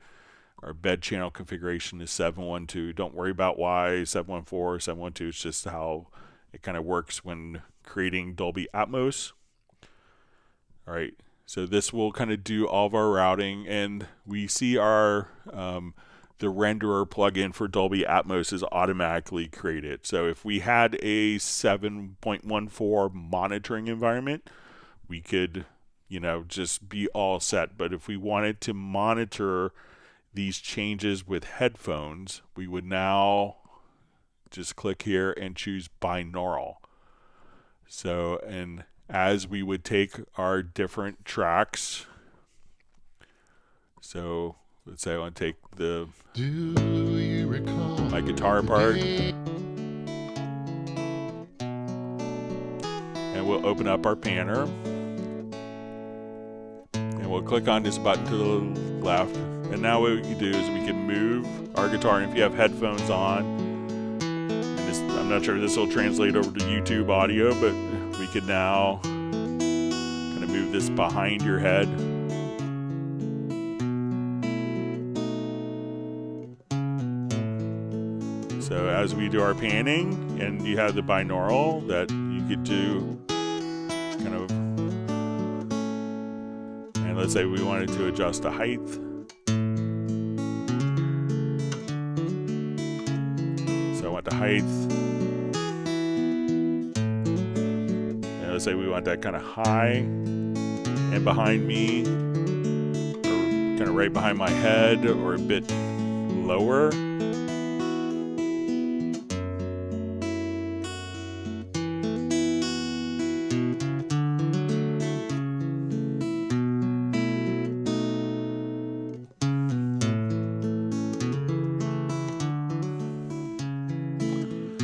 Our bed channel configuration is 712. Don't worry about why 714, 712. It's just how it kind of works when creating Dolby Atmos. All right, so this will kind of do all of our routing, and we see our the renderer plugin for Dolby Atmos is automatically created. So if we had a 7.14 monitoring environment, we could, you know, just be all set. But if we wanted to monitor these changes with headphones, we would now just click here and choose binaural. So, and as we would take our different tracks, so let's say I want to take the my guitar part, and we'll open up our panner, and we'll click on this button to the left. And now what we can do is we can move our guitar. And if you have headphones on, and this, I'm not sure if this will translate over to YouTube audio, but we can now kind of move this behind your head. So as we do our panning, and you have the binaural that you could do kind of, and let's say we wanted to adjust the height. The height, and let's say we want that kind of high and behind me, or kind of right behind my head, or a bit lower.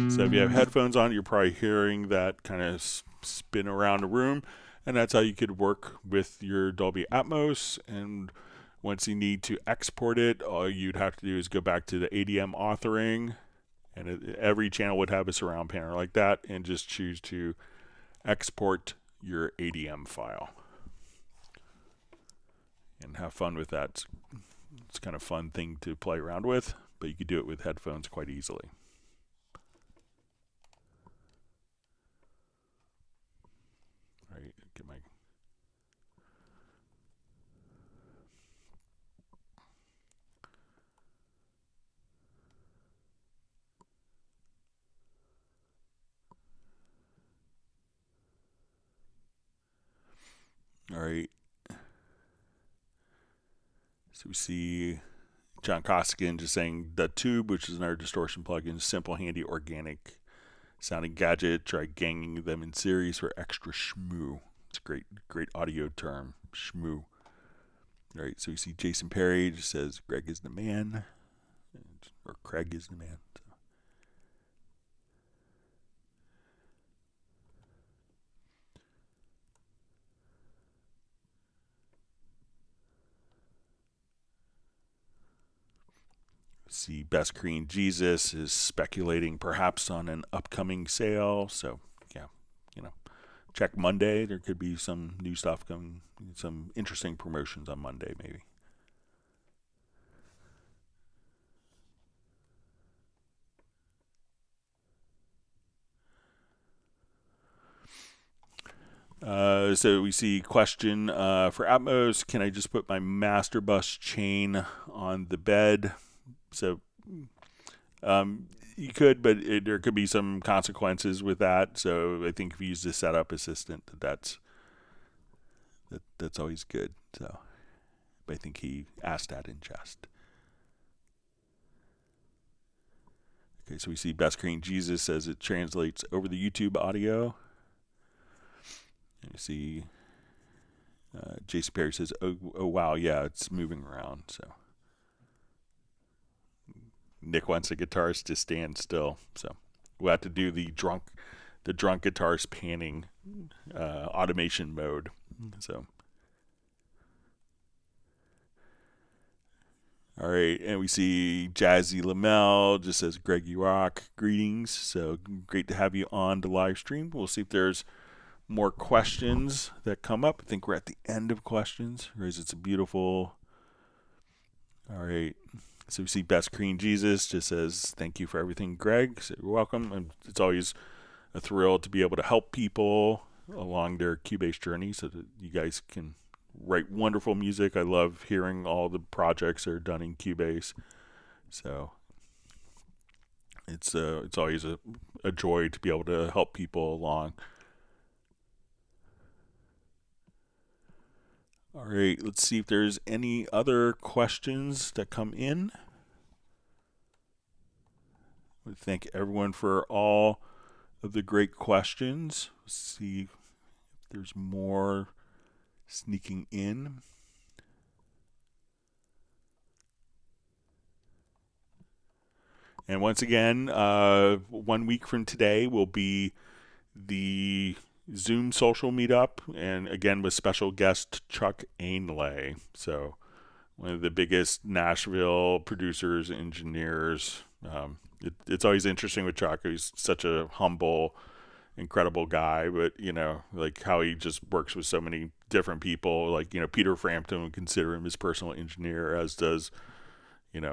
So if you have headphones on, you're probably hearing that kind of spin around the room. And that's how you could work with your Dolby Atmos. And once you need to export it, all you'd have to do is go back to the ADM authoring, and every channel would have a surround panel like that, and just choose to export your ADM file. And have fun with that. It's kind of a fun thing to play around with, but you could do it with headphones quite easily. All right, get my... All right. So we see John Costigan just saying the Tube, which is another distortion plugin, simple, handy, organic sounding gadget. Try ganging them in series for extra shmoo. It's a great audio term, shmoo. All right, so we see Jason Perry just says Greg is the man, or Craig is the man. So. See, Best Korean Jesus is speculating perhaps on an upcoming sale. So, yeah, check Monday. There could be some new stuff coming, some interesting promotions on Monday, maybe. So we see question for Atmos. Can I just put my master bus chain on the bed? So you could, but there could be some consequences with that. So I think if you use the setup assistant, that's always good. So, but I think he asked that in jest. Okay, so we see Best Korean Jesus says it translates over the YouTube audio. And you see Jason Perry says, oh wow, yeah, it's moving around. So. Nick wants the guitarist to stand still, so we'll have to do the drunk guitarist panning automation mode. So, all right, and we see Jazzy Lamel just says Greg, you rock. Greetings. So great to have you on the live stream. We'll see if there's more questions that come up. I think we're at the end of questions. It's a beautiful. All right. So we see Best Korean Jesus just says, thank you for everything, Greg. So you're welcome. And it's always a thrill to be able to help people along their Cubase journey so that you guys can write wonderful music. I love hearing all the projects that are done in Cubase. So it's always a joy to be able to help people along. All right, let's see if there's any other questions that come in. I thank everyone for all of the great questions. Let's see if there's more sneaking in. And once again, 1 week from today will be the Zoom social meetup, and again with special guest Chuck Ainlay. So one of the biggest Nashville producers, engineers. It's always interesting with Chuck. He's such a humble, incredible guy, but like how he just works with so many different people. Like Peter Frampton would consider him his personal engineer, as does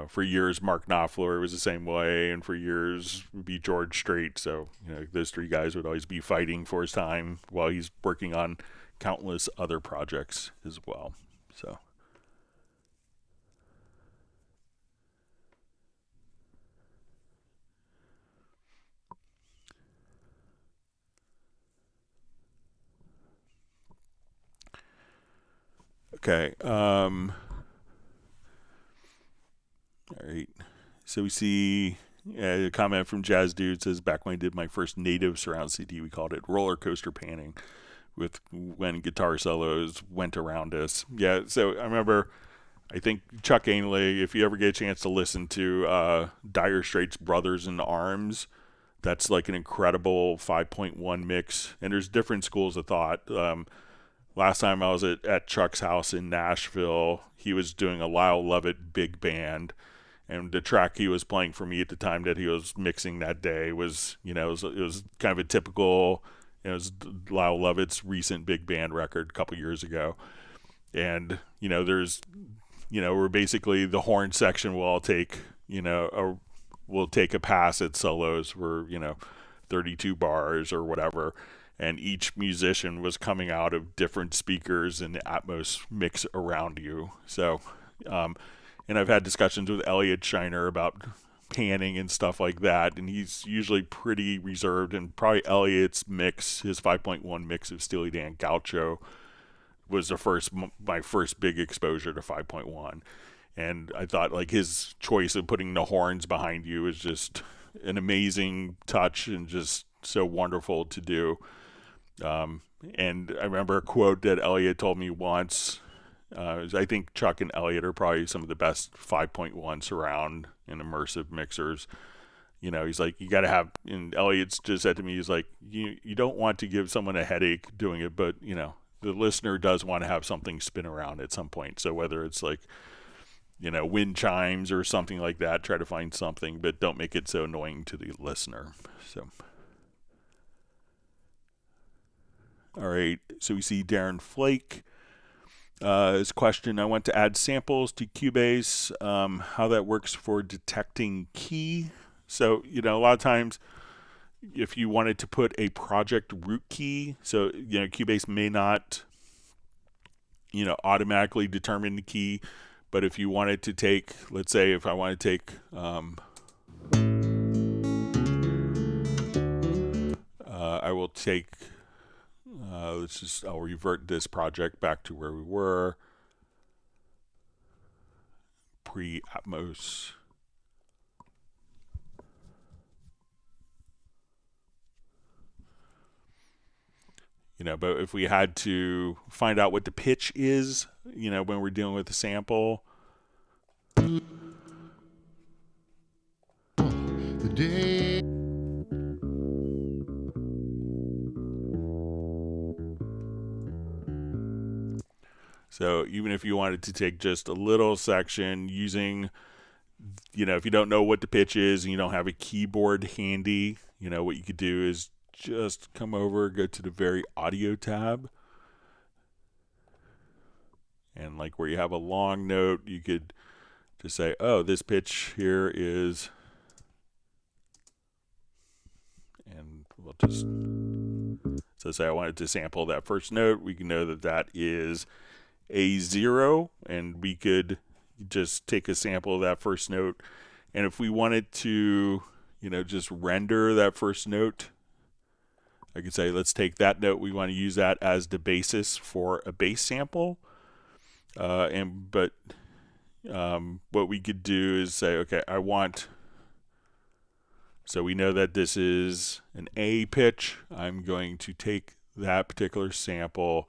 for years Mark Knopfler was the same way, and for years would be George Strait. So those three guys would always be fighting for his time while he's working on countless other projects as well. So okay. All right. So we see a comment from Jazz Dude says, back when I did my first native surround CD, we called it roller coaster panning with when guitar solos went around us. Yeah. So I remember, I think Chuck Ainlay, if you ever get a chance to listen to Dire Straits' Brothers in Arms, that's like an incredible 5.1 mix. And there's different schools of thought. last time I was at Chuck's house in Nashville, he was doing a Lyle Lovett big band, and the track he was playing for me at the time that he was mixing that day was, it was kind of a typical, it was Lyle Lovett's recent big band record a couple years ago. And, there's, we're basically, the horn section will all take, we'll take a pass at solos for, 32 bars or whatever. And each musician was coming out of different speakers and the Atmos mix around you. So, and I've had discussions with Elliot Shiner about panning and stuff like that, and he's usually pretty reserved. And probably Elliot's mix, his 5.1 mix of Steely Dan Gaucho, was my first big exposure to 5.1. And I thought like his choice of putting the horns behind you is just an amazing touch and just so wonderful to do. And I remember a quote that Elliot told me once. I think Chuck and Elliot are probably some of the best 5.1 surround and immersive mixers. He's like, you got to have, and Elliot's just said to me, he's like, you don't want to give someone a headache doing it, but, the listener does want to have something spin around at some point. So whether it's like, wind chimes or something like that, try to find something, but don't make it so annoying to the listener. So. All right, so we see Darren Flake. His question, I want to add samples to Cubase, how that works for detecting key. So, a lot of times if you wanted to put a project root key, so, Cubase may not, automatically determine the key, but if you wanted to take, let's say if I want to take, I will take, I'll revert this project back to where we were pre-Atmos. But if we had to find out what the pitch is, when we're dealing with the sample. The day. So even if you wanted to take just a little section using, if you don't know what the pitch is and you don't have a keyboard handy, what you could do is just come over, go to the very audio tab. And like where you have a long note, you could just say, oh, this pitch here is, and we'll just, so say I wanted to sample that first note, we can know that that is a 0, and we could just take a sample of that first note. And if we wanted to, just render that first note, I could say, let's take that note. We want to use that as the basis for a bass sample. But what we could do is say, okay, so we know that this is an A pitch. I'm going to take that particular sample.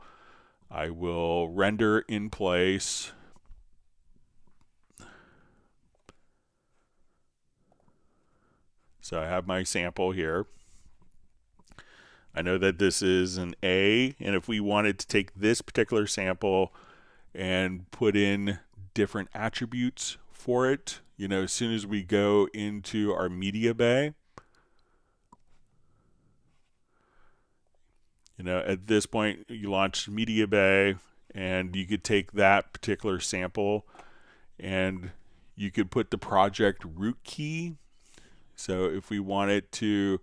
I will render in place. So I have my sample here. I know that this is an A, and if we wanted to take this particular sample and put in different attributes for it, as soon as we go into our media bay, at this point you launch media bay, and you could take that particular sample and you could put the project root key. So if we wanted to,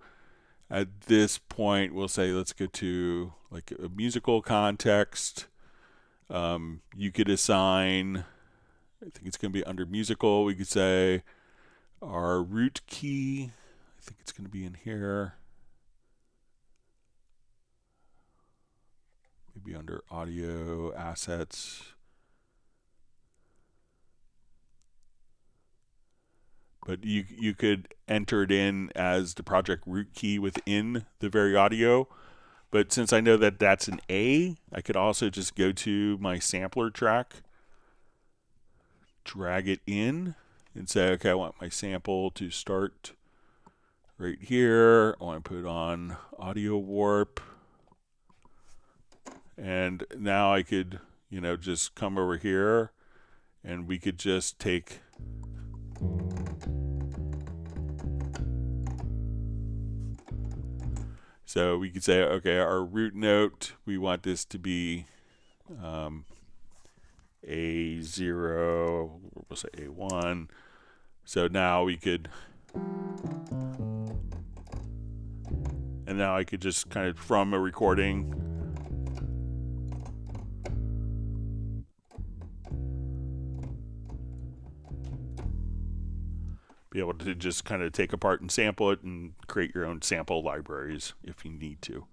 at this point, we'll say, let's go to like a musical context. You could assign, I think it's going to be under musical, we could say our root key, I think it's going to be in here. Maybe under audio assets. But you could enter it in as the project root key within the very audio. But since I know that that's an A, I could also just go to my sampler track, drag it in, and say, okay, I want my sample to start right here. I want to put on audio warp. And now I could, you know, just come over here and we could just take so we could say, okay, our root note, we want this to be A0, we'll say A1. So now we could, and now I could just kind of from a recording be able to just kind of take apart and sample it and create your own sample libraries if you need to.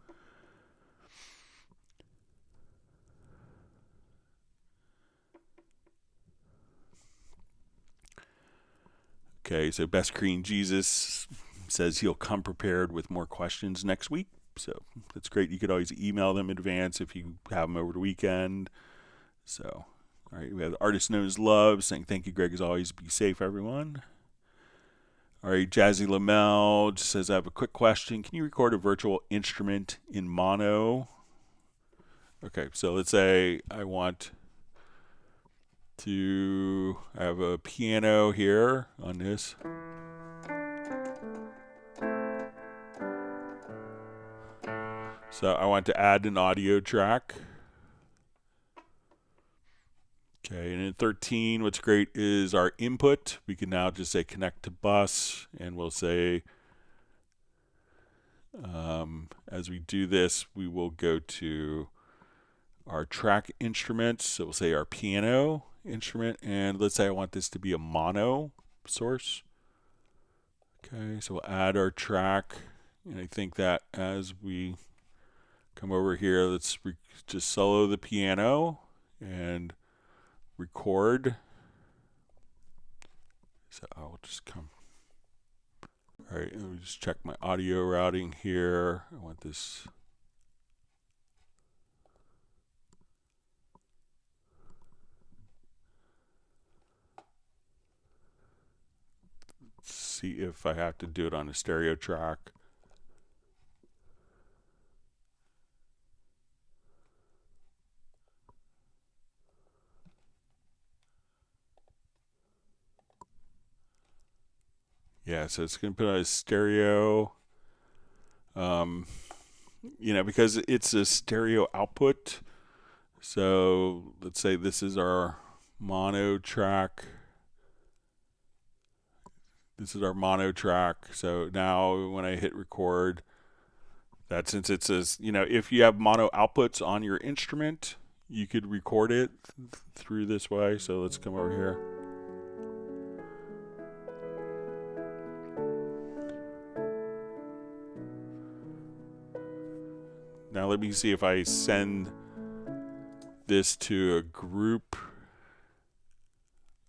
Okay, so Best Green Jesus says he'll come prepared with more questions next week. So that's great. You could always email them in advance if you have them over the weekend. So, all right, we have the Artist Knows Love saying thank you, Greg, as always. Be safe, everyone. All right, Jazzy Lamel just says, I have a quick question. Can you record a virtual instrument in mono? Okay, so let's say I want to have a piano here on this. So I want to add an audio track. Okay, and in 13, what's great is our input. We can now just say connect to bus, and we'll say, as we do this, we will go to our track instruments. So we'll say our piano instrument, and let's say I want this to be a mono source. Okay, so we'll add our track, and I think that as we come over here, let's just solo the piano and record. So I'll just come. All right, let me just check my audio routing here. I want this. Let's see if I have to do it on a stereo track. Yeah, so it's going to put on a stereo, you know, because it's a stereo output. So let's say this is our mono track. This is our mono track. So now when I hit record, that since it says, you know, if you have mono outputs on your instrument, you could record it through this way. So let's come over here. Now let me see if I send this to a group.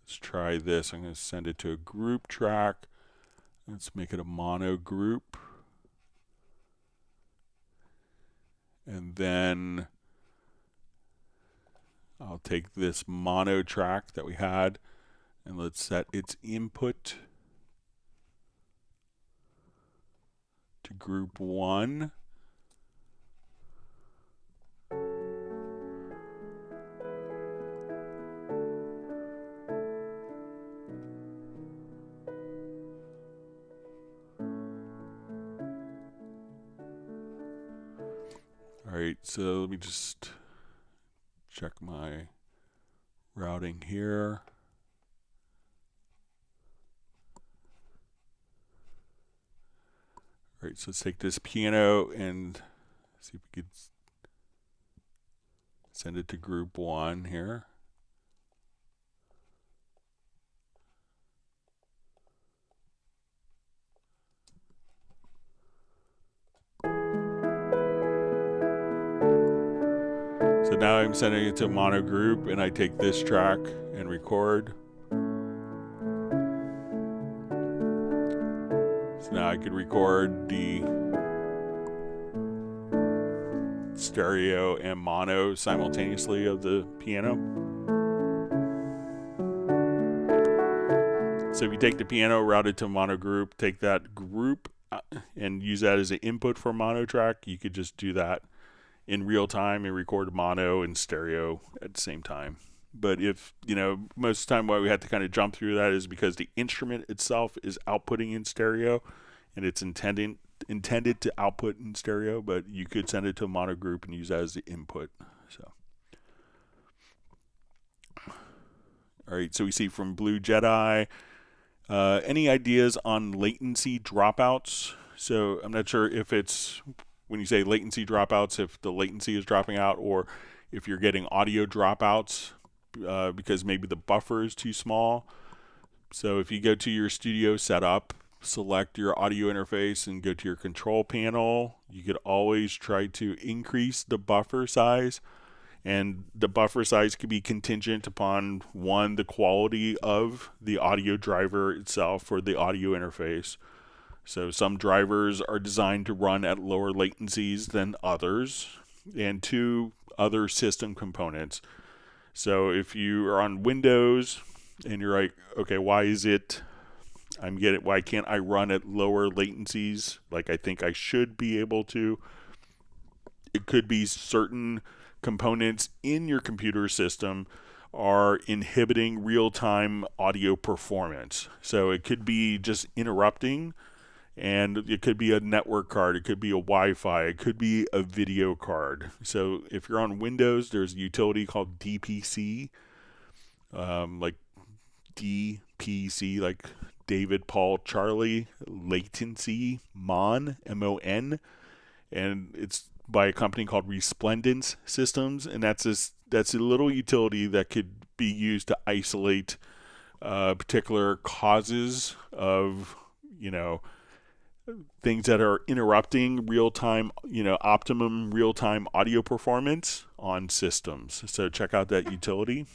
Let's try this. I'm going to send it to a group track. Let's make it a mono group. And then I'll take this mono track that we had and let's set its input to group 1. All right, so let me just check my routing here. All right, so let's take this piano and see if we could send it to group 1 here. So now I'm sending it to a mono group, and I take this track and record. So now I could record the stereo and mono simultaneously of the piano. So if you take the piano, route it to a mono group, take that group and use that as an input for a mono track, you could just do that in real time and record mono and stereo at the same time. But if, most of the time why we have to kind of jump through that is because the instrument itself is outputting in stereo and it's intended to output in stereo, but you could send it to a mono group and use that as the input. So, all right, so we see from Blue Jedi, any ideas on latency dropouts? So I'm not sure if it's, when you say latency dropouts, if the latency is dropping out or if you're getting audio dropouts because maybe the buffer is too small. So if you go to your studio setup, select your audio interface and go to your control panel, you could always try to increase the buffer size. And the buffer size could be contingent upon, one, the quality of the audio driver itself or the audio interface. So some drivers are designed to run at lower latencies than others, and two, other system components. So if you are on Windows and you're like, okay, why can't I run at lower latencies like I think I should be able to? It could be certain components in your computer system are inhibiting real-time audio performance. So it could be just interrupting, and it could be a network card, it could be a Wi-Fi, it could be a video card. So if you're on Windows, there's a utility called DPC, like DPC, like David, Paul, Charlie, latency, MON, M-O-N, and it's by a company called Resplendence Systems, and that's a little utility that could be used to isolate particular causes of, things that are interrupting real-time, optimum real-time audio performance on systems. So check out that utility.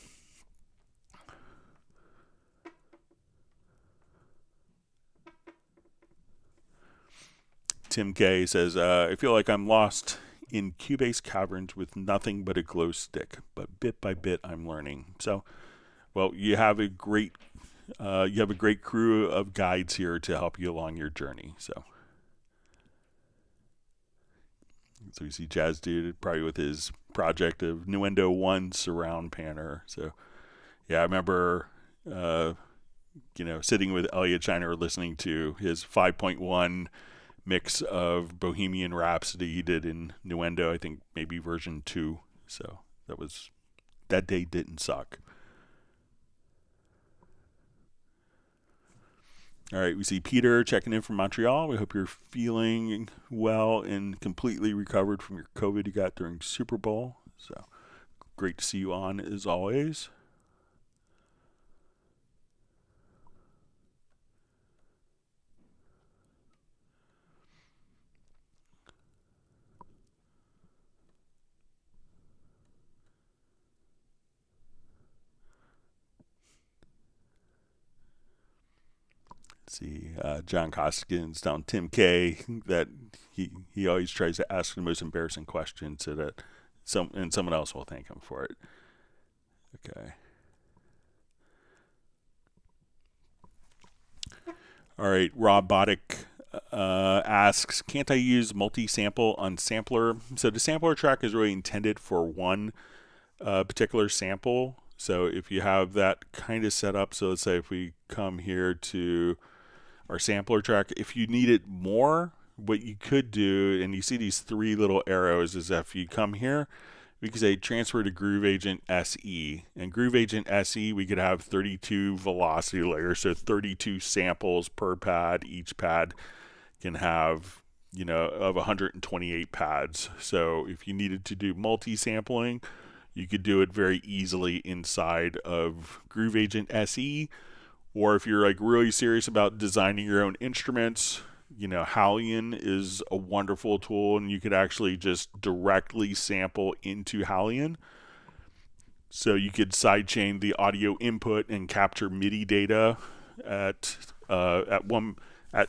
Tim K says, I feel like I'm lost in Cubase caverns with nothing but a glow stick, but bit by bit I'm learning. So, well, you have a great crew of guides here to help you along your journey. So we see Jazz Dude probably with his project of Nuendo 1 surround panner. So yeah, I remember sitting with Elliot Shiner listening to his 5.1 mix of Bohemian Rhapsody he did in Nuendo, I think maybe version 2. So that day didn't suck. All right, we see Peter checking in from Montreal. We hope you're feeling well and completely recovered from your COVID you got during Super Bowl. So great to see you on as always. See, John Costigan's down Tim K, that he always tries to ask the most embarrassing question so that someone else will thank him for it. Okay. All right, Rob Boddick asks, can't I use multi-sample on sampler? So the sampler track is really intended for one particular sample. So if you have that kind of set up, so let's say if we come here to our sampler track, if you need it more, what you could do, and you see these three little arrows, is if you come here, we could say transfer to Groove Agent SE. And Groove Agent SE, we could have 32 velocity layers, so 32 samples per pad. Each pad can have, of 128 pads. So if you needed to do multi-sampling, you could do it very easily inside of Groove Agent SE. Or if you're like really serious about designing your own instruments, Hallion is a wonderful tool, and you could actually just directly sample into Hallion. So you could sidechain the audio input and capture MIDI data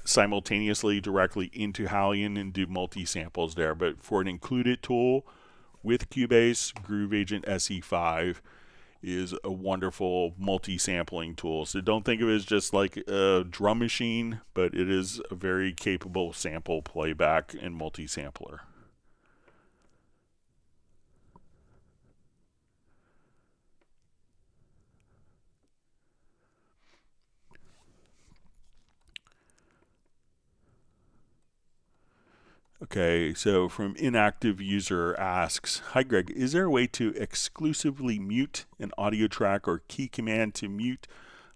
simultaneously directly into Hallion and do multi-samples there. But for an included tool with Cubase, Groove Agent SE5 is a wonderful multi-sampling tool. So don't think of it as just like a drum machine, but it is a very capable sample playback and multi-sampler. Okay, so from inactive user asks, hi Greg, is there a way to exclusively mute an audio track or key command to mute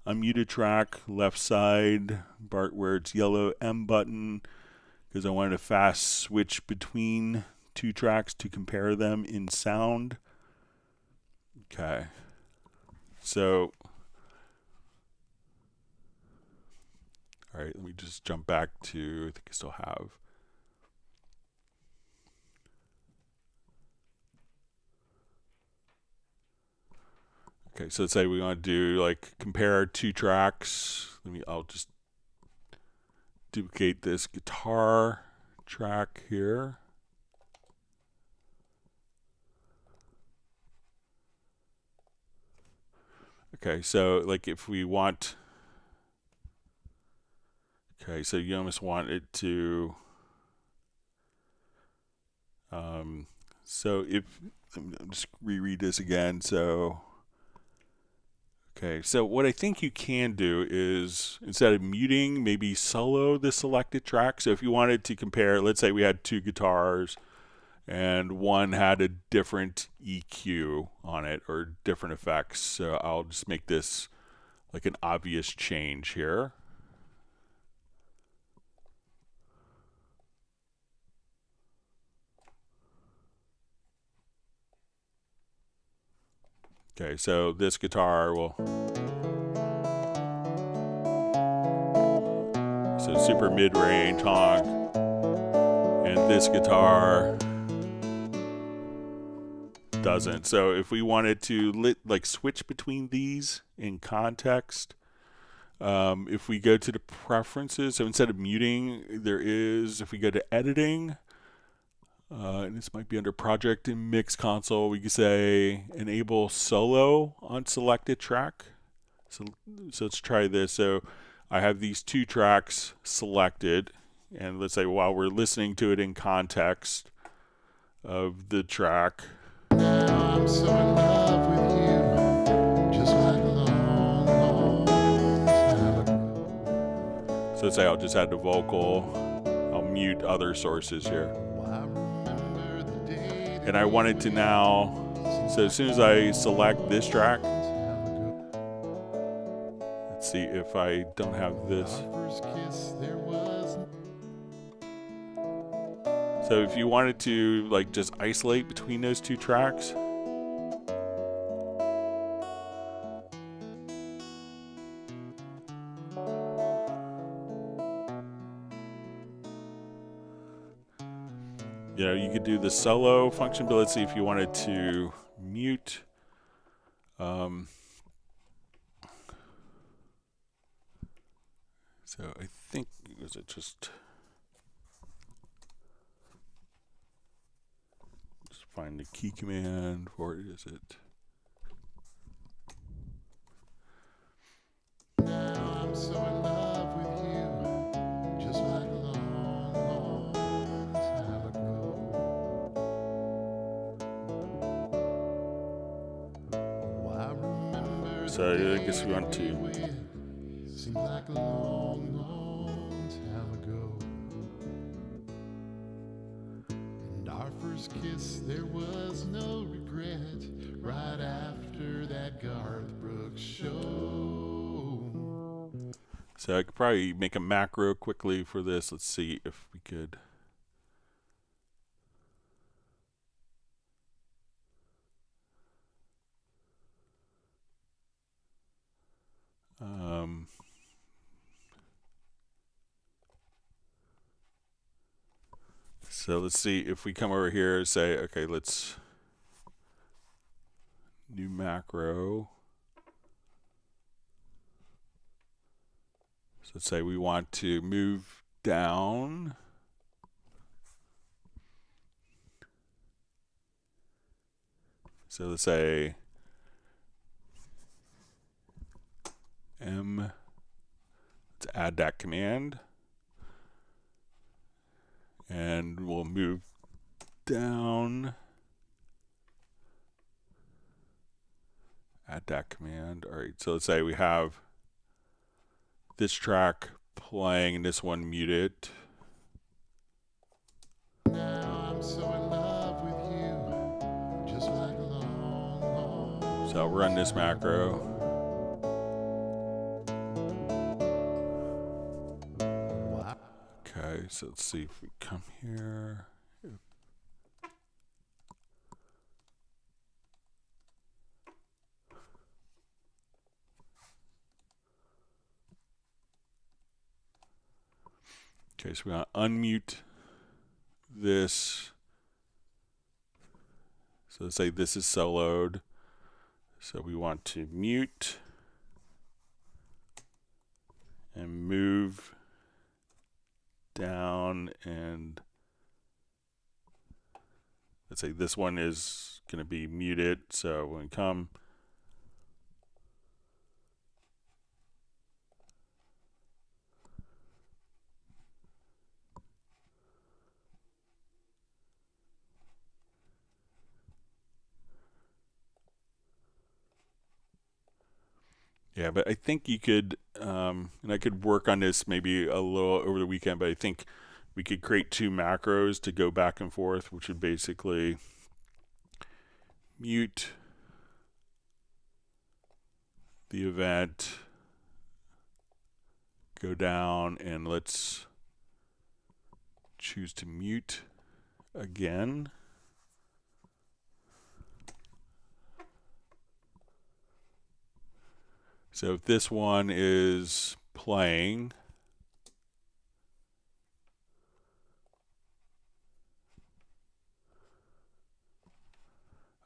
a muted track, left side, part where it's yellow M button, because I wanted a fast switch between two tracks to compare them in sound. Okay, so, all right, let me just jump back to, I think I still have. Okay, so let's say we want to do like compare two tracks. I'll just duplicate this guitar track here. Okay, so like if we want, okay, so you almost want it to, so if, I'll just reread this again. So, okay, so what I think you can do is instead of muting, maybe solo the selected track. So if you wanted to compare, let's say we had two guitars and one had a different EQ on it or different effects. So I'll just make this like an obvious change here. Okay, so this guitar will, so super mid-range honk, and this guitar doesn't. So if we wanted to like switch between these in context, if we go to the preferences, so instead of muting, there is, if we go to editing, and this might be under project and mix console, we can say enable solo on selected track. So let's try this. So I have these two tracks selected, and let's say while we're listening to it in context of the track. Now I'm so in love with you, just like a long, long time ago. So let's say I'll just add the vocal. I'll mute other sources here. And I wanted to now, so as soon as I select this track, let's see if I don't have this. So if you wanted to like just isolate between those two tracks, you know, you could do the solo function, but let's see if you wanted to mute. So I think, was it just find the key command, or is it? Now I'm so in love with you, just like a long, long time ago. Oh, I remember So I guess we want to. seems like a long, long time ago. And our first kiss, there was no regret. Right after that Garth Brooks show. So I could probably make a macro quickly for this. Let's see if we could. So let's see if we come over here and say, okay, let's new macro. So let's say we want to move down. So let's say M, let's add that command. And we'll move down. Add that command. All right, so let's say we have this track playing and this one muted. so in love with you, just like a long, long. So I'll run this macro. Okay, so let's see if we come here. Okay, so we want to unmute this. So let's say this is soloed. So we want to mute and move down, and let's say this one is going to be muted. So when we come, yeah, but I think you could, and I could work on this maybe a little over the weekend, but I think we could create two macros to go back and forth, which would basically mute the event, go down, and let's choose to mute again. So if this one is playing,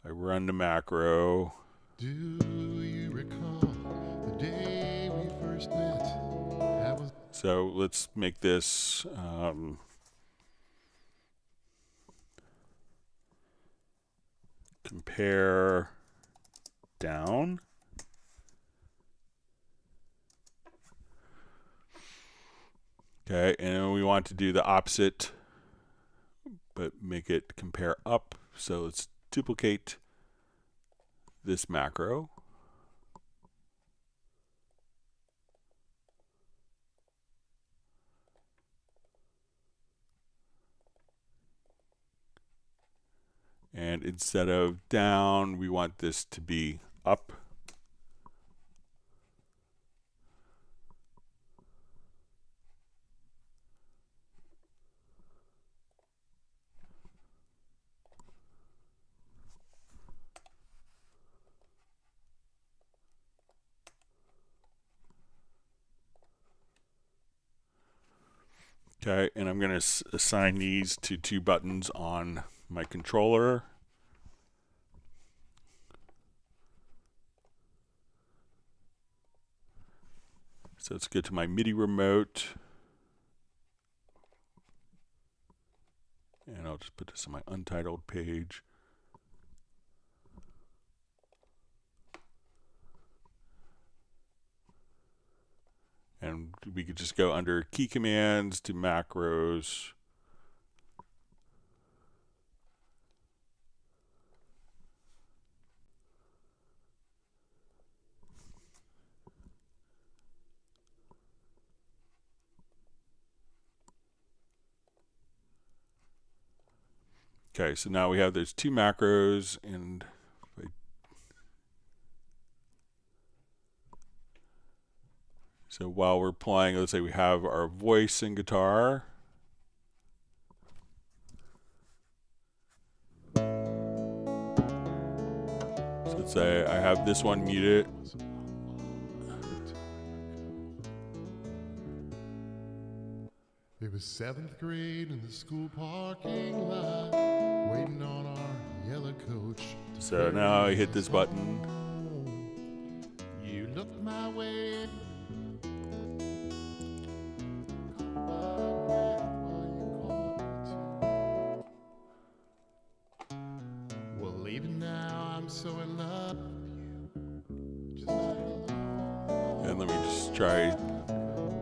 I run the macro. Do you recall the day we first met? So let's make this compare down. Okay, and then we want to do the opposite, but make it compare up. So let's duplicate this macro. And instead of down, we want this to be up. Okay, and I'm going to assign these to two buttons on my controller. So let's go to my MIDI remote. And I'll just put this on my untitled page. And we could just go under key commands to macros. Okay, so now we have those two macros, and so while we're playing, let's say we have our voice and guitar. So let's say I have this one muted. It was 7th grade in the school parking lot, waiting on our yellow coach. So now I hit this button. You looked my way. Well, even now I'm so in love. And let me just try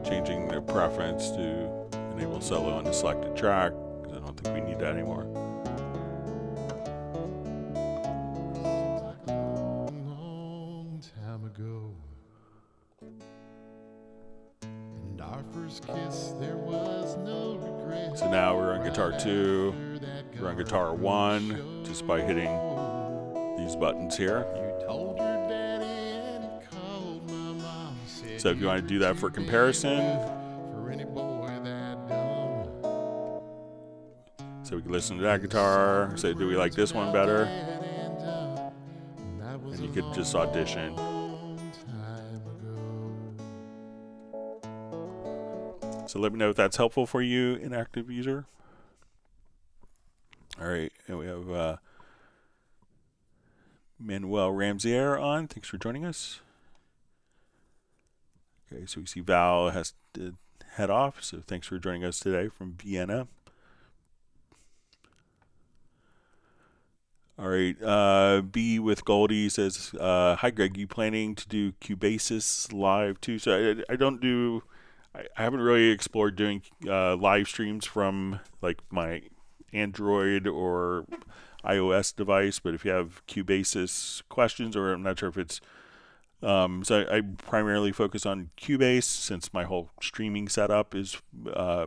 changing the preference to enable solo on the selected track, because I don't think we need that anymore. Long time ago, and our first kiss, there was no regret. So now we're on guitar 2. That run guitar 1 just by hitting these buttons here. So if you want to do that for comparison, so we can listen to that guitar, say, do we like this one better? And you could just audition. So let me know if that's helpful for you, inactive user. All right, and we have Manuel Ramsier on. Thanks for joining us. Okay, so we see Val has to head off, so thanks for joining us today from Vienna. All right, B with Goldie says, hi Greg, you planning to do Cubase live too? So I don't do, I haven't really explored doing live streams from like my Android or iOS device, but if you have Cubase questions, or I'm not sure if it's, so I primarily focus on Cubase since my whole streaming setup is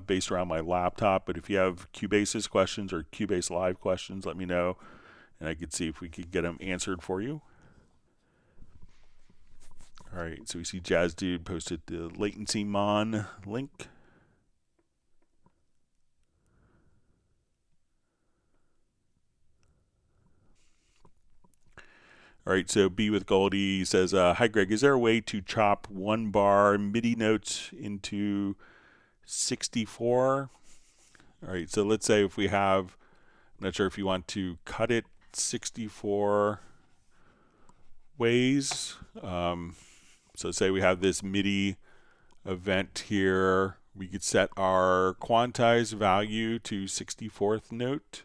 based around my laptop, but if you have Cubase questions or Cubase live questions, let me know, and I could see if we could get them answered for you. All right, so we see Jazz Dude posted the Latency Mon link. All right, so B with Goldie says, hi Greg, is there a way to chop 1 bar MIDI notes into 64? All right, so let's say if we have, I'm not sure if you want to cut it 64 ways. So say we have this MIDI event here. We could set our quantized value to 64th note.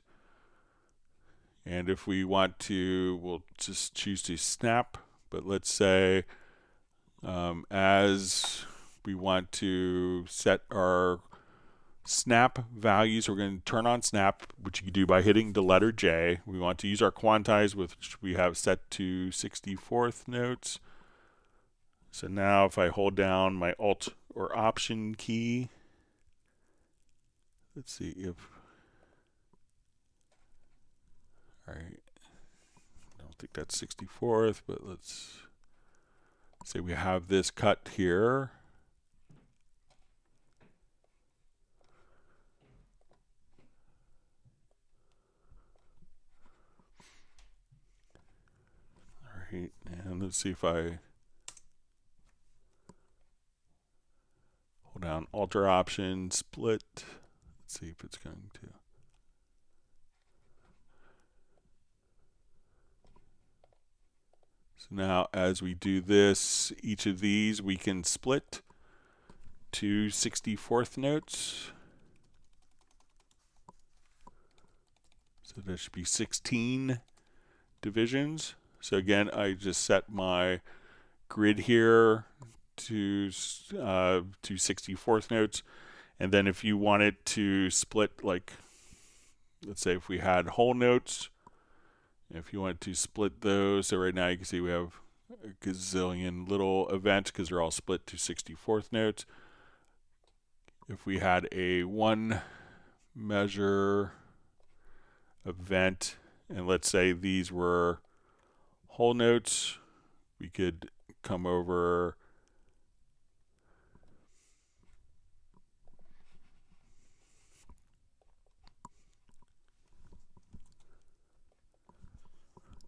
And if we want to, we'll just choose to snap. But let's say as we want to set our snap values, we're going to turn on snap, which you can do by hitting the letter J. We want to use our quantize, which we have set to 64th notes. So now if I hold down my Alt or Option key, let's see if, all right, I don't think that's 64th, but let's say we have this cut here. All right, and let's see if I hold down Alt or Option, split. Let's see if it's going to. So now as we do this, each of these we can split to 64th notes. So there should be 16 divisions. So again, I just set my grid here to 64th notes. And then if you wanted to split, like, let's say if we had whole notes, if you want to split those, so right now you can see we have a gazillion little events because they're all split to 64th notes. If we had a 1 measure event, and let's say these were whole notes, we could come over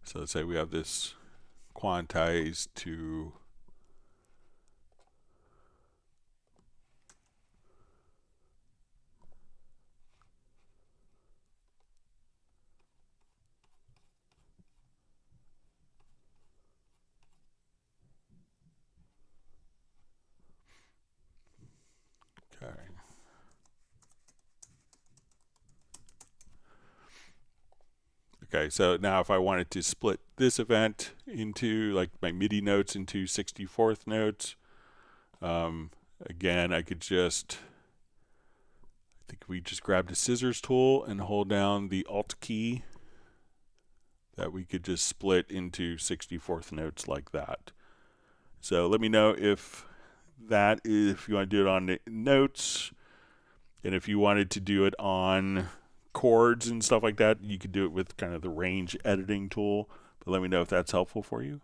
so let's say we have this quantized to okay. Okay, so now if I wanted to split this event into, like, my MIDI notes into 64th notes, again, I could just, I think we just grabbed a scissors tool and hold down the Alt key, that we could just split into 64th notes like that. So let me know if that is, if you want to do it on the notes, and if you wanted to do it on chords and stuff like that, you could do it with kind of the range editing tool. But let me know if that's helpful for you.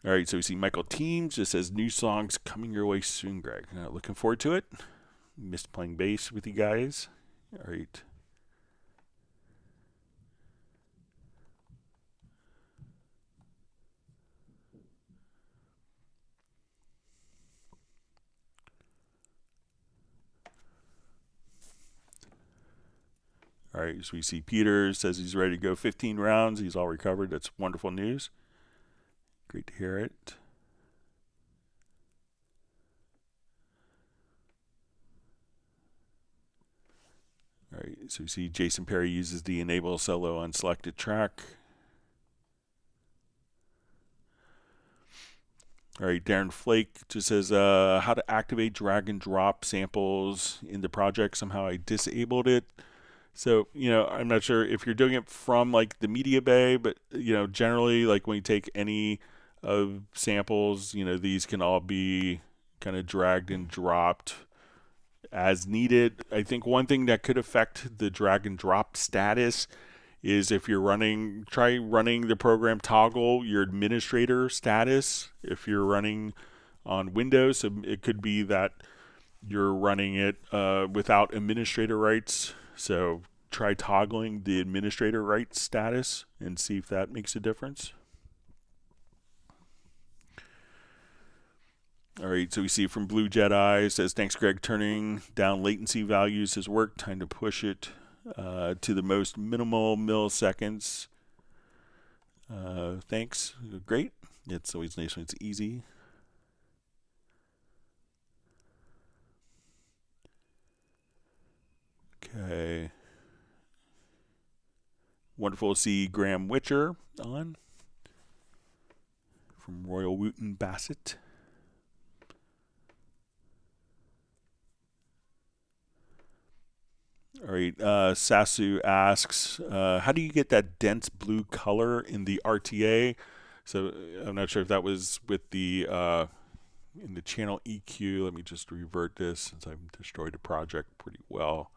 All right, so we see Michael Teams just says new songs coming your way soon, Greg. Looking forward to it. Missed playing bass with you guys. All right. All right, so we see Peter says he's ready to go 15 rounds. He's all recovered. That's wonderful news. Great to hear it. All right, so we see Jason Perry uses the enable solo on selected track. All right, Darren Flake just says how to activate drag and drop samples in the project. Somehow I disabled it. So, I'm not sure if you're doing it from like the media bay, but, generally like when you take any of samples, these can all be kind of dragged and dropped as needed. I think one thing that could affect the drag and drop status is if you're try running the program toggle your administrator status. If you're running on Windows, so it could be that you're running it without administrator rights. So try toggling the administrator rights status and see if that makes a difference. All right, so we see from Blue Jedi says, thanks, Greg. Turning down latency values has worked. Time to push it to the most minimal milliseconds. Thanks. Great. It's always nice when it's easy. Okay. Wonderful to see Graham Witcher on from Royal Wooten Bassett. All right, Sasu asks, how do you get that dense blue color in the RTA? So I'm not sure if that was with the in the channel EQ. Let me just revert this since I've destroyed the project pretty well.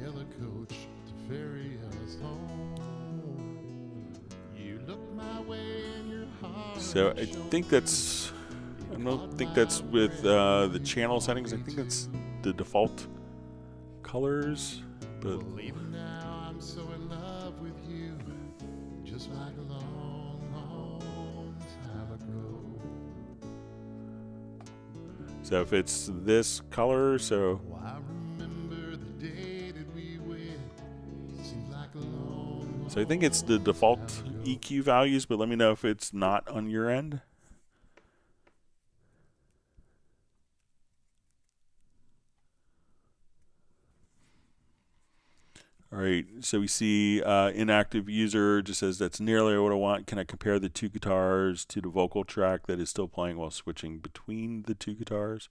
Yellow coach to ferry us home. You look my way and your heart. So I think that's, I don't think that's with the channel settings. I think it's the default colors. But Even now I'm so in love with you, just like a long, long time ago. so if it's this color, so Oh, I remember the day that we went. Seems like a long, I think it's the default EQ values, but let me know if it's not on your end. All right, so we see inactive user just says that's nearly what I want. Can I compare the two guitars to the vocal track that is still playing while switching between the two guitars?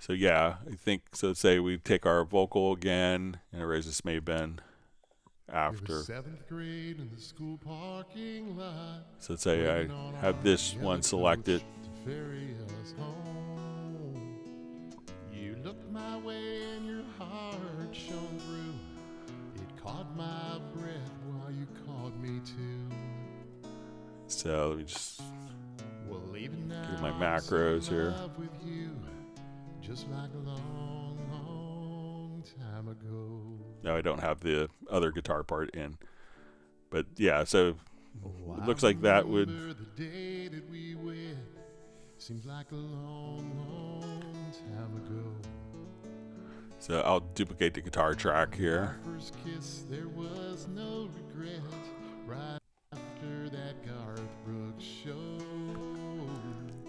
So yeah, I think, so let's say we take our vocal again, and erase this may have been after. 7th grade in the school parking lot. So let's say I have this one selected. To ferry us home. You looked my way and your heart shone through. It caught my breath while you called me to. So let me just Well, even now do my I'm so macros in here. love with you, just like a long, long time ago. No, I don't have the other guitar part in. But yeah, so Oh, it looks like that would. remember the day that we went. Seems like a long, long time ago. So I'll duplicate the guitar track here. Our first kiss, there was no regret. Right after that Garth Brooks show.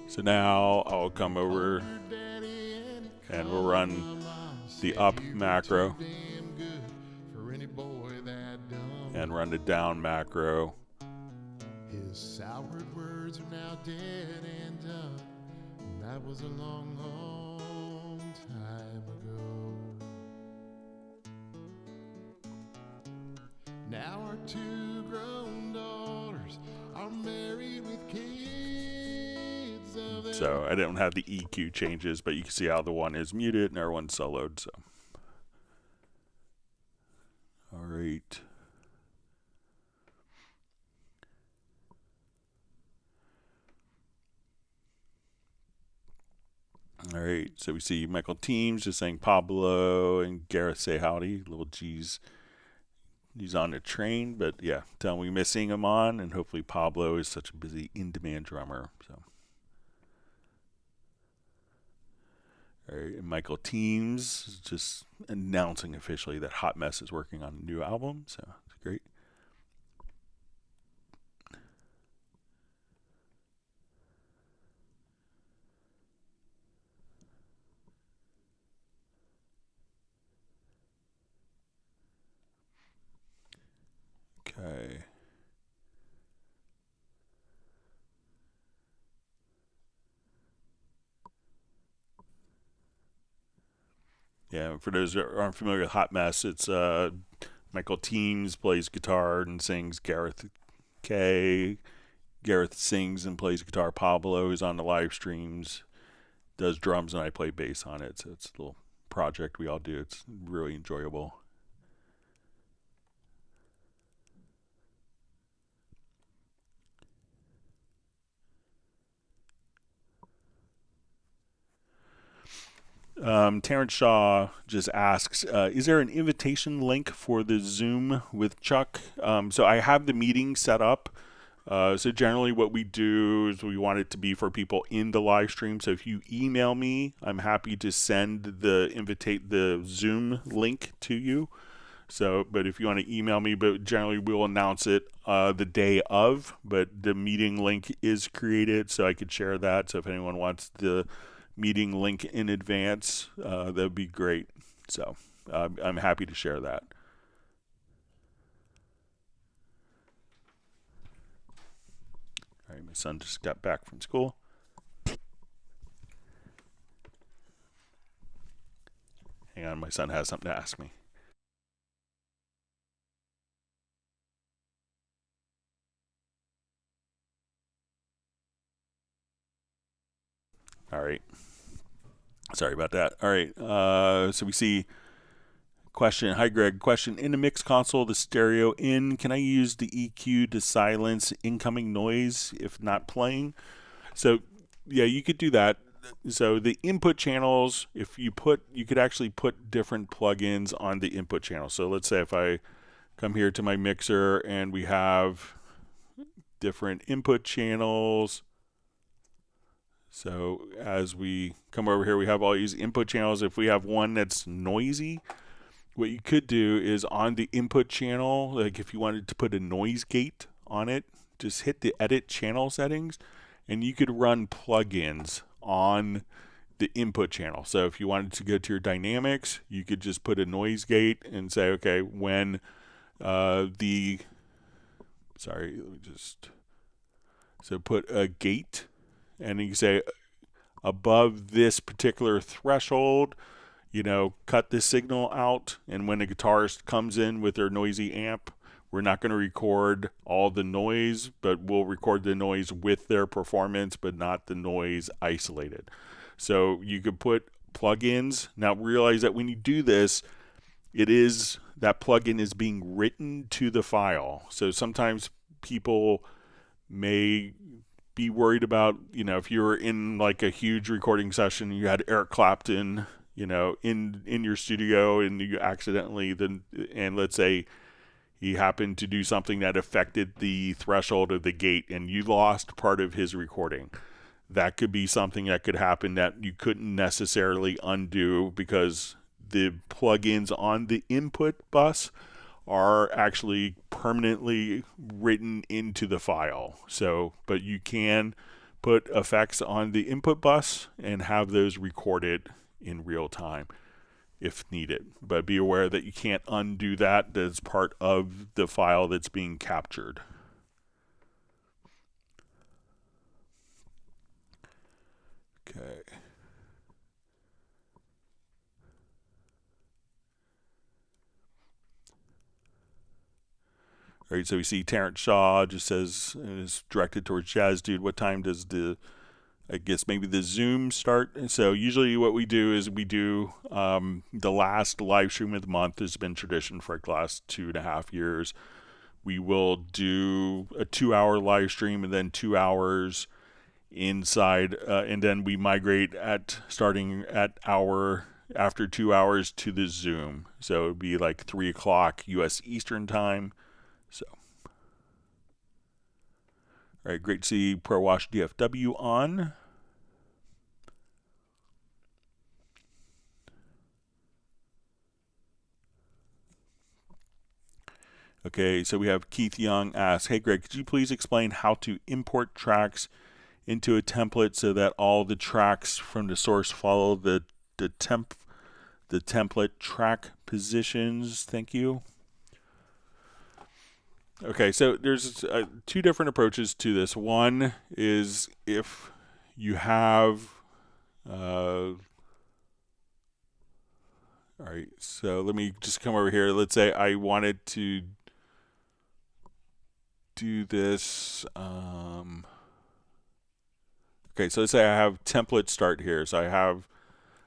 So now I'll come over Your daddy and we'll run the up macro damn good for any boy that dumb. and run the down macro. His soured words are now dead and done. And that was a long, long time ago. Now our 2 grown daughters are married with kids of their So I don't have the EQ changes, but you can see how the one is muted and our one's soloed. So, all right. All right, so we see Michael Teams just saying Pablo and Gareth say howdy. Little G's, he's on the train, but yeah, tell him we miss seeing him on, and hopefully Pablo is such a busy in-demand drummer. So, all right, and Michael Teams is just announcing officially that Hot Mess is working on a new album, so it's great. Okay. Yeah, for those that aren't familiar with Hot Mess, it's Michael Teams plays guitar and sings. Gareth sings and plays guitar. Pablo is on the live streams, does drums, and I play bass on it. So it's a little project we all do. It's really enjoyable. Terrence Shaw just asks, is there an invitation link for the Zoom with Chuck? So I have the meeting set up. So generally what we do is we want it to be for people in the live stream. So if you email me, I'm happy to send the Zoom link to you. So, but if you want to email me, but generally we'll announce it the day of, but the meeting link is created so I could share that. So if anyone wants the meeting link in advance, that would be great. So I'm happy to share that. All right, my son just got back from school. Hang on, my son has something to ask me. All right. Sorry about that. All right. So we see question. Hi, Greg. Question. In the mix console, the stereo in, can I use the EQ to silence incoming noise if not playing? So, yeah, you could do that. So the input channels, you could actually put different plugins on the input channel. So let's say if I come here to my mixer and we have different input channels. So as we come over here, we have all these input channels. If we have one that's noisy, what you could do is on the input channel, like if you wanted to put a noise gate on it, just hit the edit channel settings and you could run plugins on the input channel. So if you wanted to go to your dynamics, you could just put a noise gate and say, okay, when put a gate, and you say above this particular threshold, cut this signal out, and when a guitarist comes in with their noisy amp, we're not going to record all the noise, but we'll record the noise with their performance, but not the noise isolated. So you could put plugins. Now realize that when you do this, that plugin is being written to the file. So sometimes people may be worried about, if you're in like a huge recording session, you had Eric Clapton, in your studio, and you accidentally and let's say he happened to do something that affected the threshold of the gate and you lost part of his recording. That could be something that could happen that you couldn't necessarily undo because the plugins on the input bus are actually permanently written into the file. So, but you can put effects on the input bus and have those recorded in real time if needed. But be aware that you can't undo that. That's part of the file that's being captured. Okay. Right, so we see Terrence Shaw just says, is directed towards Jazz Dude. What time does I guess maybe the Zoom start? And so usually what we do is we do the last live stream of the month has been tradition for like the last 2.5 years. We will do a 2-hour live stream and then 2 hours inside, and then we migrate starting at after 2 hours to the Zoom. So it would be like 3 o'clock U.S. Eastern time. So, all right, great to see Pro Wash DFW on. Okay, so we have Keith Young asks, hey Greg, could you please explain how to import tracks into a template so that all the tracks from the source follow the template track positions? Thank you. Okay, so there's 2 different approaches to this. One is if you have all right, so let me just come over here. Let's say I wanted to do this. Okay, so let's say I have template start here. So I have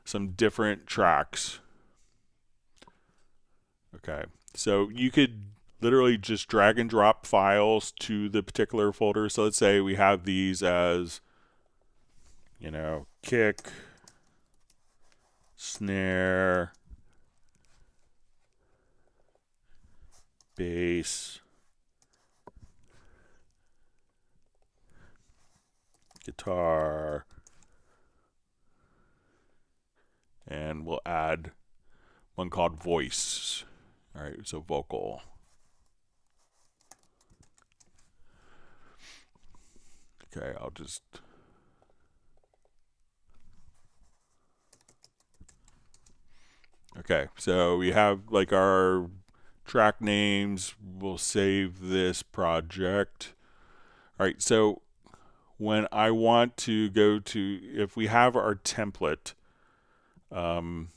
some different tracks. Okay, so you could literally just drag and drop files to the particular folder. So let's say we have these as, kick, snare, bass, guitar, and we'll add one called voice. All right, so vocal. Okay, I'll just okay, so we have like our track names. We'll save this project. All right, so when I want to go to, if we have our template, one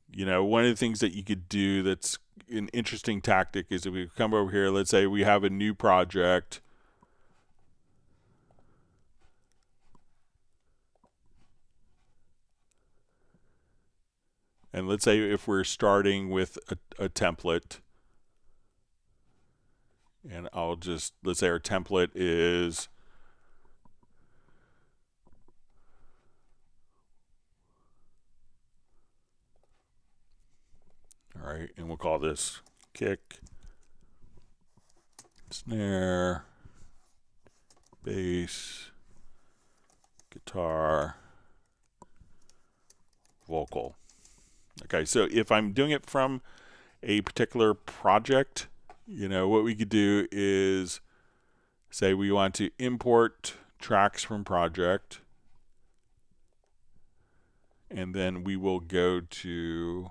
of the things that you could do that's an interesting tactic is if we come over here, let's say we have a new project. And let's say if we're starting with a template, and let's say our template is, all right, and we'll call this kick, snare, bass, guitar, vocal. Okay, so if I'm doing it from a particular project, what we could do is say we want to import tracks from project, and then we will go to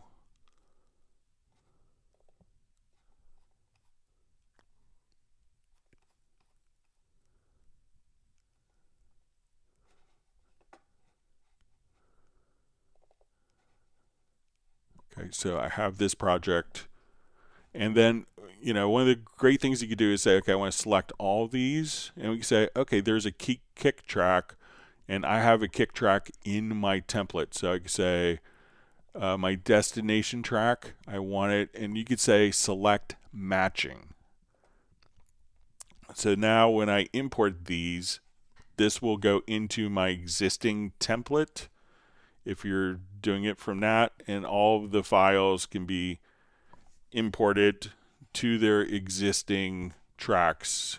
okay, so I have this project, and then one of the great things you could do is say, okay, I want to select all these, and we can say, okay, there's a kick track, and I have a kick track in my template. So I could say my destination track, I want it, and you could say select matching. So now when I import these, this will go into my existing template if you're doing it from that, and all of the files can be imported to their existing tracks.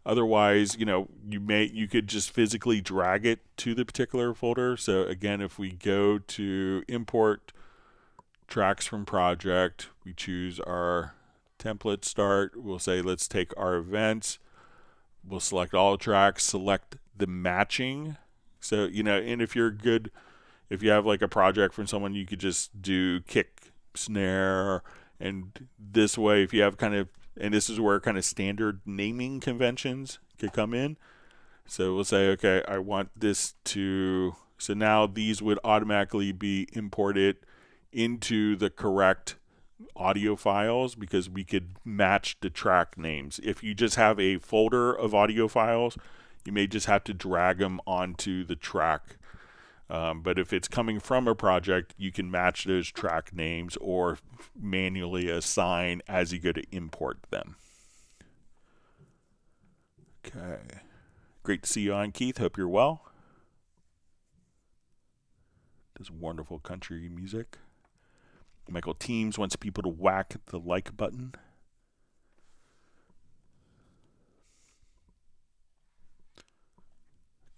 Otherwise, you could just physically drag it to the particular folder. So again, if we go to import tracks from project, we choose our template start. We'll say, let's take our events. We'll select all tracks, select the matching. So, and if you're good, if you have like a project from someone, you could just do kick, snare, and this way, if you have and this is where kind of standard naming conventions could come in. So we'll say, okay, I want this to, so now these would automatically be imported into the correct audio files because we could match the track names. If you just have a folder of audio files, you may just have to drag them onto the track. But if it's coming from a project, you can match those track names or manually assign as you go to import them. Okay. Great to see you on, Keith. Hope you're well. Does wonderful country music. Michael Teams wants people to whack the like button.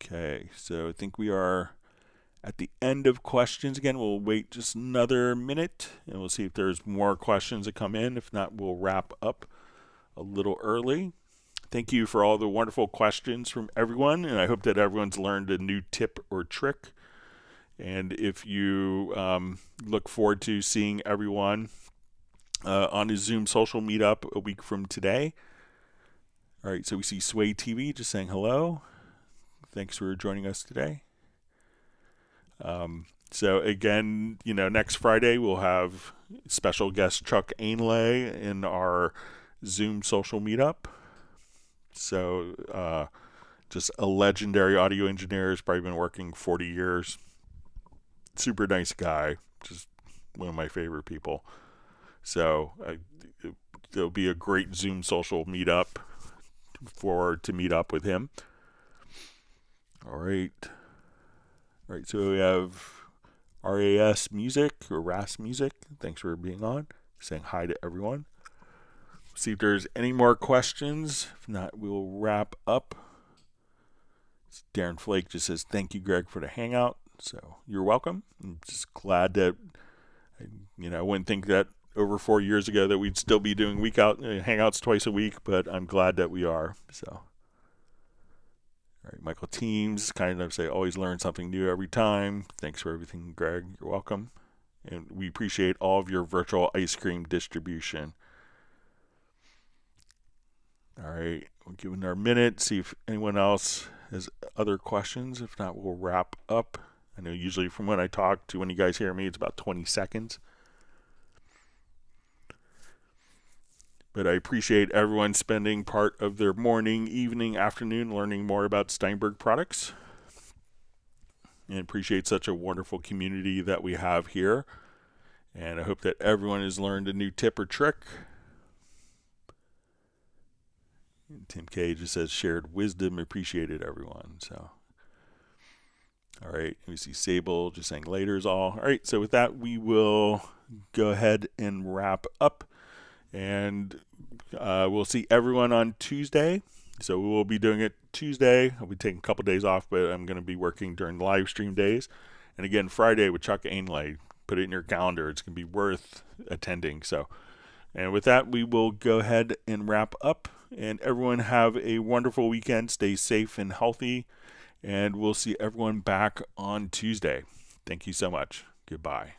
Okay, so I think we are at the end of questions. Again, we'll wait just another minute and we'll see if there's more questions that come in. If not, we'll wrap up a little early. Thank you for all the wonderful questions from everyone, and I hope that everyone's learned a new tip or trick. And if you look forward to seeing everyone on a Zoom social meetup a week from today. All right, so we see Sway TV just saying hello. Thanks for joining us today. So again, next Friday we'll have special guest Chuck Ainlay in our Zoom social meetup. So just a legendary audio engineer, has probably been working 40 years. Super nice guy, just one of my favorite people. So there'll be a great Zoom social meetup to meet up with him. All right, so we have RAS Music, or RAS Music. Thanks for being on, saying hi to everyone. See if there's any more questions. If not, we'll wrap up. Darren Flake just says, thank you, Greg, for the hangout. So you're welcome. I'm just glad that, I wouldn't think that over 4 years ago that we'd still be doing hangouts twice a week, but I'm glad that we are. So, all right, Michael Teams, kind of say, always learn something new every time. Thanks for everything, Greg. You're welcome. And we appreciate all of your virtual ice cream distribution. All right, we'll give it our minute, see if anyone else has other questions. If not, we'll wrap up. I know usually from when I talk to when you guys hear me, it's about 20 seconds. But I appreciate everyone spending part of their morning, evening, afternoon learning more about Steinberg products. And appreciate such a wonderful community that we have here. And I hope that everyone has learned a new tip or trick. And Tim K just says, shared wisdom, appreciated everyone. So, all right, we see Sable just saying later is all. All right, so with that, we will go ahead and wrap up. And we'll see everyone on Tuesday. So we will be doing it Tuesday. I'll be taking a couple days off, but I'm going to be working during live stream days. And again, Friday with Chuck Ainlay. Put it in your calendar. It's going to be worth attending. So, and with that, we will go ahead and wrap up. And everyone have a wonderful weekend. Stay safe and healthy. And we'll see everyone back on Tuesday. Thank you so much. Goodbye.